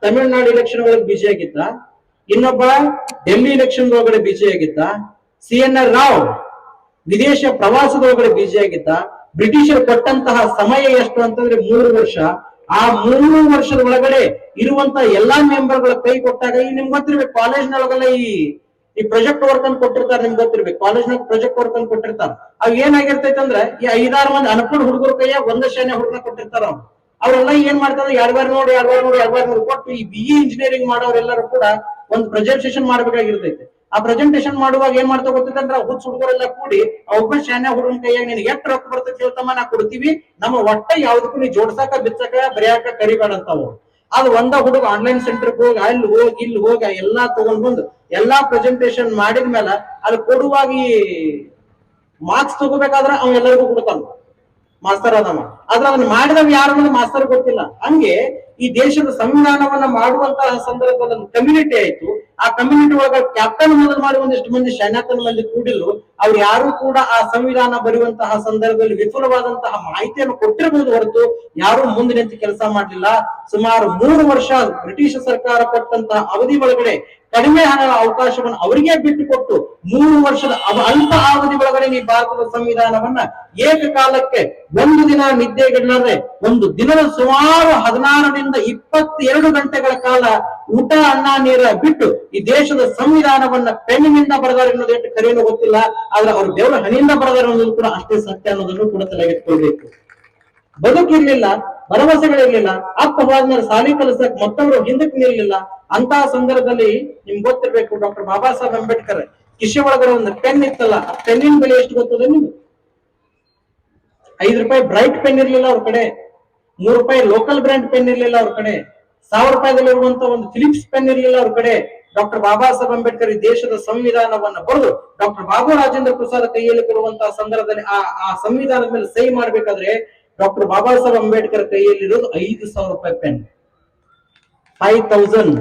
A: ತಮಿಳುನಾಡು ಎಲೆಕ್ಷನ್ ಒಳಗೆ ಬಿಜಿ ಆಗಿದ್ದ, ಇನ್ನೊಬ್ಬ ಡೆಲ್ಲಿ ಎಲೆಕ್ಷನ್ ಒಳಗಡೆ ಬಿಜಿ ಆಗಿದ್ದ, CNR ರಾವ್ ವಿದೇಶ ಪ್ರವಾಸದೊಳಗಡೆ ಬಿಜಿ ಆಗಿದ್ದ. ಬ್ರಿಟಿಷರು ಕೊಟ್ಟಂತಹ ಸಮಯ ಎಷ್ಟು ಅಂತಂದ್ರೆ 3 ವರ್ಷ. ಆ 3 ವರ್ಷದ ಒಳಗಡೆ ಇರುವಂತ ಎಲ್ಲಾ ಮೆಂಬರ್ಗಳ ಕೈ ಕೊಟ್ಟಾಗ ಈ ನಿಮ್ಗೆ ಗೊತ್ತಿರ್ಬೇಕು, ಕಾಲೇಜ್ನೊಳಗೆಲ್ಲ ಈ ಪ್ರಾಜೆಕ್ಟ್ ವರ್ಕ್ ಅನ್ನು ಕೊಟ್ಟಿರ್ತಾರೆ. ನಿಮ್ಗೆ ಗೊತ್ತಿರ್ಬೇಕು, ಕಾಲೇಜ್ನಾಗ ಪ್ರಾಜೆಕ್ಟ್ ವರ್ಕ್ ಅನ್ನು ಕೊಟ್ಟಿರ್ತಾರೆ. ಅವ್ ಏನಾಗಿರ್ತೈತೆ ಅಂದ್ರೆ ಈ 5-6 ಮಂದಿ ಅನುಕೂಲ ಹುಡುಗರ ಕೈಯಾಗ ಒಂದೇ ಶಾನೆ ಹುಡುಗನ ಕೊಟ್ಟಿರ್ತಾರ. ಅವ್ರೆಲ್ಲ ಏನ್ ಮಾಡ್ತಾರೆ, ಎರಡು ನೋಡಿ ಕೊಟ್ಟು ಈ BE ಇಂಜಿನಿಯರಿಂಗ್ ಮಾಡೋರೆಲ್ಲರೂ ಕೂಡ ಒಂದು ಪ್ರೆಸೆಂಟೇಷನ್ ಮಾಡ್ಬೇಕಾಗಿರ್ತೈತೆ. ಆ ಪ್ರೆಸೆಂಟೇಷನ್ ಮಾಡುವಾಗ ಏನ್ ಮಾಡ್ತಾ ಗೊತ್ತಿತ್ತಂದ್ರ ಹುಚ್ಚ ಹುಡುಗರೆಲ್ಲ ಕೂಡಿ ಒಬ್ಬ ಶಾನ್ಯ ಹುಡುಗನ ಕೈಯಾಗ ನಿನ್ಗೆ ಎಷ್ಟು ರೊಕ್ಕ ಬರ್ತೈತಿ ಹೇಳ್ತಮ್ಮ, ನಾ ಕೊಡ್ತೀವಿ, ನಮ್ಮ ಒಟ್ಟ ಯಾವ್ದಕ್ಕೂ ನೀ ಜೋಡ್ಸಾಕ ಬಿಚ್ಚಕ ಬರೆಯಾಕ ಕರಿಬೇಡ ಅಂತಾವು. ಅದು ಒಂದ ಹುಡುಗ ಆನ್ಲೈನ್ ಸೆಂಟರ್ಗೆ ಹೋಗಿ ಇಲ್ಲಿ ಹೋಗಿ ಎಲ್ಲಾ ತಗೊಂಡ್ ಬಂದು ಎಲ್ಲಾ ಪ್ರೆಸೆಂಟೇಶನ್ ಮಾಡಿದ್ಮೇಲೆ ಅಲ್ಲಿ ಕೊಡುವಾಗ ಮಾರ್ಕ್ಸ್ ತಗೋಬೇಕಾದ್ರ ಅವ್ ಎಲ್ಲರಿಗೂ ಕೊಡ್ತಾನ ಮಾಸ್ತರ್ ಅದಮ್ಮ. ಆದ್ರೆ ಅದನ್ನ ಮಾಡಿದವ್ ಯಾರು ಮಾಸ್ತರ್ ಗೊತ್ತಿಲ್ಲ. ಹಂಗೆ ಈ ದೇಶದ ಸಂವಿಧಾನವನ್ನ ಮಾಡುವಂತಹ ಸಂದರ್ಭದಲ್ಲಿ ಒಂದು ಕಮ್ಯುನಿಟಿ ಆಯ್ತು. ಆ ಕಮ್ಯುನಿಟಿ ಒಳಗ ಕ್ಯಾಪ್ಟನ್ ಮೊದಲು ಮಾಡಿ ಒಂದಿಷ್ಟು ಮಂದಿ ಸೈನ್ಯಾತನ ಮಂದಿ ಕೂಡಿದ್ರು. ಅವ್ರು ಯಾರು ಕೂಡ ಆ ಸಂವಿಧಾನ ಬರೆಯುವಂತಹ ಸಂದರ್ಭದಲ್ಲಿ ವಿಫುಲವಾದಂತಹ ಮಾಹಿತಿಯನ್ನು ಕೊಟ್ಟಿರಬಹುದು ಹೊರತು ಯಾರು ಮುಂದೆ ನಿಂತು ಕೆಲಸ ಮಾಡಲಿಲ್ಲ. ಸುಮಾರು 3 ವರ್ಷ ಬ್ರಿಟಿಷ್ ಸರ್ಕಾರ ಕೊಟ್ಟಂತಹ ಅವಧಿ ಒಳಗಡೆ ಕಡಿಮೆ ಹಣದ ಅವಕಾಶವನ್ನು ಅವರಿಗೆ ಬಿಟ್ಟು ಕೊಟ್ಟು 3 ವರ್ಷದ ಅಲ್ಪ ಅವಧಿ ಒಳಗಡೆ ಈ ಭಾರತದ ಸಂವಿಧಾನವನ್ನ ಏಕಕಾಲಕ್ಕೆ ಒಂದು ದಿನ ನಿದ್ದೆಗಿಡಲಾರೆ ಒಂದು ದಿನದ ಸುಮಾರು 16ರಿಂದ 22 ಗಂಟೆಗಳ ಕಾಲ ಊಟ ಅನ್ನ ನೀರ ಬಿಟ್ಟು ಈ ದೇಶದ ಸಂವಿಧಾನವನ್ನ ಪೆನ್ನಿನಿಂದ ಬರೆದಾರೆ ಅನ್ನೋದು ಎಷ್ಟು ಕರೆಯನ್ನು ಗೊತ್ತಿಲ್ಲ. ಆದ್ರೆ ಅವ್ರ ದೇವರ ಹಣಿಯಿಂದ ಬರೆದಾರೆ ಅನ್ನೋದು ಕೂಡ ಅಷ್ಟೇ ಸತ್ಯ ಅನ್ನೋದನ್ನು ಕೂಡ ತಲೆಗೆಟ್ಕೊಳ್ಬೇಕು. ಬದುಕಿರ್ಲಿಲ್ಲ, ಭರವಸೆಗಳಿರ್ಲಿಲ್ಲ, ಅಪ್ಪ ಹೋದ್ಮೇಲೆ ಸಾಲಿ ಕಲಿಸಕ್ ಮತ್ತೊಬ್ರು ಹಿಂದಕ್ಕೆ ನಿಲ್ಲಿಲ್ಲ. ಅಂತಹ ಸಂದರ್ಭದಲ್ಲಿ ನಿಮ್ಗೆ ಗೊತ್ತಿರ್ಬೇಕು, ಡಾಕ್ಟರ್ ಬಾಬಾ ಸಾಹೇಬ್ ಅಂಬೇಡ್ಕರ್ ಕಿಶೆ ಒಳಗಡೆ ಒಂದು ಪೆನ್ ಇತ್ತಲ್ಲ, ಆ ಪೆನ್ನಿನ ಬೆಲೆ ಎಷ್ಟು ಗೊತ್ತದ ನಿಮ್ಗೆ? 5 ರೂಪಾಯಿ ಬ್ರೈಟ್ ಪೆನ್ ಇರ್ಲಿಲ್ಲ ಅವ್ರ ಕಡೆ, 3 ರೂಪಾಯಿ ಲೋಕಲ್ ಬ್ರ್ಯಾಂಡ್ ಪೆನ್ ಇರ್ಲಿಲ್ಲ ಅವ್ರ ಕಡೆ, 1000 ರೂಪಾಯಿದಲ್ಲಿ ಇರುವಂತ ಒಂದು ಫಿಲಿಪ್ಸ್ ಪೆನ್ ಇರ್ಲಿಲ್ಲ ಅವ್ರ ಕಡೆ. ಡಾಕ್ಟರ್ ಬಾಬಾ ಸಾಹೇಬ್ ಅಂಬೇಡ್ಕರ್ ಈ ದೇಶದ ಸಂವಿಧಾನವನ್ನ ಬರೆದು ಡಾಕ್ಟರ್ ಬಾಬು ರಾಜೇಂದ್ರ ಪ್ರಸಾದ್ ಕೈಯಲ್ಲಿ ಕೊಡುವಂತಹ ಸಂದರ್ಭದಲ್ಲಿ ಆ ಸಂವಿಧಾನದ ಮೇಲೆ ಸಹಿ ಮಾಡ್ಬೇಕಾದ್ರೆ ಡಾಕ್ಟರ್ ಬಾಬಾ ಸಾಹೇಬ್ ಅಂಬೇಡ್ಕರ್ ಕೈಯಲ್ಲಿರೋದು 5,000 ರೂಪಾಯಿ ಪೆನ್, 5,000.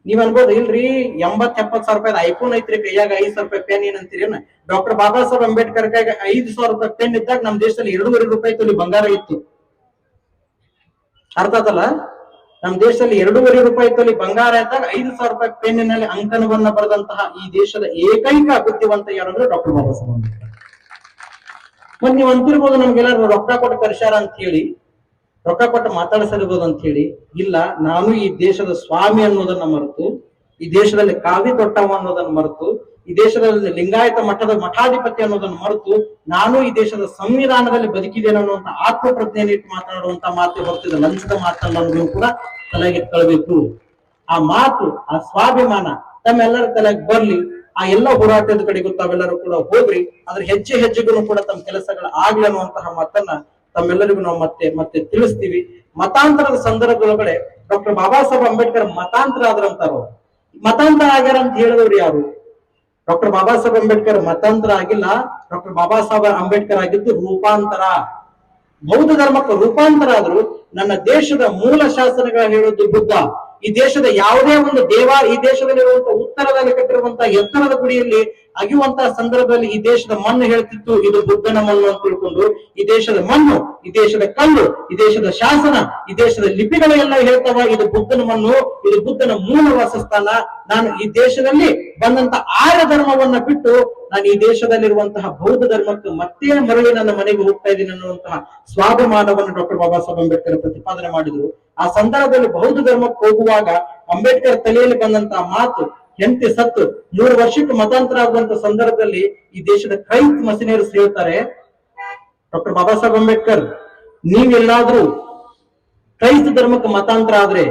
A: ನೀವ್ ಅನ್ಬೋದು ಇಲ್ರಿ 80-70 ಸಾವಿರ ರೂಪಾಯಿ ಐಫೋನ್ ಐತ್ರಿ ಕೈಯಾಗ 5,000 ರೂಪಾಯಿ ಪೆನ್ ಏನಂತೀರಿ? ಡಾಕ್ಟರ್ ಬಾಬಾ ಸಾಹೇಬ್ ಅಂಬೇಡ್ಕರ್ ಕೈಯಾಗ 5,000 ರೂಪಾಯಿ ಪೆನ್ ಇದ್ದಾಗ ನಮ್ ದೇಶದಲ್ಲಿ 2.5 ರೂಪಾಯಿ ತೊಲಿ ಬಂಗಾರ ಇತ್ತು. ಅರ್ಥ ಆತಲ್ಲ? ನಮ್ ದೇಶದಲ್ಲಿ 2.5 ರೂಪಾಯಿ ತೊಲಿ ಬಂಗಾರ ಇದ್ದಾಗ 5,000 ರೂಪಾಯಿ ಪೆನ್ನಿನಲ್ಲಿ ಅಂಕನವನ್ನ ಬರೆದಂತಹ ಈ ದೇಶದ ಏಕೈಕ ಬುದ್ಧಿವಂತ ಯಾರಂದ್ರೆ ಡಾಕ್ಟರ್ ಬಾಬಾ ಸಾಹೇಬ್ ಅಂಬೇಡ್ಕರ್. ಮತ್ ನೀವ್ ಅಂತಿರ್ಬೋದು ನಮ್ಗೆಲ್ಲಾರು ರೊಕ್ಕ ಕೊಟ್ಟು ಕರ್ಸ್ಯಾರ ಅಂತ ಹೇಳಿ, ರೊಕ್ಕ ಕೊಟ್ಟು ಮಾತಾಡಿಸಿರ್ಬೋದು ಅಂತ ಹೇಳಿ. ಇಲ್ಲ, ನಾನು ಈ ದೇಶದ ಸ್ವಾಮಿ ಅನ್ನೋದನ್ನ ಮರೆತು, ಈ ದೇಶದಲ್ಲಿ ಕಾವಿ ತೊಟ್ಟವ ಅನ್ನೋದನ್ನ ಮರೆತು, ಈ ದೇಶದ ಲಿಂಗಾಯತ ಮಠದ ಮಠಾಧಿಪತಿ ಅನ್ನೋದನ್ನು ಮರೆತು ನಾನು ಈ ದೇಶದ ಸಂವಿಧಾನದಲ್ಲಿ ಬದುಕಿದ್ದೇನೆ ಅನ್ನುವಂತ ಆತ್ಮ ಪ್ರಜ್ಞೆಯನ್ನು ಇಟ್ಟು ಮಾತನಾಡುವಂತ ಮಾತು ಹೊರತಿದ ಲಂಚದ ಮಾತನ್ನು ಅನ್ನೋದನ್ನು ಕೂಡ ತಲೆಗಿಟ್ಕೊಳ್ಬೇಕು. ಆ ಮಾತು, ಆ ಸ್ವಾಭಿಮಾನ ತಮ್ಮೆಲ್ಲರ ತಲೆಗೆ ಬರ್ಲಿ. ಆ ಎಲ್ಲ ಹೋರಾಟದ ಕಡೆಗೂ ತಾವೆಲ್ಲರೂ ಕೂಡ ಹೋಗ್ರಿ. ಅದ್ರ ಹೆಜ್ಜೆ ಹೆಜ್ಜೆಗೂ ಕೂಡ ತಮ್ಮ ಕೆಲಸಗಳು ಆಗ್ಲಿ ಅನ್ನುವಂತಹ ಮಾತನ್ನ ತಮ್ಮೆಲ್ಲರಿಗೂ ನಾವು ಮತ್ತೆ ಮತ್ತೆ ತಿಳಿಸ್ತೀವಿ. ಮತಾಂತರದ ಸಂದರ್ಭದೊಳಗಡೆ ಡಾಕ್ಟರ್ ಬಾಬಾ ಸಾಹೇಬ್ ಅಂಬೇಡ್ಕರ್ ಮತಾಂತರ ಆದ್ರಂತಾರ. ಮತಾಂತರ ಆಗ್ಯಾರ ಅಂತ ಹೇಳಿದವ್ರು ಯಾರು? ಡಾಕ್ಟರ್ ಬಾಬಾ ಸಾಹೇಬ್ ಅಂಬೇಡ್ಕರ್ ಮತಾಂತರ ಆಗಿಲ್ಲ. ಡಾಕ್ಟರ್ ಬಾಬಾ ಸಾಹೇಬ್ ಅಂಬೇಡ್ಕರ್ ಆಗಿದ್ದು ರೂಪಾಂತರ. ಬೌದ್ಧ ಧರ್ಮಕ್ಕೆ ರೂಪಾಂತರ ಆದ್ರು. ನನ್ನ ದೇಶದ ಮೂಲ ಶಾಸನಗಳ ಹೇಳೋದು ಬುದ್ಧ. ಈ ದೇಶದ ಯಾವುದೇ ಒಂದು ಈ ದೇಶದಲ್ಲಿರುವಂತಹ ಉತ್ತರದಲ್ಲಿ ಕಟ್ಟಿರುವಂತಹ ಎತ್ತರದ ಗುಡಿಯಲ್ಲಿ ಅಗಿಯುವಂತಹ ಸಂದರ್ಭದಲ್ಲಿ ಈ ದೇಶದ ಮಣ್ಣು ಹೇಳ್ತಿತ್ತು ಇದು ಬುದ್ಧನ ಮಣ್ಣು ಅಂತ ತಿಳ್ಕೊಂಡು, ಈ ದೇಶದ ಮಣ್ಣು, ಈ ದೇಶದ ಕಲ್ಲು, ಈ ದೇಶದ ಶಾಸನ, ಈ ದೇಶದ ಲಿಪಿಗಳೆಲ್ಲ ಹೇಳ್ತಾವ ಇದು ಬುದ್ಧನ ಮಣ್ಣು, ಇದು ಬುದ್ಧನ ಮೂಲ ವಾಸಸ್ಥಾನ. ನಾನು ಈ ದೇಶದಲ್ಲಿ ಬಂದಂತ ಆರ್ಯ ಧರ್ಮವನ್ನ ಬಿಟ್ಟು ನಾನು ಈ ದೇಶದಲ್ಲಿರುವಂತಹ ಬೌದ್ಧ ಧರ್ಮಕ್ಕೆ ಮತ್ತೆ ಮರಳಿ ನನ್ನ ಮನೆಗೆ ಹೋಗ್ತಾ ಇದ್ದೀನಿ ಅನ್ನುವಂತಹ ಸ್ವಾಭಿಮಾನವನ್ನು ಡಾಕ್ಟರ್ ಬಾಬಾ ಸಾಹೇಬ್ ಅಂಬೇಡ್ಕರ್ ಪ್ರತಿಪಾದನೆ ಮಾಡಿದ್ರು. ಆ ಸಂದರ್ಭದಲ್ಲಿ ಬೌದ್ಧ ಧರ್ಮಕ್ಕೆ ಹೋಗುವಾಗ ಅಂಬೇಡ್ಕರ್ ತಲೆಯಲ್ಲಿ ಬಂದಂತಹ ಮಾತು, ಹೆಂಡತಿ ಸತ್ತು 3 ವರ್ಷಕ್ಕೆ ಮತಾಂತರ ಆಗುವಂತ ಸಂದರ್ಭದಲ್ಲಿ ಈ ದೇಶದ ಕ್ರೈಸ್ತ ಮಸೀನೇರು ಹೇಳ್ತಾರೆ, ಡಾಕ್ಟರ್ ಬಾಬಾ ಸಾಹೇಬ್ ಅಂಬೇಡ್ಕರ್ ನೀವೆಲ್ಲಾದ್ರೂ ಕ್ರೈಸ್ತ ಧರ್ಮಕ್ಕೆ ಮತಾಂತರ ಆದ್ರೆ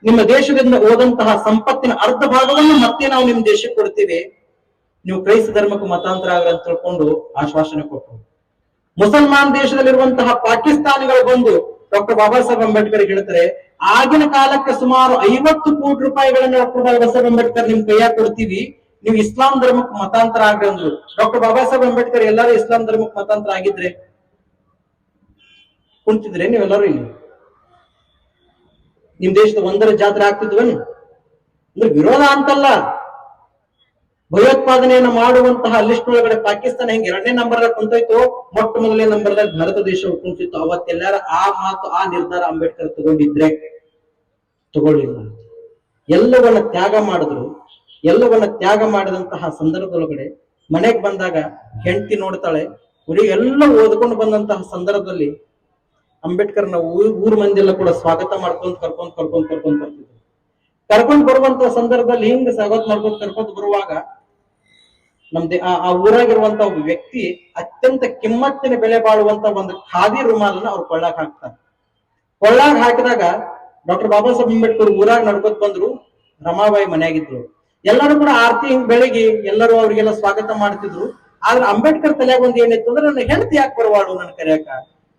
A: ನಿಮ್ಮ ದೇಶದಿಂದ ಹೋದಂತಹ ಸಂಪತ್ತಿನ ಅರ್ಧ ಭಾಗವನ್ನು ಮತ್ತೆ ನಾವು ನಿಮ್ ದೇಶಕ್ಕೆ ಕೊಡ್ತೀವಿ, ನೀವು ಕ್ರೈಸ್ತ ಧರ್ಮಕ್ಕೆ ಮತಾಂತರ ಆಗ್ರಿ ಅಂತ ತಿಳ್ಕೊಂಡು ಆಶ್ವಾಸನೆ ಕೊಟ್ಟರು. ಮುಸಲ್ಮಾನ್ ದೇಶದಲ್ಲಿರುವಂತಹ ಪಾಕಿಸ್ತಾನಿಗಳು ಬಂದು ಡಾಕ್ಟರ್ ಬಾಬಾ ಸಾಹೇಬ್ ಅಂಬೇಡ್ಕರ್ ಹೇಳ್ತಾರೆ, ಆಗಿನ ಕಾಲಕ್ಕೆ ಸುಮಾರು 50 ಕೋಟಿ ರೂಪಾಯಿಗಳನ್ನ ಡಾಕ್ಟರ್ ಬಾಬಾ ಸಾಹೇಬ್ ಅಂಬೇಡ್ಕರ್ ನಿಮ್ ಕೈಯಾಗ ಕೊಡ್ತೀವಿ, ನೀವು ಇಸ್ಲಾಂ ಧರ್ಮಕ್ಕೆ ಮತಾಂತರ ಆಗ್ರಿ ಅಂದ್ರು. ಡಾಕ್ಟರ್ ಬಾಬಾ ಸಾಹೇಬ್ ಅಂಬೇಡ್ಕರ್ ಎಲ್ಲರೂ ಇಸ್ಲಾಂ ಧರ್ಮಕ್ಕೆ ಮತಾಂತರ ಆಗಿದ್ರೆ ಕುಂತಿದ್ರೆ ನೀವೆಲ್ಲರೂ ಇಲ್ಲಿ ನಿಮ್ ದೇಶದ ಒಂದರ ಜಾತ್ರೆ ಆಗ್ತಿದ್ವನ್? ಅಂದ್ರೆ ವಿರೋಧ ಅಂತಲ್ಲ, ಭಯೋತ್ಪಾದನೆಯನ್ನು ಮಾಡುವಂತಹ ಲಿಸ್ಟ್ ಒಳಗಡೆ ಪಾಕಿಸ್ತಾನ ಹೆಂಗ್ 2ನೇ ನಂಬರ್ ಕುಂತೈತೋ, ಮೊಟ್ಟ ಮೊದಲನೇ ನಂಬರ್ದಲ್ಲಿ ಭಾರತ ದೇಶವು ಕುಂತಿತ್ತು. ಅವತ್ತೆಲ್ಲಾರ ಆ ಮಾತು, ಆ ನಿರ್ಧಾರ ಅಂಬೇಡ್ಕರ್ ತಗೊಂಡಿದ್ರೆ ತಗೊಳ್ಳಿಲ್ಲ. ಎಲ್ಲವನ್ನ ತ್ಯಾಗ ಮಾಡಿದ್ರು. ಎಲ್ಲವನ್ನ ತ್ಯಾಗ ಮಾಡಿದಂತಹ ಸಂದರ್ಭದೊಳಗಡೆ ಮನೆಗೆ ಬಂದಾಗ ಹೆಂಡತಿ ನೋಡ್ತಾಳೆ, ಹುಡುಗಿ ಎಲ್ಲ ಓದ್ಕೊಂಡು ಬಂದಂತಹ ಸಂದರ್ಭದಲ್ಲಿ ಅಂಬೇಡ್ಕರ್ನ ಊರ್ ಮಂದಿ ಎಲ್ಲ ಕೂಡ ಸ್ವಾಗತ ಮಾಡ್ಕೊಂಡ್ ಕರ್ಕೊಂಡ್ ಬರ್ತಿದ್ರು. ಕರ್ಕೊಂಡ್ ಬರುವಂತಹ ಸಂದರ್ಭದಲ್ಲಿ ಹಿಂಗ್ ಸ್ವಾಗತ ಮಾಡ್ಕೊಂಡ್ ಕರ್ಕೊಂಡ್ ಬರುವಾಗ ನಮ್ದೇ ಆ ಊರಾಗಿರುವಂತ ಒಬ್ಬ ವ್ಯಕ್ತಿ ಅತ್ಯಂತ ಕಿಮ್ಮತ್ತಿನ ಬೆಲೆ ಬಾಳುವಂತ ಒಂದು ಖಾದಿ ರುಮಾಲನ್ನ ಅವ್ರು ಕೊಳ್ಳಾಗ ಹಾಕ್ತಾರೆ. ಕೊಳ್ಳಾಗ ಹಾಕಿದಾಗ ಡಾಕ್ಟರ್ ಬಾಬಾ ಸಾಹೇಬ್ ಅಂಬೇಡ್ಕರ್ ಊರಾಗ ನಡ್ಕೊತ್ ಬಂದ್ರು. ರಮಾಬಾಯಿ ಮನೆಯಾಗಿದ್ರು. ಎಲ್ಲರೂ ಕೂಡ ಆರತಿ ಹಿಂಗ್ ಬೆಳಿಗ್ಗೆ ಎಲ್ಲರೂ ಅವ್ರಿಗೆಲ್ಲ ಸ್ವಾಗತ ಮಾಡ್ತಿದ್ರು. ಆದ್ರೆ ಅಂಬೇಡ್ಕರ್ ತಲೆಯಾಗ ಒಂದ್ ಏನಿತ್ತು ಅಂದ್ರೆ ನನ್ನ ಹೆಂಡತಿ ಯಾಕೆ ಬರವಾಳು ನನ್ ಕರೆಯಾಕ,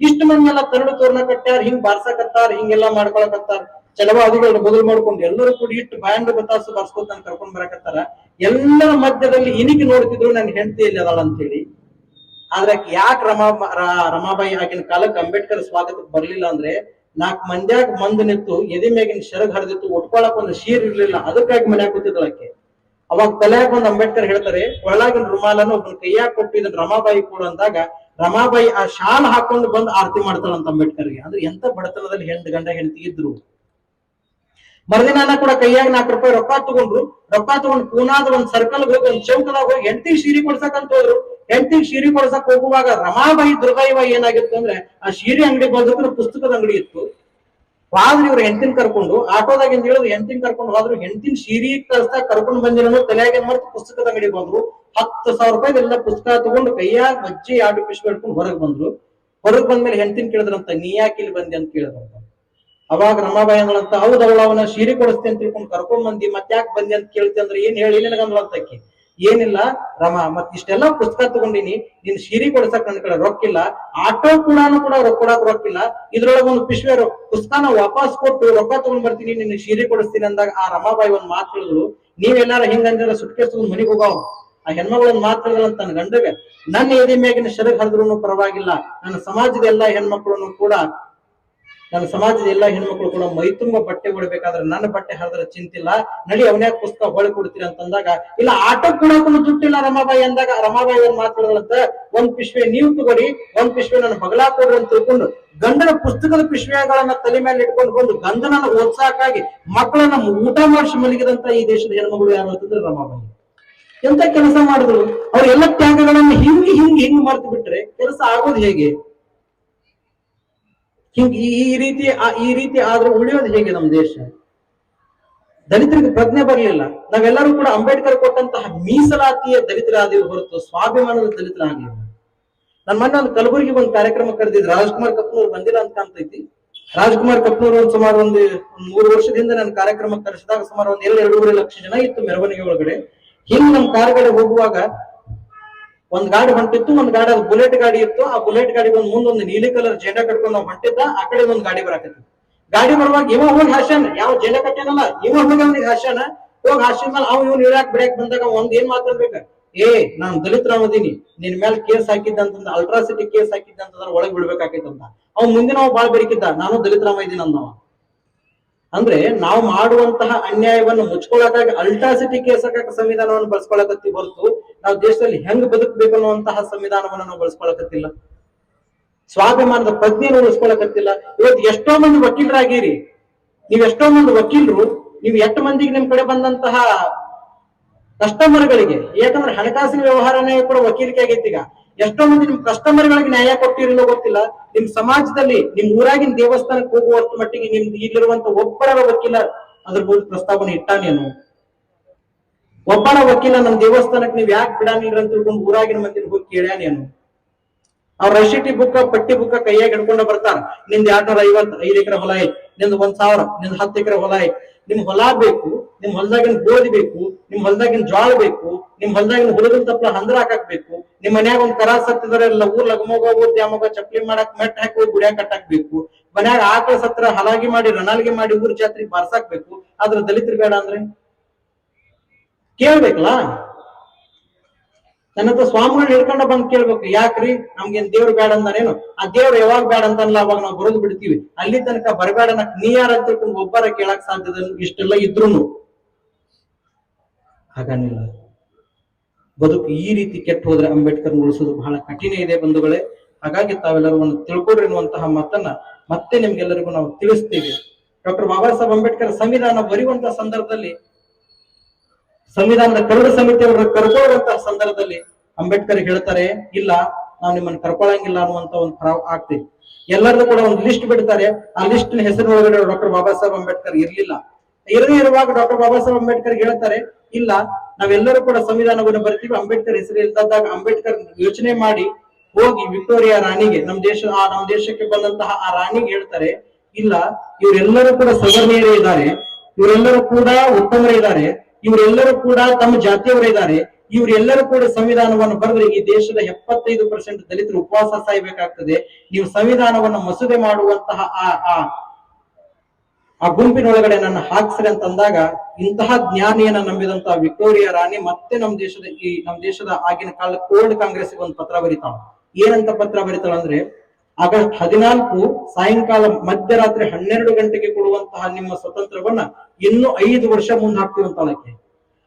A: ಇಷ್ಟು ಮಂದಿ ಎಲ್ಲ ತರಡು ತೋರಣ ಕಟ್ಟ್ಯಾರ, ಹಿಂಗ್ ಬಾರ್ಸಕತ್ತಾರ, ಹಿಂಗೆಲ್ಲಾ ಮಾಡ್ಕೊಳಕತ್ತಾರ, ಚಲವಾದಿಗಳನ್ನ ಬದಲು ಮಾಡ್ಕೊಂಡು ಎಲ್ಲರೂ ಕೂಡ ಇಟ್ಟು ಬ್ಯಾಂಡ್ ಬತಾಸು ಬಾರ್ಸ್ಕೊತ ನನ್ ಕರ್ಕೊಂಡ್ ಬರಕತ್ತಾರ. ಎಲ್ಲರ ಮಧ್ಯದಲ್ಲಿ ಇನಿಗೆ ನೋಡ್ತಿದ್ರು ನನ್ನ ಹೆಂಡತಿಯಲ್ಲಿ ಅದಾಳ ಅಂತ ಹೇಳಿ. ಆದ್ರೆ ಯಾಕೆ ರಮಾಬಾಯಿ ಆಗಿನ ಕಾಲಕ್ಕೆ ಅಂಬೇಡ್ಕರ್ ಸ್ವಾಗತಕ್ಕೆ ಬರ್ಲಿಲ್ಲ ಅಂದ್ರೆ 4 ಮಂದ್ಯಾಗ ಮಂದ್ ನಿಂತು ಎದೆ ಮ್ಯಾಗಿನ ಶರಗ್ ಹರಿದಿತ್ತು, ಒಟ್ಕೊಳಕ್ ಒಂದು ಶೀರ್ ಇರ್ಲಿಲ್ಲ, ಅದಕ್ಕಾಗಿ ಮನ್ಯಾಗ ಕೂತಿದ್ಳಕ್ಕೆ. ಅವಾಗ ತಲೆಯಾಗ ಒಂದು ಅಂಬೇಡ್ಕರ್ ಹೇಳ್ತಾರೆ, ಒಳಗಿನ ರುಮಾಲನ್ನು ಒಬ್ಬನ ಕೈಯಾಗ ಕೊಟ್ಟು ಇದನ್ನ ರಮಾಬಾಯಿ ಕೊಡು ಅಂದಾಗ ರಮಾಬಾಯಿ ಆ ಶಾಲ್ ಹಾಕೊಂಡು ಬಂದು ಆರತಿ ಮಾಡ್ತಾಳಂತ ಅಂಬೇಡ್ಕರ್ಗೆ. ಅಂದ್ರೆ ಎಂತ ಬಡತನದಲ್ಲಿ ಗಂಡ ಹೆಂಡತಿ ಇದ್ರು. ಮರುದಿನ ಕೂಡ ಕೈಯಾಗ 4 ರೂಪಾಯಿ ರೊಕ್ಕ ತಗೊಂಡ್ರು. ರೊಕ್ಕ ತಗೊಂಡು ಪೂನಾದ ಒಂದ್ ಸರ್ಕಲ್ ಹೋಗಿ ಒಂದ್ ಚೌಕದಾಗ ಹೋಗಿ ಹೆಂಡತಿಗೆ ಸೀರೆ ಕೊಡ್ಸಕಂತ ಹೋದ್ರು. ಹೆಂಡತಿಗೆ ಸೀರೆ ಕೊಡ್ಸಕ್ ಹೋಗುವಾಗ ರಮಾಬಾಯಿ ದುರ್ದೈವ ಏನಾಗಿತ್ತು ಅಂದ್ರೆ ಆ ಸೀರೆ ಅಂಗಡಿ ಬಂದ್ರೆ ಪುಸ್ತಕದ ಅಂಗಡಿ ಇತ್ತು. ಆದ್ರೆ ಇವ್ರು ಹೆಂಡತಿನ ಕರ್ಕೊಂಡು ಆಟೋದಾಗ ಹೇಳಿದ್ರು, ಹೆಂಡತಿನ ಕರ್ಕೊಂಡು ಹೋದ್ರು. ಹೆಂಡತಿನ ಸೀರೆ ಕಳ್ಸಾ ಕರ್ಕೊಂಡು ಬಂದಿರೋ ತಲೆಯಾಗ ಏನ್ ಮಾಡ್ತು, ಪುಸ್ತಕದ ಅಂಗಡಿ ಬಂದ್ರು. 10,000 ರೂಪಾಯಿ ಎಲ್ಲ ಪುಸ್ತಕ ತಗೊಂಡು ಕೈಯಾಗ ಬಜ್ಜಿ 2 ಪಿಸ್ ಹಿಡ್ಕೊಂಡು ಹೊರಗ್ ಬಂದ್ರು. ಹೊರಗ್ ಬಂದ್ಮೇಲೆ ಹೆಂಡತಿನ ಕೇಳಿದ್ರಂತ, ನೀ ಯಾಕೆ ಇಲ್ಲಿ ಬಂದಿ ಅಂತ ಕೇಳಿದ್ರಂತ. ಅವಾಗ ರಮಾಬಾಯಿ ಅಂದ್ರಂತ, ಹೌದ್ ಅವನ ಸೀರೆ ಕೊಡಿಸ್ತಿ ಅಂತ ತಿಳ್ಕೊಂಡು ಕರ್ಕೊಂಡ್ ಬಂದಿ, ಮತ್ತೆ ಯಾಕೆ ಬಂದಿ ಅಂತ ಕೇಳ್ತಿ ಅಂದ್ರೆ ಏನ್ ಹೇಳಿ ನನಗಂದ್ಲಂತಕ್ಕಿ. ಏನಿಲ್ಲ ಮತ್ ಇಷ್ಟೆಲ್ಲಾ ಪುಸ್ತಕ ತಗೊಂಡಿನಿ, ನಿನ್ ಸೀರೆ ಕೊಡ್ಸಕ್ ನನ್ ಕಡೆ ರೊಕ್ಕಿಲ್ಲ, ಆಟೋ ಕೂಡ ಕೊಡಕ್ ರೊಕ್ಕಿಲ್ಲ, ಇದ್ರೊಳಗ ಒಂದು ಪಿಶ್ವೆ ಪುಸ್ತಕನ ವಾಪಸ್ ಕೊಟ್ಟು ರೊಕ್ಕ ತಗೊಂಡ್ ಬರ್ತೀನಿ, ನಿನ್ ಸೀರೆ ಕೊಡಿಸ್ತೀನಿ ಅಂದಾಗ ಆ ರಮಾಬಾಯಿ ಒಂದ್ ಮಾತು ಹೇಳಿದ್ರು, ನೀವೆಲ್ಲಾರ ಹಿಂಗಂದ್ರೆ ಸುಟ್ಕೇಸ್ ತಗೊಂಡ್ ಮನೆಗೆ ಹೋಗಾವ್. ಆ ಹೆಣ್ಮಗಳು ಒಂದ್ ಮಾತು ಹೇಳಿದ್ರಂತ ತನ್ನ ಗಂಡಗೆ, ನನ್ನ ಎದೆ ಮ್ಯಾಗಿನ ಶರಗ್ ಹರಿದ್ರು ಪರವಾಗಿಲ್ಲ, ನನ್ನ ಸಮಾಜದ ಎಲ್ಲಾ ಹೆಣ್ಮಕ್ಳು ಕೂಡ ಮೈ ತುಂಬ ಬಟ್ಟೆ ಕೊಡ್ಬೇಕಾದ್ರೆ ನನ್ನ ಬಟ್ಟೆ ಹರಿದ್ರೆ ಚಿಂತಿಲ್ಲ, ನಡಿ ಅವನ್ಯಾಗ ಪುಸ್ತಕ ಹೊಳೆ ಕೊಡ್ತೀರಿ ಅಂತಂದಾಗ, ಇಲ್ಲ ಆಟೋ ಕೂಡ ದುಡ್ಡಿಲ್ಲ ರಮಾಬಾಯಿ ಅಂದಾಗ ರಮಾಬಾಯಿ ಒಂದ್ ಮಾತಾಡದಂತ, ಒಂದ್ ಪಿಶ್ವೆ ನೀವು ತಗೋರಿ, ಒಂದ್ ಪಿಶ್ವೆ ನನ್ನ ಬಗಲಾ ಕೊಡ್ರಿ ಅಂತ ತಿಳ್ಕೊಂಡು ಗಂಡನ ಪುಸ್ತಕದ ಪಿಶ್ವೆಗಳನ್ನ ತಲೆ ಮೇಲೆ ಇಟ್ಕೊಂಡು ಬಂದು ಗಂಡನನ್ನ ಓದ್ಸಾಕಾಗಿ ಮಕ್ಕಳನ್ನ ಊಟ ಮಾಡಿಸಿ ಮಲಗಿದಂತ ಈ ದೇಶದ ಹೆಣ್ಮಗಳು ಯಾರು ಅಂತಂದ್ರೆ ರಮಾಬಾಯಿ. ಎಂತ ಕೆಲಸ ಮಾಡಿದ್ರು. ಅವ್ರ ಎಲ್ಲ ತ್ಯಾಗಗಳನ್ನ ಹಿಂಗ್ ಮರ್ತು ಬಿಟ್ರೆ ಕೆಲಸ ಆಗೋದು ಹೇಗೆ? ಹಿಂಗ್ ಈ ರೀತಿ ಆದ್ರೂ ಉಳಿಯೋದು ಹೇಗೆ ನಮ್ಮ ದೇಶ? ದಲಿತರಿಗೆ ಪ್ರಜ್ಞೆ ಬರಲಿಲ್ಲ. ನಾವೆಲ್ಲರೂ ಕೂಡ ಅಂಬೇಡ್ಕರ್ ಕೊಟ್ಟಂತಹ ಮೀಸಲಾತಿಯ ದಲಿತರಾದಿವಿ ಹೊರತು ಸ್ವಾಭಿಮಾನದ ದಲಿತರಾಗಲಿಲ್ಲ. ನನ್ನ ಮೊನ್ನೆ ಒಂದು ಕಲಬುರಗಿಗೆ ಒಂದು ಕಾರ್ಯಕ್ರಮ ಕರೆದಿದ್ರು, ರಾಜ್ಕುಮಾರ್ ಕಪ್ನೂರ್ ಬಂದಿಲ್ಲ ಅಂತ ಕಾಣ್ತೈತಿ. ರಾಜ್ಕುಮಾರ್ ಕಪ್ನೂರ್ ಸುಮಾರು ಒಂದು 3 ವರ್ಷದಿಂದ ನನ್ನ ಕಾರ್ಯಕ್ರಮ ಕರೆಸಿದಾಗ ಸುಮಾರು ಒಂದು 2-2.5 ಲಕ್ಷ ಜನ ಇತ್ತು ಮೆರವಣಿಗೆ ಒಳಗಡೆ. ಹಿಂಗ್ ನಮ್ ಕಾರ್ಗಡೆ ಹೋಗುವಾಗ ಒಂದ್ ಗಾಡಿ ಹೊಂಟಿತ್ತು, ಒಂದ್ ಗಾಡಿ ಅದು ಬುಲೆಟ್ ಗಾಡಿ ಇತ್ತು. ಆ ಬುಲೆಟ್ ಗಾಡಿ ಒಂದ್ ಮುಂದೊಂದು ನೀಲಿ ಕಲರ್ ಜೆಂಡಾ ಕಟ್ಕೊಂಡು ನಾವು ಹೊಂಟಿದ್ದ. ಆ ಕಡೆ ಒಂದ್ ಗಾಡಿ ಬರಾಕತ್ತಿತ್ತು. ಗಾಡಿ ಬರುವಾಗ ಇವ ಹೋಗಿ ಹಾಸ್ಯಾನ, ಯಾವ ಜೆಂಡಾ ಕಟ್ಟಾನಲ್ಲ ಇವ ಹೋಗಿ ಅವ್ನಿಗೆ ಹಾಸ್ಯಾನ. ಹೋಗಿ ಹಾಸ್ಯದ ಮೇಲೆ ಅವ್ ಇವ್ನು ಇಳಾಕ್ ಬಿಡಾಕ್ ಬಂದಾಗ ಒಂದ್ ಏನ್ ಮಾತಾಡ್ಬೇಕ, ನಾನ್ ದಲಿತರಾಮದೀನಿ, ನಿನ್ ಮೇಲೆ ಕೇಸ್ ಹಾಕಿದ್ದಂತಂದ, ಅಲ್ಟ್ರಾಸಿಟಿ ಕೇಸ್ ಹಾಕಿದ್ದಂತಂದ್ರ ಒಳಗ್ ಬಿಡ್ಬೇಕಾಕೈತಂತ. ಅವ್ ಮುಂದಿನ ಬಾಳ್ ಬೆರಿಕಿದ್ದ, ನಾನು ದಲಿತರಾಮ ಇದೀನಿ ಅಂದವ. ಅಂದ್ರೆ ನಾವು ಮಾಡುವಂತಹ ಅನ್ಯಾಯವನ್ನು ಮುಚ್ಕೊಳಕಾಗಿ ಅಲ್ಟ್ರಾಸಿಟಿ ಕೇಸ್ ಹಾಕಕ್ಕೆ ಸಂವಿಧಾನವನ್ನು ಬಳಸ್ಕೊಳಕತ್ತಿ ಹೊರತು ನಾವು ದೇಶದಲ್ಲಿ ಹೆಂಗ್ ಬದುಕಬೇಕು ಅನ್ನುವಂತಹ ಸಂವಿಧಾನವನ್ನು ನಾವು ಬಳಸ್ಕೊಳಕತ್ತಿಲ್ಲ. ಸ್ವಾಭಿಮಾನದ ಪ್ರಜ್ಞೆಯನ್ನು ಉಳಿಸ್ಕೊಳಕತ್ತಿಲ್ಲ. ಇವತ್ತು ಎಷ್ಟೋ ಮಂದಿ ವಕೀಲರಾಗಿರಿ, ಎಷ್ಟೋ ಮಂದಿ ವಕೀಲರು, ನೀವು ಎಷ್ಟು ಮಂದಿಗೆ ನಿಮ್ ಕಡೆ ಬಂದಂತಹ ಕಸ್ಟಮರ್ಗಳಿಗೆ, ಯಾಕಂದ್ರೆ ಹಣಕಾಸಿನ ವ್ಯವಹಾರನೇ ಕೂಡ ವಕೀಲಿಕೆ ಆಗೈತಿ. ಈಗ ಎಷ್ಟೋ ಮಂದಿ ನಿಮ್ ಕಸ್ಟಮರ್ಗಳಿಗೆ ನ್ಯಾಯ ಕೊಟ್ಟಿರಲಿಲ್ಲ ಗೊತ್ತಿಲ್ಲ. ನಿಮ್ ಸಮಾಜದಲ್ಲಿ ನಿಮ್ ಊರಾಗಿನ ದೇವಸ್ಥಾನಕ್ಕೆ ಹೋಗುವಷ್ಟು ಮಟ್ಟಿಗೆ ನಿಮ್ಗೆ ಇಲ್ಲಿರುವಂತ ಒಬ್ಬರ ವಕೀಲ ಅದ್ರ ಬಗ್ಗೆ ಪ್ರಸ್ತಾವನೆ ಇಟ್ಟಾನೇನು? ಒಬ್ಬನ ವಕೀಲ ನಮ್ ದೇವಸ್ಥಾನಕ್ಕೆ ನೀವ್ ಯಾಕೆ ಬಿಡಾನಿಲ್ರಿ ಅಂತ ತಿಳ್ಕೊಂಡು ಊರಾಗಿನ ಮಂದಿನ ಹೋಗಿ ಕೇಳ್ಯಾನೇನು? ಅವ್ರ ರಶೀಟಿ ಬುಕ್ಕ ಪಟ್ಟಿ ಬುಕ್ಕ ಕೈಯಾಗ ಹಿಡ್ಕೊಂಡು ಬರ್ತಾರ. ನಿಮ್ದು 250 ಎಕರೆ ಹೊಲ ಐತಿ, ನಿಮ್ದು 1000, ನಿಮ್ದು 10 ಎಕರೆ ಹೊಲ ಐತಿ. ನಿಮ್ ಹೊಲ ಬೇಕು, ನಿಮ್ ಹೊಲದಾಗಿನ ಗೋಧಿ ಬೇಕು, ನಿಮ್ ಹೊಲದಾಗಿನ ಜ್ವಾಳ ಬೇಕು, ನಿಮ್ ಹೊಲದಾಗಿನ ಹುಡುಗನ ತಪ್ಪಲ ಹಂದ್ರ ಹಾಕಕ್ ಬೇಕು, ನಿಮ್ ಮನ್ಯಾಗ ಒಂದ್ ಕರ ಸತ್ತಿದ್ರೆಲ್ಲ ಊರ್ ಲಗಮೋಗ ಊರ್ ದ್ಯಾಮೋಗ ಚಪ್ಲಿ ಮಾಡಕ್ ಮೆಟ್ ಹಾಕಿ ಹೋಗಿ ಗುಡಿಯಾಗ ಕಟ್ಟಾಕ್ ಬೇಕು. ಮನ್ಯಾಗ ಆಕಳ ಸತ್ರ ಹಲಾಗಿ ಮಾಡಿ ರಣಾಲ್ಗಿ ಮಾಡಿ ಊರ್ ಜಾತ್ರೆಗೆ ಬಾರ್ಸಾಕ್ ಬೇಕು. ಆದ್ರ ದಲಿತರು ಬೇಡ ಅಂದ್ರೆ ಕೇಳ್ಬೇಕಲ್ಲ. ನನ್ನತ್ರ ಸ್ವಾಮಿಗಳನ್ನ ಹಿಡ್ಕೊಂಡ ಬಂದ್ ಕೇಳ್ಬೇಕು, ಯಾಕ್ರಿ ನಮ್ಗೇನ್ ದೇವ್ರು ಬೇಡ ಅಂದಾನೇನು? ಆ ದೇವ್ರು ಯಾವಾಗ ಬೇಡ ಅಂತಲ್ಲ ಅವಾಗ ನಾವು ಬರೋದು ಬಿಡ್ತೀವಿ. ಅಲ್ಲಿ ತನಕ ಬರಬೇಡ ನೀ ಯಾರ ಅಂತ ತಿಳ್ಕೊಂಡು ಒಬ್ಬರ ಕೇಳಕ್ ಸಾಧ್ಯದ ಇಷ್ಟೆಲ್ಲ ಇದ್ರು ಹಾಗಾನಿಲ್ಲ. ಬದುಕು ಈ ರೀತಿ ಕೆಟ್ಟು ಹೋದ್ರೆ ಅಂಬೇಡ್ಕರ್ ಉಳಿಸೋದು ಬಹಳ ಕಠಿಣ ಇದೆ ಬಂಧುಗಳೇ. ಹಾಗಾಗಿ ತಾವೆಲ್ಲರೂ ಒಂದು ತಿಳ್ಕೊಡ್ರಿ ಅನ್ನುವಂತಹ ಮಾತನ್ನ ಮತ್ತೆ ನಿಮ್ಗೆಲ್ಲರಿಗೂ ನಾವು ತಿಳಿಸ್ತೀವಿ. ಡಾಕ್ಟರ್ ಬಾಬಾ ಸಾಹೇಬ್ ಅಂಬೇಡ್ಕರ್ ಸಂವಿಧಾನ ಬರೆಯುವಂತಹ ಸಂದರ್ಭದಲ್ಲಿ, ಸಂವಿಧಾನದ ಕರಡು ಸಮಿತಿಯವರ ಕರ್ಕೊಳ್ಳುವಂತಹ ಸಂದರ್ಭದಲ್ಲಿ ಅಂಬೇಡ್ಕರ್ ಹೇಳ್ತಾರೆ, ಇಲ್ಲ ನಾವು ನಿಮ್ಮನ್ನು ಕರ್ಕೊಳ್ಳಂಗಿಲ್ಲ ಅನ್ನುವಂತ ಒಂದು ಆಗ್ತೀವಿ. ಎಲ್ಲರದು ಕೂಡ ಒಂದು ಲಿಸ್ಟ್ ಬಿಡ್ತಾರೆ. ಆ ಲಿಸ್ಟ್ ಹೆಸರಿನೊಳಗಡೆ ಡಾಕ್ಟರ್ ಬಾಬಾ ಸಾಹೇಬ್ ಅಂಬೇಡ್ಕರ್ ಇರ್ಲಿಲ್ಲ. ಇರದೇ ಇರುವಾಗ ಡಾಕ್ಟರ್ ಬಾಬಾ ಸಾಹೇಬ್ ಅಂಬೇಡ್ಕರ್ ಹೇಳ್ತಾರೆ, ಇಲ್ಲ ನಾವೆಲ್ಲರೂ ಕೂಡ ಸಂವಿಧಾನವನ್ನು ಬರ್ತೀವಿ. ಅಂಬೇಡ್ಕರ್ ಹೆಸರು ಇಲ್ದಾಗ ಅಂಬೇಡ್ಕರ್ ಯೋಚನೆ ಮಾಡಿ ಹೋಗಿ ವಿಕ್ಟೋರಿಯಾ ರಾಣಿಗೆ, ನಮ್ಮ ದೇಶಕ್ಕೆ ಬಂದಂತಹ ಆ ರಾಣಿಗೆ ಹೇಳ್ತಾರೆ, ಇಲ್ಲ ಇವರೆಲ್ಲರೂ ಕೂಡ ಸವರ್ಣೀಯರೇ ಇದ್ದಾರೆ, ಇವರೆಲ್ಲರೂ ಕೂಡ ಉತ್ತಮರೇ ಇದ್ದಾರೆ, ಇವರೆಲ್ಲರೂ ಕೂಡ ತಮ್ಮ ಜಾತಿಯವರೇ ಇದ್ದಾರೆ, ಇವರೆಲ್ಲರೂ ಕೂಡ ಸಂವಿಧಾನವನ್ನು ಬರೆದ್ರೆ ಈ ದೇಶದ 75% ದಲಿತರು ಉಪವಾಸ ಸಾಯ್ಬೇಕಾಗ್ತದೆ. ನೀವು ಸಂವಿಧಾನವನ್ನು ಮಸೂದೆ ಮಾಡುವಂತಹ ಆ ಗುಂಪಿನೊಳಗಡೆ ನನ್ನ ಹಾಕ್ಸ್ರಿ ಅಂತಂದಾಗ ಇಂತಹ ಜ್ಞಾನಿಯನ್ನ ನಂಬಿದಂತಹ ವಿಕ್ಟೋರಿಯಾ ರಾಣಿ ಮತ್ತೆ ನಮ್ಮ ದೇಶದ ಆಗಿನ ಕಾಲ ಓಲ್ಡ್ ಕಾಂಗ್ರೆಸ್ಗೆ ಒಂದು ಪತ್ರ ಬರೀತಾಳ. ಏನಂತ ಪತ್ರ ಬರೀತಾಳ ಅಂದ್ರೆ, ಆಗಸ್ಟ್ 14 ಸಾಯಂಕಾಲ ಮಧ್ಯರಾತ್ರಿ 12 ಗಂಟೆಗೆ ಕೊಡುವಂತಹ ನಿಮ್ಮ ಸ್ವತಂತ್ರವನ್ನ ಇನ್ನು 5 ವರ್ಷ ಮುಂದೆ ಹಾಕ್ತಿವಂತಾಳಕ್ಕೆ.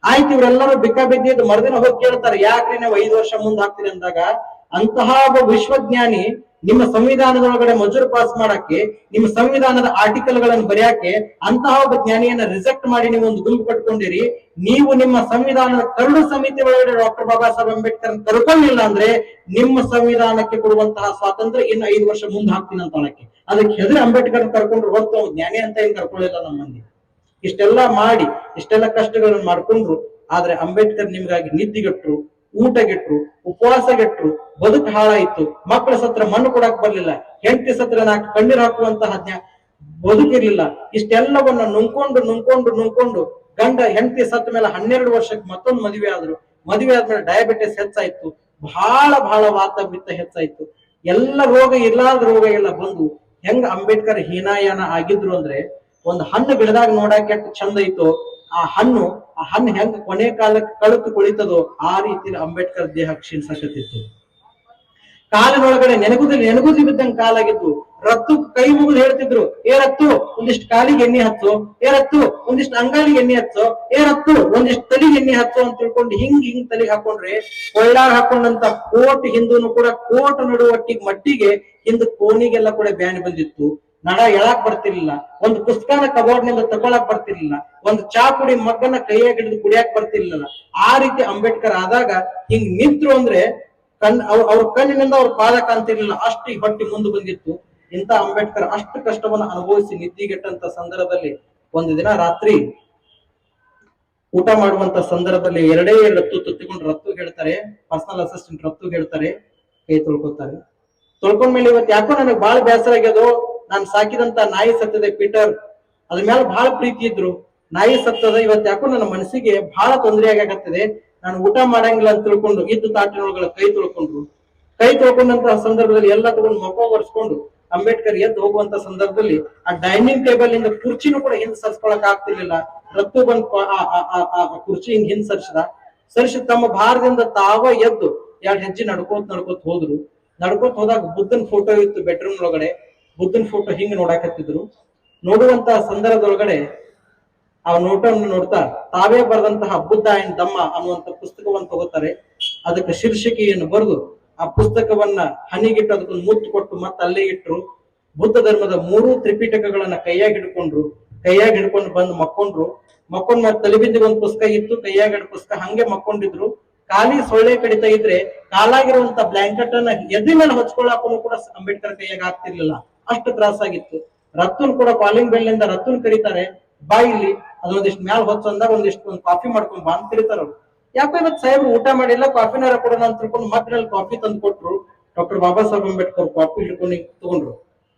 A: ಆಯ್ತು, ಇವರೆಲ್ಲರೂ ಬಿಕ್ಕ ಬಿದ್ದಿದ್ದು ಮರುದಿನ ಹೋಗಿ ಕೇಳ್ತಾರೆ, ಯಾಕ್ರಿ ನೀವು 5 ವರ್ಷ ಮುಂದೆ ಹಾಕ್ತೀರಿ ಅಂದಾಗ, ಅಂತಹ ಒಬ್ಬ ವಿಶ್ವಜ್ಞಾನಿ ನಿಮ್ಮ ಸಂವಿಧಾನದೊಳಗಡೆ ಮಜೂರು ಪಾಸ್ ಮಾಡಕ್ಕೆ, ನಿಮ್ಮ ಸಂವಿಧಾನದ ಆರ್ಟಿಕಲ್ ಗಳನ್ನು ಬರೆಯಕ್ಕೆ ಅಂತಹ ಒಬ್ಬ ಜ್ಞಾನಿಯನ್ನ ರಿಜೆಕ್ಟ್ ಮಾಡಿ ನೀವು ಒಂದು ಗುಂಪು ಕಟ್ಕೊಂಡಿರಿ. ನೀವು ನಿಮ್ಮ ಸಂವಿಧಾನದ ಕರಡು ಸಮಿತಿ ಒಳಗಡೆ ಡಾಕ್ಟರ್ ಬಾಬಾ ಸಾಹೇಬ್ ಅಂಬೇಡ್ಕರ್ ಕರ್ಕೊಂಡಿಲ್ಲ ಅಂದ್ರೆ ನಿಮ್ಮ ಸಂವಿಧಾನಕ್ಕೆ ಕೊಡುವಂತಹ ಸ್ವಾತಂತ್ರ್ಯ ಇನ್ನು 5 ವರ್ಷ ಮುಂದೆ ಹಾಕ್ತೀನಿ ಅಂತ ಹೇಳಕ್ಕೆ. ಅದಕ್ಕೆ ಹೆದರಿ ಅಂಬೇಡ್ಕರ್ ಕರ್ಕೊಂಡ್ರು ಹೊರತು ಜ್ಞಾನಿ ಅಂತ ಏನ್ ಕರ್ಕೊಳ್ಳಿಲ್ಲ ನಮ್ಮ ಮಂದಿ. ಇಷ್ಟೆಲ್ಲ ಮಾಡಿ ಇಷ್ಟೆಲ್ಲ ಕಷ್ಟಗಳನ್ನು ಮಾಡ್ಕೊಂಡ್ರು. ಆದ್ರೆ ಅಂಬೇಡ್ಕರ್ ನಿಮ್ಗಾಗಿ ನಿದ್ದಿಗೆಟ್ರು, ಊಟಗೆಟ್ರು, ಉಪವಾಸಗೆಟ್ರು, ಬದುಕು ಹಾಳಾಯ್ತು, ಮಕ್ಕಳ ಸತ್ರ ಮಣ್ಣು ಕೊಡಕ್ ಬರ್ಲಿಲ್ಲ, ಹೆಂಡತಿ ಸತ್ರ ಕಣ್ಣೀರ್ ಹಾಕುವಂತಹ ಬದುಕಿರ್ಲಿಲ್ಲ. ಇಷ್ಟೆಲ್ಲವನ್ನ ನುಂಗ್ಕೊಂಡು ಗಂಡ ಹೆಂಡತಿ ಸತ್ತ ಮೇಲೆ 12 ವರ್ಷಕ್ಕೆ ಮತ್ತೊಂದು ಮದುವೆ ಆದ್ರು. ಮದುವೆ ಆದ್ಮೇಲೆ ಡಯಾಬಿಟಿಸ್ ಹೆಚ್ಚಾಯ್ತು, ಬಹಳ ವಾತಪಿತ್ತ ಹೆಚ್ಚಾಯ್ತು, ಎಲ್ಲ ರೋಗ ಇರ್ಲಾದ ರೋಗ ಎಲ್ಲ ಬಂದು ಹೆಂಗ ಅಂಬೇಡ್ಕರ್ ಹೀನಾಯನ ಆಗಿದ್ರು ಅಂದ್ರೆ, ಒಂದು ಹಣ್ಣು ಗಿಡದಾಗ ನೋಡಕ್ ಎಷ್ಟು ಚಂದ ಐತೋ ಆ ಹಣ್ಣು ಹೆಂಗ ಕೊನೆ ಕಾಲಕ್ಕೆ ಕಳುತು ಕುಳಿತದೋ ಆ ರೀತಿ ಅಂಬೇಡ್ಕರ್ ದೇಹ ಕ್ಷೀಣಿಸಕತ್ತಿತ್ತು. ಕಾಲಿನೊಳಗಡೆ ನೆನಗುದಿ ಬಿದ್ದಂಗ ಕಾಲಾಗಿತ್ತು. ರತ್ತು ಕೈ ಮುಗಿದು ಹೇಳ್ತಿದ್ರು, ರತ್ತು ಒಂದಿಷ್ಟು ಕಾಲಿಗೆ ಎಣ್ಣೆ ಹಚ್ಚು, ರತ್ತು ಒಂದಿಷ್ಟು ಅಂಗಾಲಿಗೆ ಎಣ್ಣೆ ಹಚ್ಚು, ರತ್ತು ಒಂದಿಷ್ಟು ತಲೆಗೆ ಎಣ್ಣೆ ಹಚ್ಚು ಅಂತ ತಿಳ್ಕೊಂಡು ಹಿಂಗ್ ತಲೆಗೆ ಹಾಕೊಂಡ್ರೆ ಕೊಳ್ಳಾಗ ಹಾಕೊಂಡಂತ ಕೋಟ್ ಹಿಂದೂನು ಕೂಡ ಕೋಟ್ ನಡುವಟ್ಟಿಗೆ ಮಟ್ಟಿಗೆ ಹಿಂದ್ ಕೋಣಿಗೆಲ್ಲ ಕೂಡ ಬ್ಯಾನಿ ಬಂದಿತ್ತು. ನಡ ಎಳಾಕ್ ಬರ್ತಿರ್ಲಿಲ್ಲ, ಒಂದು ಪುಸ್ತಕನ ಕಬೋರ್ಡ್ನಿಂದ ತಗೊಳಕ್ ಬರ್ತಿರ್ಲಿಲ್ಲ, ಒಂದು ಚಾ ಕುಡಿ ಮಗ್ಗನ ಕೈಯಾಗ ಹಿಡಿದು ಕುಡಿಯಾಕ್ ಬರ್ತಿರ್ಲಿಲ್ಲ. ಆ ರೀತಿ ಅಂಬೇಡ್ಕರ್ ಆದಾಗ ಹಿಂಗ್ ನಿಂತ್ರು ಅಂದ್ರೆ ಅವ್ರ ಕಣ್ಣಿನಿಂದ ಅವ್ರ ಪಾದ ಕಾಣ್ತಿರ್ಲಿಲ್ಲ, ಅಷ್ಟು ಹೊಟ್ಟಿ ಮುಂದೆ ಬಂದಿತ್ತು. ಇಂಥ ಅಂಬೇಡ್ಕರ್ ಅಷ್ಟು ಕಷ್ಟವನ್ನು ಅನುಭವಿಸಿ ನಿದ್ದಿಗೆಟ್ಟಂತ ಸಂದರ್ಭದಲ್ಲಿ ಒಂದು ದಿನ ರಾತ್ರಿ ಊಟ ಮಾಡುವಂತ ಸಂದರ್ಭದಲ್ಲಿ ಎರಡೇ ಎರಡು ತುತ್ತಿಕೊಂಡು ರತ್ತು ಹೇಳ್ತಾರೆ, ಪರ್ಸನಲ್ ಅಸಿಸ್ಟೆಂಟ್ ರತ್ತು ಹೇಳ್ತಾರೆ, ಕೈ ತೊಳ್ಕೊತಾರೆ. ತೊಳ್ಕೊಂಡ್ಮೇಲೆ ಇವತ್ತು ಯಾಕೋ ನನಗೆ ಬಹಳ ಬೇಸರ ಆಗ್ಯದೋ, ನಾನು ಸಾಕಿದಂತ ನಾಯಿ ಸತ್ತದೆ ಪೀಟರ್, ಅದ್ರ ಮೇಲೆ ಬಹಳ ಪ್ರೀತಿ ಇದ್ರು, ನಾಯಿ ಸತ್ತದ, ಇವತ್ತು ಯಾಕೋ ನನ್ನ ಮನಸ್ಸಿಗೆ ಬಹಳ ತೊಂದರೆ ಆಗಕತ್ತದೆ, ನಾನು ಊಟ ಮಾಡಂಗಿಲ್ಲ ಅಂತ ತಿಳ್ಕೊಂಡು ಇದ್ದು ತಾಟಿನೊಳಗಳ ಕೈ ತೊಳ್ಕೊಂಡ್ರು. ಕೈ ತೊಳ್ಕೊಂಡಂತಹ ಸಂದರ್ಭದಲ್ಲಿ ಎಲ್ಲ ತಗೊಂಡು ಮುಖ ಒರೆಸ್ಕೊಂಡು ಅಂಬೇಡ್ಕರ್ ಎದ್ದು ಹೋಗುವಂತ ಸಂದರ್ಭದಲ್ಲಿ ಆ ಡೈನಿಂಗ್ ಟೇಬಲ್ ಇಂದ ಕುರ್ಚಿನೂ ಕೂಡ ಹಿಂದ್ ಸರ್ಸ್ಕೊಳಕ್ ಆಗ್ತಿರ್ಲಿಲ್ಲ. ರತ್ತು ಬಂದ್ ಕುರ್ಚಿ ಹಿಂದ್ ಸರಿಸಿದ ತಮ್ಮ ಭಾರದಿಂದ ತಾವ ಎದ್ದು ಎರಡು ಹೆಜ್ಜೆ ನಡ್ಕೋತ್ ಹೋದ್ರು. ನಡ್ಕೋತ್ ಹೋದಾಗ ಬುದ್ಧನ ಫೋಟೋ ಇತ್ತು ಬೆಡ್ರೂಮ್ ಒಳಗಡೆ. ಬುದ್ಧನ ಫೋಟೋ ಹಿಂಗ್ ನೋಡಾಕತ್ತಿದ್ರು. ನೋಡುವಂತಹ ಸಂದರ್ಭದೊಳಗಡೆ ಆ ನೋಟವನ್ನು ನೋಡ್ತಾ ತಾವೇ ಬರೆದಂತಹ ಬುದ್ಧ ಅಂಡ್ ದಮ್ಮ ಅನ್ನುವಂತ ಪುಸ್ತಕವನ್ನು ತಗೋತಾರೆ. ಅದಕ್ಕೆ ಶೀರ್ಷಿಕೆಯನ್ನು ಬರೆದು ಆ ಪುಸ್ತಕವನ್ನ ಹನಿಗಿಟ್ಟು ಅದಕ್ಕೊಂದು ಮುತ್ತು ಕೊಟ್ಟು ಮತ್ತೆ ಅಲ್ಲೇ ಇಟ್ರು. ಬುದ್ಧ ಧರ್ಮದ 3 ತ್ರಿಪಿಟಕಗಳನ್ನ ಕೈಯಾಗಿ ಹಿಡ್ಕೊಂಡು ಬಂದು ಮಕ್ಕೊಂಡ್ರು. ಮಕ್ಕೊಂಡ್ ಮತ್ತೆ ತಲೆಬಿದ್ದಿಗೆ ಒಂದು ಪುಸ್ತಕ ಇತ್ತು, ಕೈಯಾಗಿ ಹಿಡಿದ ಪುಸ್ತಕ ಹಂಗೆ ಮಕ್ಕೊಂಡಿದ್ರು. ಖಾಲಿ ಸೊಳ್ಳೆ ಕಡಿತಾ ಇದ್ರೆ ಕಾಲಾಗಿರುವಂತ ಬ್ಲಾಂಕೆಟ್ ಅನ್ನ ಎದ್ದಿ ಮೇಲೆ ಹೊಚ್ಕೊಳ್ಳಾಕೂ ಕೂಡ ಅಂಬೇಡ್ಕರ್ ಕೈಯಾಗ ಆಗ್ತಿರ್ಲಿಲ್ಲ, ಅಷ್ಟು ತ್ರಾಸಾಗಿತ್ತು. ರತ್ತುನ್ ಕೂಡ ಕಾಲಿಂಗ್ ಬೆಲ್ ನಿಂದ ರತ್ತುನ್ ಕರೀತಾರೆ, ಬಾ ಇಲ್ಲಿ ಅದೊಂದಿಷ್ಟು ಮ್ಯಾಲ ಹೊಚ್ಚಂದಾಗ ಒಂದು ಕಾಫಿ ಮಾಡ್ಕೊಂಡ್ ಬಾ ಅಂತ ಕರೀತಾರ. ಯಾಕೋ ಇವತ್ತು ಸಾಹೇಬ್ರು ಊಟ ಮಾಡಿಲ್ಲ, ಕಾಫಿನಾರ ಕೊಡೋಣ ಅಂತ ತಿಳ್ಕೊಂಡು ಮತ್ತೆ ಕಾಫಿ ತಂದು ಕೊಟ್ರು. ಡಾಕ್ಟರ್ ಬಾಬಾ ಸಾಹೇಬ್ ಅಂಬೇಡ್ಕರ್ ಕಾಫಿ ಹಿಡ್ಕೊಂಡು ತಗೊಂಡ್ರು.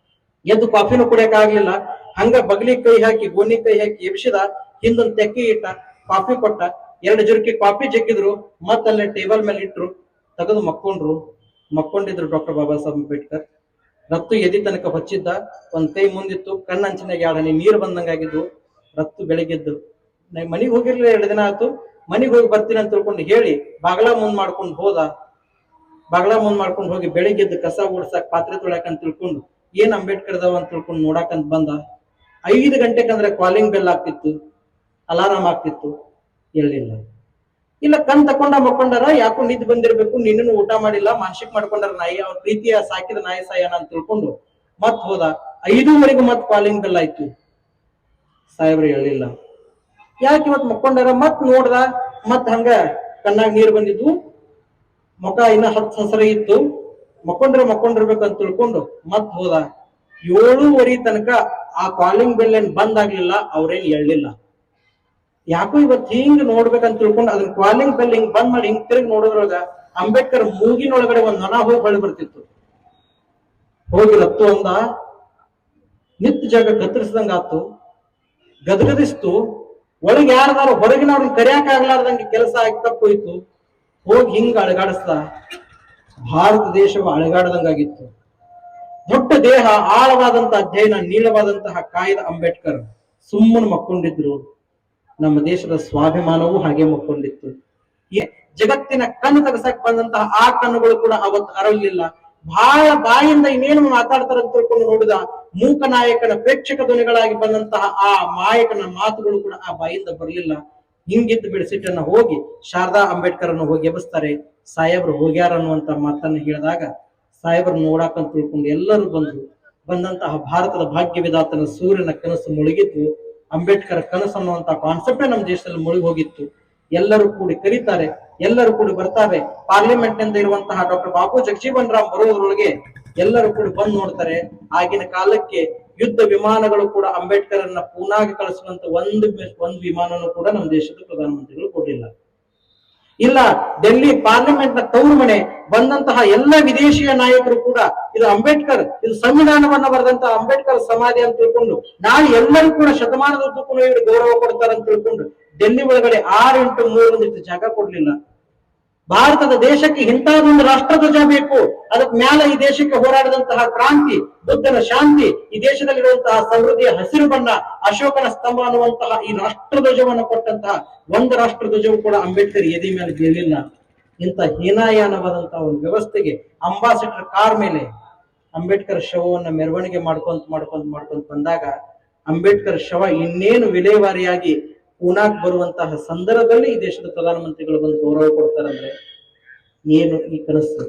A: ಎದ್ದು ಕಾಫಿನೂ ಕುಡಿಯಕ್ ಆಗ್ಲಿಲ್ಲ, ಹಂಗ ಬಗಲಿ ಕೈ ಹಾಕಿ ಗೋನಿ ಕೈ ಹಾಕಿ ಎಬ್ಸಿದ, ಹಿಂದೊಂದು ತೆಕ್ಕಿ ಇಟ್ಟ, ಕಾಫಿ ಕೊಟ್ಟ, 2 ಜುರ್ಕಿ ಕಾಫಿ ಜಗ್ಗಿದ್ರು, ಮತ್ತಲ್ಲೇ ಟೇಬಲ್ ಮೇಲೆ ಇಟ್ರು, ತೆಗೆದು ಮಕ್ಕೊಂಡಿದ್ರು ಡಾಕ್ಟರ್ ಬಾಬಾ ಸಾಹೇಬ್ ಅಂಬೇಡ್ಕರ್. ರತ್ತು ಎದಿ ತನಕ ಹೊಚ್ಚಿದ್ದ, ಒಂದ್ ಕೈ ಮುಂದಿತ್ತು, ಕಣ್ಣಂಚಿನಾಗ 2 ಹನಿ ನೀರು ಬಂದಂಗಾಗಿದ್ದು. ರತ್ತು ಬೆಳಿಗ್ಗೆದ್ದು ಮನಿಗ್ ಹೋಗಿರ್ಲಿಲ್ಲ, 2 ದಿನ ಆಯ್ತು, ಮನಿಗ್ ಹೋಗಿ ಬರ್ತೀನಿ ಅಂತ ತಿಳ್ಕೊಂಡು ಹೇಳಿ ಬಾಗ್ಲ ಮುಂದ್ ಮಾಡ್ಕೊಂಡು ಹೋಗಿ ಬೆಳಿಗ್ಗೆದ್ದು ಕಸ ಓಡ್ಸಾಕ್ ಪಾತ್ರೆ ತೊಳ್ಯಾಕಂತ ತಿಳ್ಕೊಂಡು ಏನ್ ಅಂಬೇಡ್ಕರ್ ಅದಾವ ಅಂತ ತಿಳ್ಕೊಂಡು ನೋಡಾಕಂತ ಬಂದ. 5 ಗಂಟೆಕಂದ್ರೆ ಕಾಲಿಂಗ್ ಬೆಲ್ ಆಗ್ತಿತ್ತು, ಅಲಾರಾಮ್ ಆಗ್ತಿತ್ತು, ಎಲ್ಲಿಲ್ಲ. ಇಲ್ಲ ಕಣ್ ತಕೊಂಡ ಮಕ್ಕೊಂಡಾರ, ಯಾಕೋ ನಿದ್ ಬಂದಿರ್ಬೇಕು, ನಿನ್ನೂ ಊಟ ಮಾಡಿಲ್ಲ, ಮಾನಸಿಕ ಮಾಡ್ಕೊಂಡಾರ ನಾಯಿ, ಅವ್ರ ಪ್ರೀತಿಯ ಸಾಕಿದ ನಾಯಿ ಸಾಯನ ಅಂತ ತಿಳ್ಕೊಂಡು ಮತ್ ಹೋದ. 5:30 ಮತ್ ಕಾಲಿಂಗ್ ಬೆಲ್ ಆಯ್ತು, ಸಾಹೇಬ್ರು ಹೇಳಿಲ್ಲ. ಯಾಕೆ ಇವತ್ ಮಕ್ಕೊಂಡಾರ ಮತ್ ನೋಡ್ದ, ಮತ್ ಹಂಗ ಕಣ್ಣಾಗ ನೀರ್ ಬಂದಿದ್ವು, ಮುಖ ಇನ್ನ 10 ಹಸರ ಇತ್ತು, ಮಕ್ಕೊಂಡಿರ್ಬೇಕಂತ ತಿಳ್ಕೊಂಡು ಮತ್ ಹೋದ. 7:30 ತನಕ ಆ ಕಾಲಿಂಗ್ ಬೆಲ್ ಏನ್ ಬಂದ್ ಆಗ್ಲಿಲ್ಲ, ಅವ್ರೇನ್ ಎಳ್ಳಿಲ್ಲ. ಯಾಕೋ ಇವತ್ ಹಿಂಗ್ ನೋಡ್ಬೇಕಂತ ತಿಳ್ಕೊಂಡು ಅದನ್ನ ಕಾಲಿಂಗ್ ಬೆಲ್ ಹಿಂಗ್ ಬಂದ್ ಮಾಡಿ ಹಿಂಗ್ ತಿರುಗಿ ನೋಡೋದ್ರೊಳಗ ಅಂಬೇಡ್ಕರ್ ಮೂಗಿನೊಳಗಡೆ ಒಂದ್ ನೊಣ ಹೋಗಿ ಬಳಿ ಬರ್ತಿತ್ತು. ಹೋಗಿ ರತ್ತು ಅಂದ, ನಿತ್ ಜಾಗ ಕತ್ತರಿಸಿದಂಗ ಆತು, ಗದಗದಿಸ್ತು. ಒಳಗೆ ಯಾರದಾರು ಹೊರಗಿನವ್ರನ್ನ ಕರಿಯಾಕ ಆಗ್ಲಾರ್ದಂಗೆ ಕೆಲಸ ಆಗಿ ತಪ್ಪೋಯ್ತು. ಹೋಗಿ ಹಿಂಗ ಅಳಗಾಡಿಸ್ದ, ಭಾರತ ದೇಶವು ಅಳಗಾಡದಂಗಾಗಿತ್ತು. ದೊಡ್ಡ ದೇಹ, ಆಳವಾದಂತಹ ಅಧ್ಯಯನ, ನೀಳವಾದಂತಹ ಕಾಯ್ದ ಅಂಬೇಡ್ಕರ್ ಸುಮ್ಮನೆ ಮಕ್ಕೊಂಡಿದ್ರು. ನಮ್ಮ ದೇಶದ ಸ್ವಾಭಿಮಾನವೂ ಹಾಗೆ ಮಕ್ಕೊಂಡಿತ್ತು. ಜಗತ್ತಿನ ಕಣ್ಣು ತೆಗಸಕ್ ಬಂದಂತಹ ಆ ಕಣ್ಣುಗಳು ಕೂಡ ಅವತ್ತು ಅರಳಲಿಲ್ಲ. ಬಹಳ ಬಾಯಿಂದ ಇನ್ನೇನು ಮಾತಾಡ್ತಾರ ಅಂತ ತಿಳ್ಕೊಂಡು ನೋಡಿದ ಮೂಕ ನಾಯಕನ ಪ್ರೇಕ್ಷಕ ಧ್ವನಿಗಳಾಗಿ ಬಂದಂತಹ ಆ ನಾಯಕನ ಮಾತುಗಳು ಕೂಡ ಆ ಬಾಯಿಂದ ಬರಲಿಲ್ಲ. ಹಿಂಗಿದ್ದು ಬಿಡಿಸಿಟ್ಟನ್ನ ಹೋಗಿ ಶಾರದಾ ಅಂಬೇಡ್ಕರ್ ಅನ್ನು ಹೋಗಿ ಎಬ್ಬಿಸ್ತಾರೆ. ಸಾಹೇಬ್ರು ಹೋಗ್ಯಾರ ಅನ್ನುವಂತ ಮಾತನ್ನ ಹೇಳಿದಾಗ ಸಾಹೇಬ್ರು ನೋಡಾಕಂತ ತಿಳ್ಕೊಂಡು ಎಲ್ಲರೂ ಬಂದಂತಹ ಭಾರತದ ಭಾಗ್ಯ ವಿಧಾತನ ಸೂರ್ಯನ ಕನಸು ಮುಳುಗಿತ್ತು. ಅಂಬೇಡ್ಕರ್ ಕನಸು ಅನ್ನುವಂತ ಕಾನ್ಸೆಪ್ಟ್ ನಮ್ಮ ದೇಶದಲ್ಲಿ ಮುಳುಗಿ ಹೋಗಿತ್ತು. ಎಲ್ಲರೂ ಕೂಡಿ ಕರೀತಾರೆ, ಎಲ್ಲರೂ ಕೂಡಿ ಬರ್ತಾರೆ. ಪಾರ್ಲಿಮೆಂಟ್ ನಿಂದ ಇರುವಂತಹ ಡಾಕ್ಟರ್ ಬಾಬು ಜಗಜೀವನ್ ರಾಮ್ ಬರೋದ್ರೊಳಗೆ ಎಲ್ಲರೂ ಕೂಡಿ ಬಂದು ನೋಡ್ತಾರೆ. ಆಗಿನ ಕಾಲಕ್ಕೆ ಯುದ್ಧ ವಿಮಾನಗಳು ಕೂಡ ಅಂಬೇಡ್ಕರ್ ಅನ್ನ ಪೂನಾಗೆ ಕಳಿಸುವಂತ ಒಂದು ವಿಮಾನನೂ ಕೂಡ ನಮ್ಮ ದೇಶದ ಪ್ರಧಾನಮಂತ್ರಿಗಳು ಕೊಡಲಿಲ್ಲ. ಇಲ್ಲ, ಡೆಲ್ಲಿ ಪಾರ್ಲಿಮೆಂಟ್ ನ ತವರು ಮನೆ ಬಂದಂತಹ ಎಲ್ಲ ವಿದೇಶಿಯ ನಾಯಕರು ಕೂಡ ಇದು ಅಂಬೇಡ್ಕರ್, ಇದು ಸಂವಿಧಾನವನ್ನ ಬರೆದಂತಹ ಅಂಬೇಡ್ಕರ್ ಸಮಾಧಿ ಅಂತ ತಿಳ್ಕೊಂಡು ನಾಳೆ ಎಲ್ಲರೂ ಕೂಡ ಶತಮಾನದುದ್ದಕ್ಕೂ ಇವರು ಗೌರವ ಕೊಡ್ತಾರೆ ಅಂತ ತಿಳ್ಕೊಂಡು ಡೆಲ್ಲಿ ಒಳಗಡೆ 6-3 ಜಾಗ ಕೊಡ್ಲಿಲ್ಲ. ಭಾರತದ ದೇಶಕ್ಕೆ ಇಂತಹದೊಂದು ರಾಷ್ಟ್ರಧ್ವಜ ಬೇಕು, ಅದಕ್ಕೆ ಮ್ಯಾಲ ಈ ದೇಶಕ್ಕೆ ಹೋರಾಡಿದಂತಹ ಕ್ರಾಂತಿ, ಬುದ್ಧನ ಶಾಂತಿ, ಈ ದೇಶದಲ್ಲಿರುವಂತಹ ಸಮೃದ್ಧಿಯ ಹಸಿರು ಬಣ್ಣ, ಅಶೋಕನ ಸ್ತಂಭ ಅನ್ನುವಂತಹ ಈ ರಾಷ್ಟ್ರಧ್ವಜವನ್ನು ಕೊಟ್ಟಂತಹ ಒಂದು ರಾಷ್ಟ್ರಧ್ವಜವು ಕೂಡ ಅಂಬೇಡ್ಕರ್ ಎದೆ ಮೇಲೆ ಬೀಳಿಲ್ಲ. ಇಂಥ ಹೀನಾಯಾನವಾದಂತಹ ಒಂದು ವ್ಯವಸ್ಥೆಗೆ ಅಂಬಾಸಿಡರ್ ಕಾರ್ ಮೇಲೆ ಅಂಬೇಡ್ಕರ್ ಶವವನ್ನ ಮೆರವಣಿಗೆ ಮಾಡ್ಕೊಂತ ಬಂದಾಗ ಅಂಬೇಡ್ಕರ್ ಶವ ಇನ್ನೇನು ವಿಲೇವಾರಿಯಾಗಿ ಪೂನಾಕ್ ಬರುವಂತಹ ಸಂದರ್ಭದಲ್ಲಿ ಈ ದೇಶದ ಪ್ರಧಾನಮಂತ್ರಿಗಳು ಬಂದು ಗೌರವ ಕೊಡ್ತಾರಂದ್ರೆ ಏನು ಈ ಕನಸು?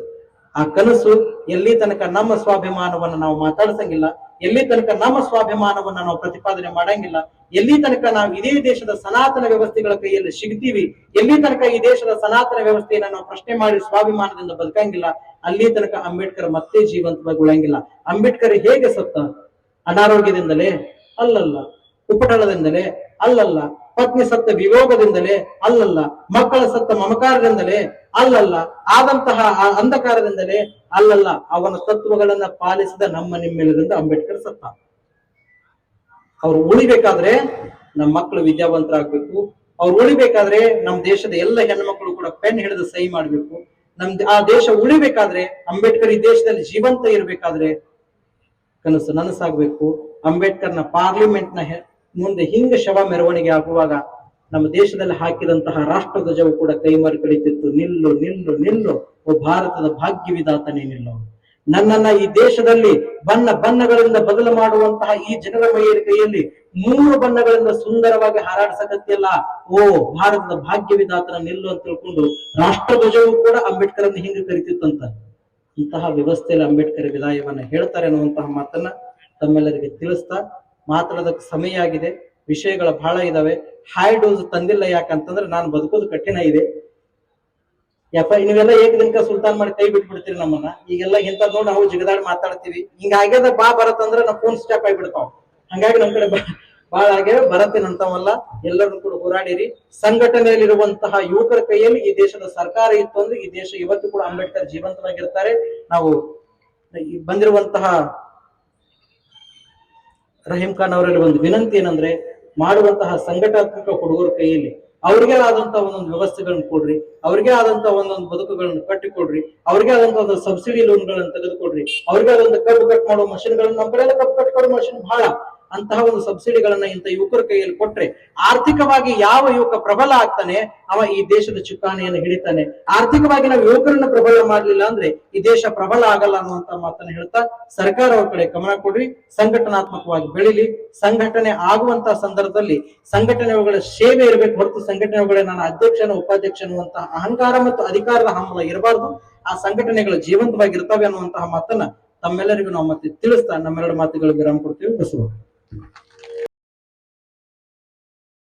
A: ಆ ಕನಸು ಎಲ್ಲಿ ತನಕ ನಮ್ಮ ಸ್ವಾಭಿಮಾನವನ್ನ ನಾವು ಮಾತಾಡ್ಸಂಗಿಲ್ಲ, ಎಲ್ಲಿ ತನಕ ನಮ್ಮ ಸ್ವಾಭಿಮಾನವನ್ನ ನಾವು ಪ್ರತಿಪಾದನೆ ಮಾಡಂಗಿಲ್ಲ, ಎಲ್ಲಿ ತನಕ ನಾವು ಇದೇ ದೇಶದ ಸನಾತನ ವ್ಯವಸ್ಥೆಗಳ ಕೈಯಲ್ಲಿ ಸಿಗ್ತೀವಿ, ಎಲ್ಲಿ ತನಕ ಈ ದೇಶದ ಸನಾತನ ವ್ಯವಸ್ಥೆಯನ್ನ ನಾವು ಪ್ರಶ್ನೆ ಮಾಡಿ ಸ್ವಾಭಿಮಾನದಿಂದ ಬದುಕಂಗಿಲ್ಲ, ಅಲ್ಲಿ ತನಕ ಅಂಬೇಡ್ಕರ್ ಮತ್ತೆ ಜೀವಂತವಾಗಿ ಉಳಂಗಿಲ್ಲ. ಅಂಬೇಡ್ಕರ್ ಹೇಗೆ ಸತ್ತ? ಅನಾರೋಗ್ಯದಿಂದಲೇ ಅಲ್ಲಲ್ಲ, ಉಪಟಳದಿಂದಲೇ ಅಲ್ಲಲ್ಲ, ಪತ್ನಿ ಸತ್ತ ವಿಯೋಗದಿಂದಲೇ ಅಲ್ಲಲ್ಲ, ಮಕ್ಕಳ ಸತ್ತ ಮಮಕಾರದಿಂದಲೇ ಅಲ್ಲಲ್ಲ, ಆದಂತಹ ಆ ಅಂಧಕಾರದಿಂದಲೇ ಅಲ್ಲಲ್ಲ, ಅವನ ತತ್ವಗಳನ್ನ ಪಾಲಿಸಿದ ನಮ್ಮ ನಿಮ್ಮೆಲ್ಲರಿಂದ ಅಂಬೇಡ್ಕರ್ ಸತ್ತ. ಅವ್ರು ಉಳಿಬೇಕಾದ್ರೆ ನಮ್ಮ ಮಕ್ಕಳು ವಿದ್ಯಾವಂತರಾಗ್ಬೇಕು. ಅವ್ರು ಉಳಿಬೇಕಾದ್ರೆ ನಮ್ಮ ದೇಶದ ಎಲ್ಲ ಹೆಣ್ಮಕ್ಳು ಕೂಡ ಪೆನ್ ಹಿಡಿದು ಸಹಿ ಮಾಡ್ಬೇಕು. ಆ ದೇಶ ಉಳಿಬೇಕಾದ್ರೆ, ಅಂಬೇಡ್ಕರ್ ಈ ದೇಶದಲ್ಲಿ ಜೀವಂತ ಇರ್ಬೇಕಾದ್ರೆ ಕನಸು ನನಸಾಗ್ಬೇಕು. ಅಂಬೇಡ್ಕರ್ನ ಪಾರ್ಲಿಮೆಂಟ್ ನ ಮುಂದೆ ಹಿಂಗ ಶವ ಮೆರವಣಿಗೆ ಆಗುವಾಗ ನಮ್ಮ ದೇಶದಲ್ಲಿ ಹಾಕಿದಂತಹ ರಾಷ್ಟ್ರ ಧ್ವಜವು ಕೂಡ ಕೈಮಾರಿ ಕಳಿತಿತ್ತು. ನಿಲ್ಲು ನಿಲ್ಲು ನಿಲ್ಲು, ಓ ಭಾರತದ ಭಾಗ್ಯ ವಿಧಾತನೇ ನಿಲ್ಲು. ನನ್ನನ್ನ ಈ ದೇಶದಲ್ಲಿ ಬಣ್ಣಗಳಿಂದ ಬದಲು ಮಾಡುವಂತಹ ಈ ಜನರ ಕೈಯಲ್ಲಿ 3 ಬಣ್ಣಗಳಿಂದ ಸುಂದರವಾಗಿ ಹಾರಾಡ್ಸಕತ್ತಿಲ್ಲ, ಓ ಭಾರತದ ಭಾಗ್ಯ ವಿಧಾತನ ನಿಲ್ಲು ಅಂತ ತಿಳ್ಕೊಂಡು ರಾಷ್ಟ್ರ ಧ್ವಜವು ಕೂಡ ಅಂಬೇಡ್ಕರ್ ಅನ್ನು ಹಿಂಗ ಕರಿತಿತ್ತಂತ. ಇಂತಹ ವ್ಯವಸ್ಥೆಯಲ್ಲಿ ಅಂಬೇಡ್ಕರ್ ವಿದಾಯವನ್ನ ಹೇಳ್ತಾರೆ ಅನ್ನುವಂತಹ ಮಾತನ್ನ ತಮ್ಮೆಲ್ಲರಿಗೆ ತಿಳಿಸ್ತಾ ಮಾತಾಡೋದಕ್ಕೆ ಸಮಯ ಆಗಿದೆ. ವಿಷಯಗಳ ಬಹಳ ಇದಾವೆ. ಹೈ ಡೋಸ್ ತಂದಿಲ್ಲ, ಯಾಕಂತಂದ್ರೆ ನಾನು ಬದುಕೋದು ಕಠಿಣ ಇದೆ. ಯಪ್ಪ ನೀವೆಲ್ಲ ಏಕದಿನಕ ಸುಲ್ತಾನ್ ಮಾಡಿ ಕೈ ಬಿಟ್ಬಿಡ್ತೀರಿ ನಮ್ಮನ್ನ. ಈಗೆಲ್ಲ ಇಂಥದ್ ನೋಡಿ ನಾವು ಜಿಗದಾಡಿ ಮಾತಾಡ್ತೀವಿ. ಹಿಂಗಾಗ್ಯದ ಬಾ ಬರತ್ತಂದ್ರೆ ನಾವು ಫೋನ್ ಸ್ಟಾಪ್ ಆಗಿಬಿಡ್ತಾವ. ಹಂಗಾಗಿ ನಮ್ ಕಡೆ ಬಾಳ ಆಗ್ಯಾವ. ಬರತ್ತೇನಂತವಲ್ಲ, ಎಲ್ಲರೂ ಕೂಡ ಹೋರಾಡಿರಿ. ಸಂಘಟನೆಯಲ್ಲಿರುವಂತಹ ಯುವಕರ ಕೈಯಲ್ಲಿ ಈ ದೇಶದ ಸರ್ಕಾರ ಇತ್ತು ಅಂದ್ರೆ ಈ ದೇಶ ಇವತ್ತು ಕೂಡ ಅಂಬೇಡ್ಕರ್ ಜೀವಂತವಾಗಿರ್ತಾರೆ. ನಾವು ಬಂದಿರುವಂತಹ ರಹೀಂ ಖಾನ್ ಅವರಲ್ಲಿ ಒಂದು ವಿನಂತಿ ಏನಂದ್ರೆ, ಮಾಡುವಂತಹ ಸಂಘಟನಾತ್ಮಕ ಹುಡುಗರ ಕೈಯಲ್ಲಿ ಅವ್ರಿಗೆ ಆದಂತಹ ಒಂದೊಂದು ವ್ಯವಸ್ಥೆಗಳನ್ನ ಕೊಡ್ರಿ, ಅವ್ರಿಗೆ ಆದಂತಹ ಒಂದೊಂದು ಬದುಕುಗಳನ್ನು ಕಟ್ಟಿಕೊಡ್ರಿ, ಅವ್ರಿಗೆ ಆದಂತಹ ಒಂದು ಸಬ್ಸಿಡಿ ಲೋನ್ಗಳನ್ನು ತೆಗೆದುಕೊಡ್ರಿ, ಅವ್ರಿಗೆ ಆದಂತ ಕಬ್ಬು ಕಟ್ ಮಾಡೋ ಮಷಿನ್ಗಳನ್ನ, ನಮ್ಮ ಕಡೆ ಎಲ್ಲ ಕಬ್ಬು ಕಟ್ ಮಾಡೋ ಮಷಿನ್ ಬಹಳ, ಅಂತಹ ಒಂದು ಸಬ್ಸಿಡಿಗಳನ್ನ ಇಂಥ ಯುವಕರ ಕೈಯಲ್ಲಿ ಕೊಟ್ರೆ ಆರ್ಥಿಕವಾಗಿ ಯಾವ ಯುವಕ ಪ್ರಬಲ ಆಗ್ತಾನೆ ಅವ ಈ ದೇಶದ ಚುಕ್ಕಾಣಿಯನ್ನು ಹಿಡಿತಾನೆ. ಆರ್ಥಿಕವಾಗಿ ನಾವು ಯುವಕರನ್ನ ಪ್ರಬಲ ಮಾಡ್ಲಿಲ್ಲ ಅಂದ್ರೆ ಈ ದೇಶ ಪ್ರಬಲ ಆಗಲ್ಲ ಅನ್ನುವಂತ ಮಾತನ್ನ ಹೇಳ್ತಾ, ಸರ್ಕಾರ ಅವ್ರ ಕಡೆ ಗಮನ ಕೊಡ್ರಿ, ಸಂಘಟನಾತ್ಮಕವಾಗಿ ಬೆಳಿಲಿ. ಸಂಘಟನೆ ಆಗುವಂತಹ ಸಂದರ್ಭದಲ್ಲಿ ಸಂಘಟನೆಗಳ ಸೇವೆ ಇರಬೇಕು ಹೊರತು ಸಂಘಟನೆಗಳ ನಾನು ಅಧ್ಯಕ್ಷನ ಉಪಾಧ್ಯಕ್ಷ ಅನ್ನುವಂತಹ ಅಹಂಕಾರ ಮತ್ತು ಅಧಿಕಾರದ ಹಂಬಲ ಇರಬಾರ್ದು. ಆ ಸಂಘಟನೆಗಳು ಜೀವಂತವಾಗಿರ್ತವೆ ಅನ್ನುವಂತಹ ಮಾತನ್ನ ತಮ್ಮೆಲ್ಲರಿಗೂ ನಾವು ಮತ್ತೆ ತಿಳಿಸ್ತಾ ನಮ್ಮೆರಡು ಮಾತುಗಳು ವಿರಾಮ ಕೊಡ್ತೀವಿ. ಬಸವ.